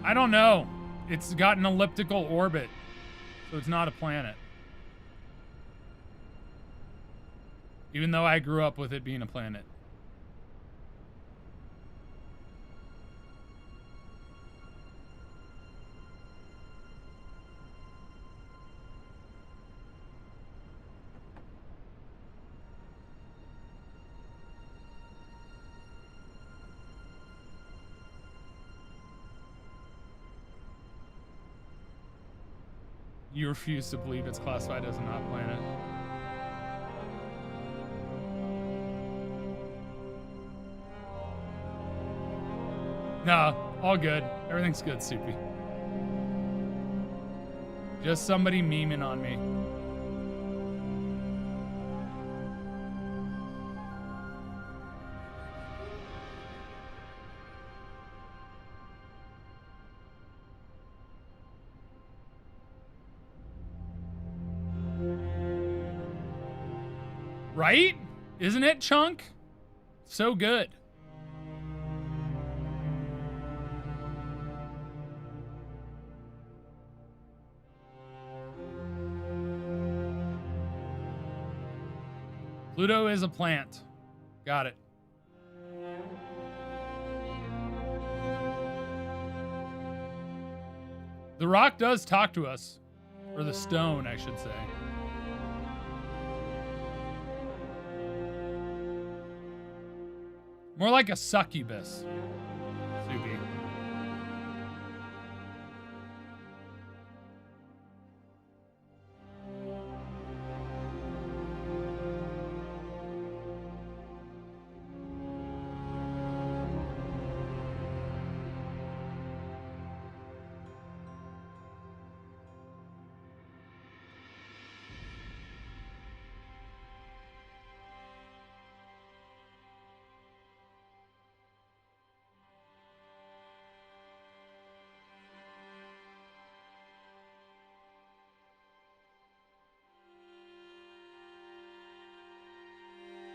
Speaker 1: I don't know. It's got an elliptical orbit, so it's not a planet. Even though I grew up with it being a planet. You refuse to believe it's classified as a not planet. No, All good. Everything's good, Soupy. Just somebody memeing on me. Right? Isn't it, Chunk? So good. Pluto is a plant. Got it. The rock does talk to us. Or the stone, I should say. More like a succubus. Subi.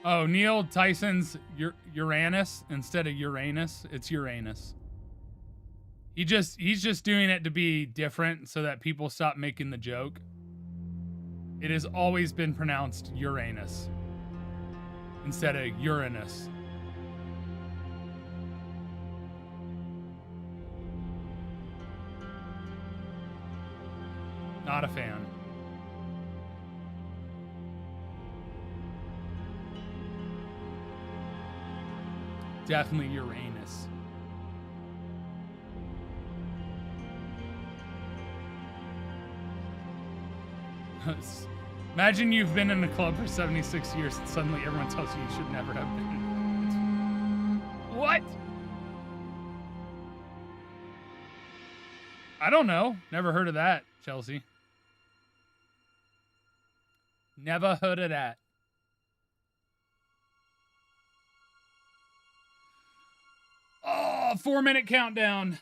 Speaker 1: Oh, Neil Tyson's Uranus instead of Uranus. It's Uranus. He's just doing it to be different so that people stop making the joke. It has always been pronounced Uranus instead of Uranus. Not a fan. Definitely Uranus. Imagine you've been in a club for 76 years and suddenly everyone tells you should never have been. What? I don't know. Never heard of that, Chelsea. Never heard of that. Oh, 4-minute countdown.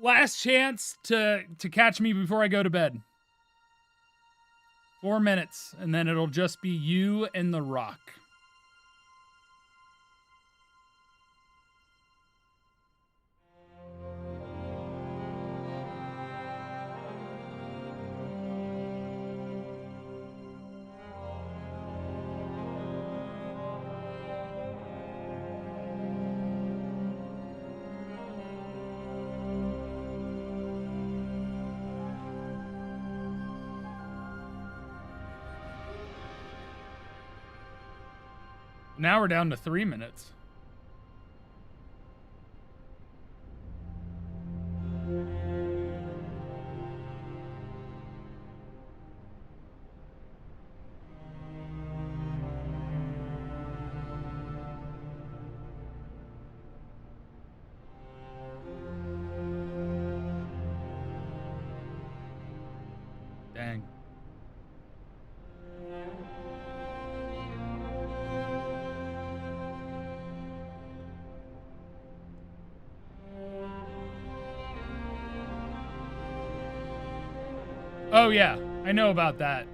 Speaker 1: Last chance to catch me before I go to bed. 4 minutes, and then it'll just be you and the rock. Now we're down to 3 minutes. Dang. Oh yeah, I know about that.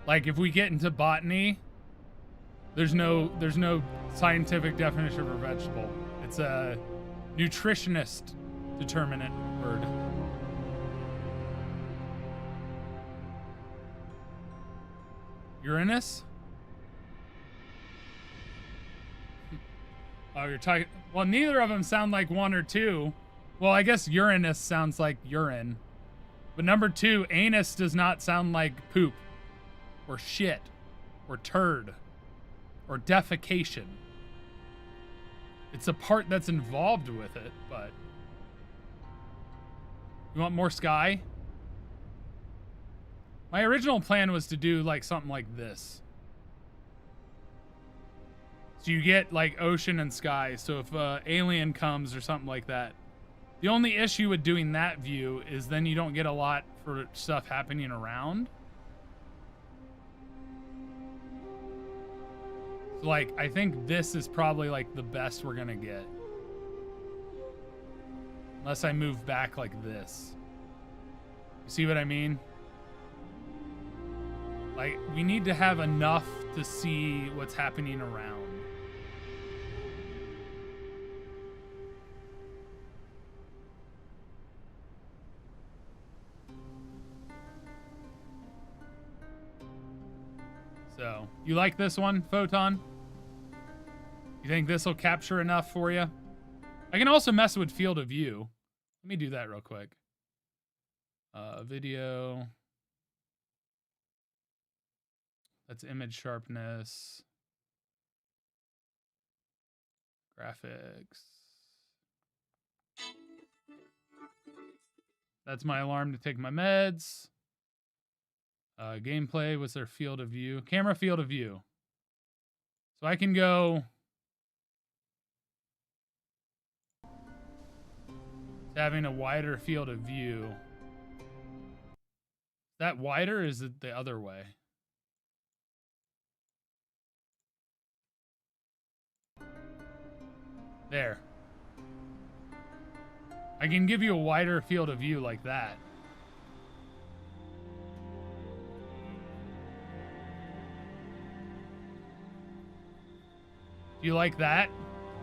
Speaker 1: Like if we get into botany, there's no scientific definition of a vegetable. It's a nutritionist determinant word. Uranus? Oh, you're talking... Well, neither of them sound like 1 or 2. Well, I guess Uranus sounds like urine. But number 2, anus does not sound like poop. Or shit. Or turd. Or defecation. It's a part that's involved with it, but... You want more sky? My original plan was to do like something like this. So you get like ocean and sky. So if alien comes or something like that. The only issue with doing that view is then you don't get a lot for stuff happening around. So like, I think this is probably like the best we're gonna get. Unless I move back like this. You see what I mean? Like, we need to have enough to see what's happening around. So, you like this one, Photon? You think this will capture enough for you? I can also mess with field of view. Let me do that real quick. Video. That's image sharpness. Graphics. That's my alarm to take my meds. Gameplay was their field of view. Camera field of view. So I can go... having a wider field of view. Is that wider or is it the other way? There. I can give you a wider field of view like that. Do you like that?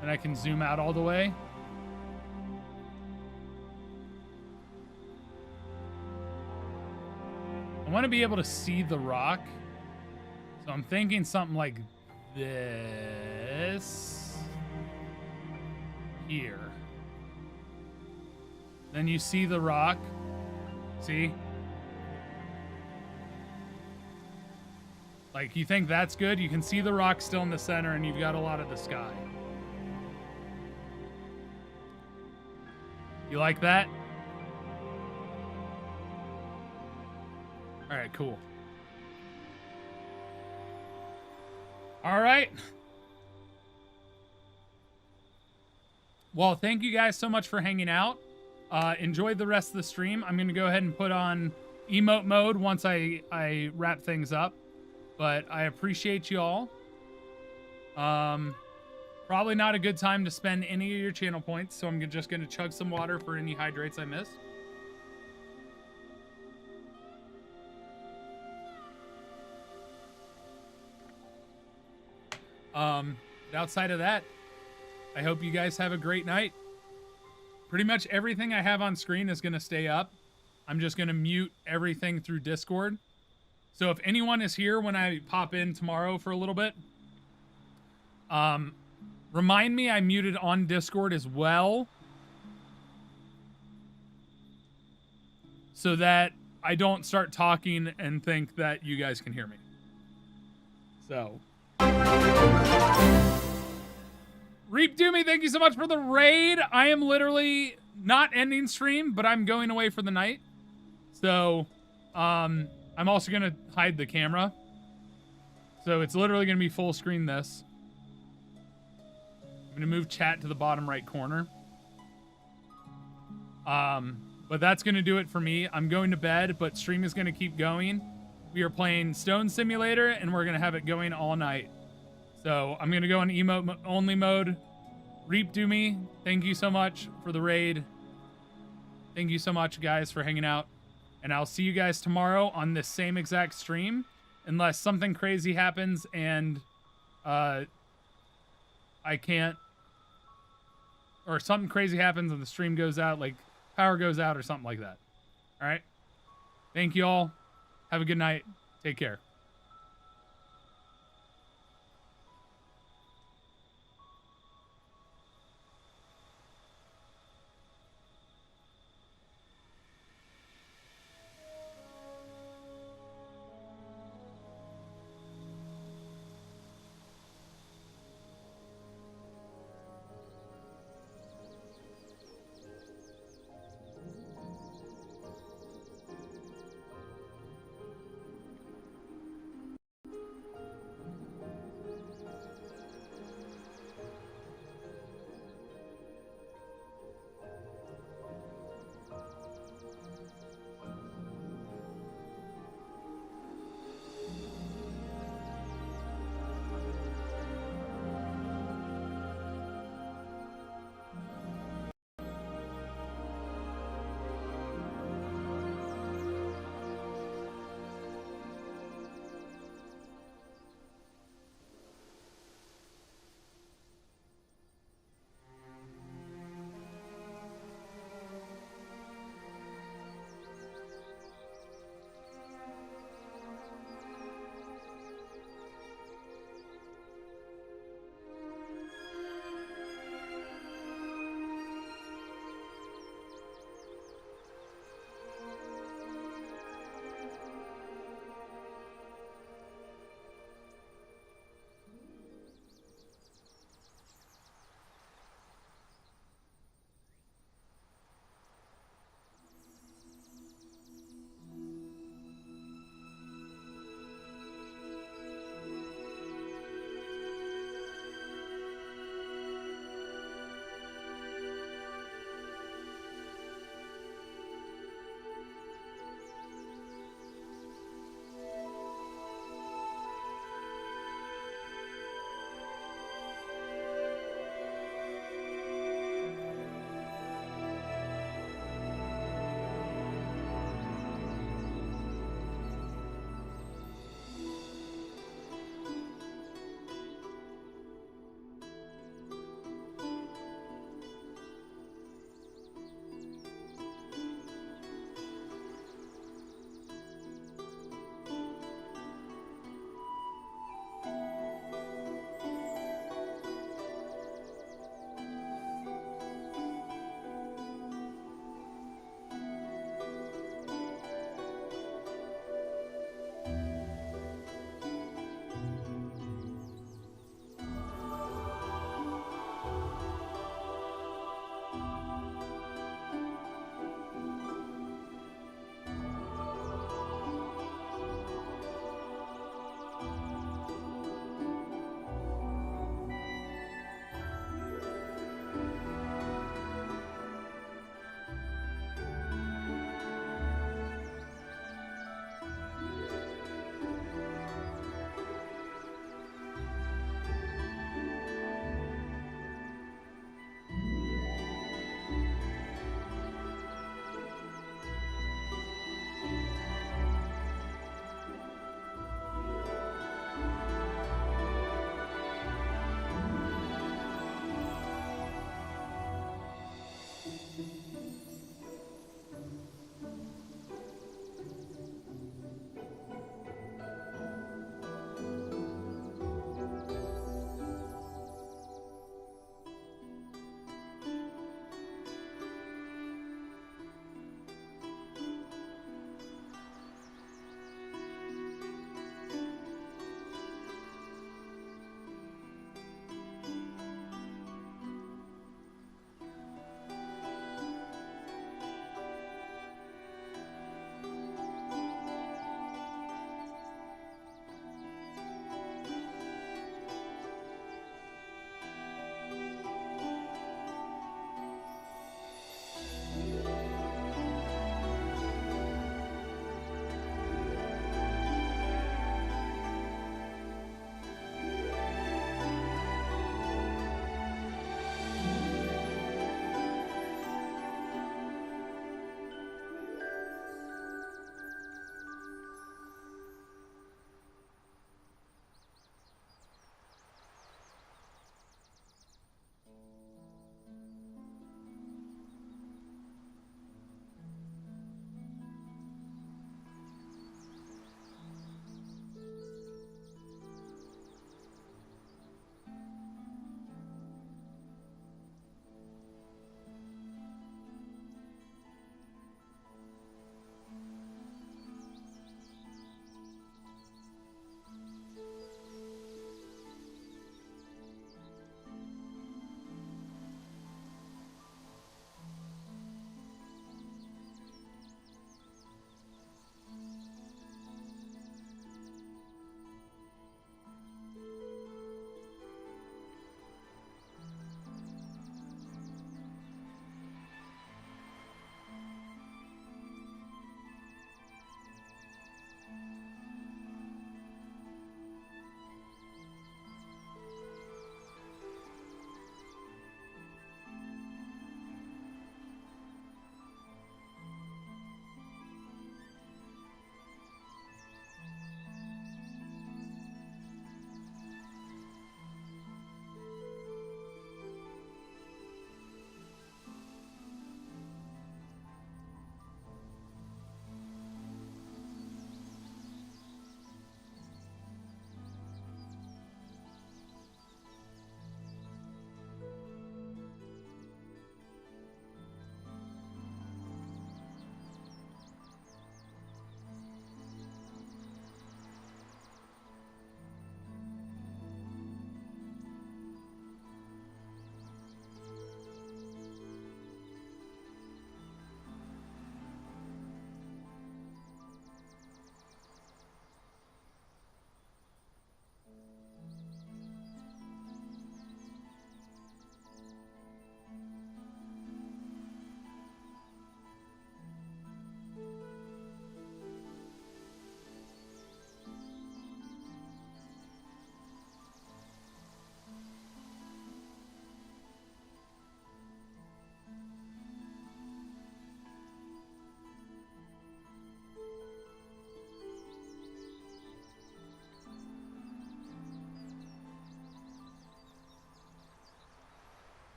Speaker 1: And I can zoom out all the way. I want to be able to see the rock. So I'm thinking something like this. Here. Then you see the rock. See? Like, you think that's good? You can see the rock still in the center and you've got a lot of the sky. You like that? All right, cool. All right. Well, thank you guys so much for hanging out. Enjoy the rest of the stream. I'm going to go ahead and put on emote mode once I wrap things up. But I appreciate you all. Probably not a good time to spend any of your channel points, so I'm just going to chug some water for any hydrates I missed. Outside of that, I hope you guys have a great night. Pretty much everything I have on screen is going to stay up. I'm just going to mute everything through Discord. So if anyone is here when I pop in tomorrow for a little bit, remind me I muted on Discord as well, so that I don't start talking and think that you guys can hear me. So, Reap Doomy, thank you so much for the raid. I am literally not ending stream, but I'm going away for the night. So, I'm also going to hide the camera. So it's literally going to be full screen this. I'm going to move chat to the bottom right corner. But that's going to do it for me. I'm going to bed, but stream is going to keep going. We are playing Stone Simulator, and we're going to have it going all night. So I'm going to go in emote only mode. Reap Doomy, thank you so much for the raid. Thank you so much, guys, for hanging out. And I'll see you guys tomorrow on this same exact stream, unless something crazy happens and I can't, or something crazy happens and the stream goes out, like power goes out or something like that. All right. Thank you all. Have a good night. Take care.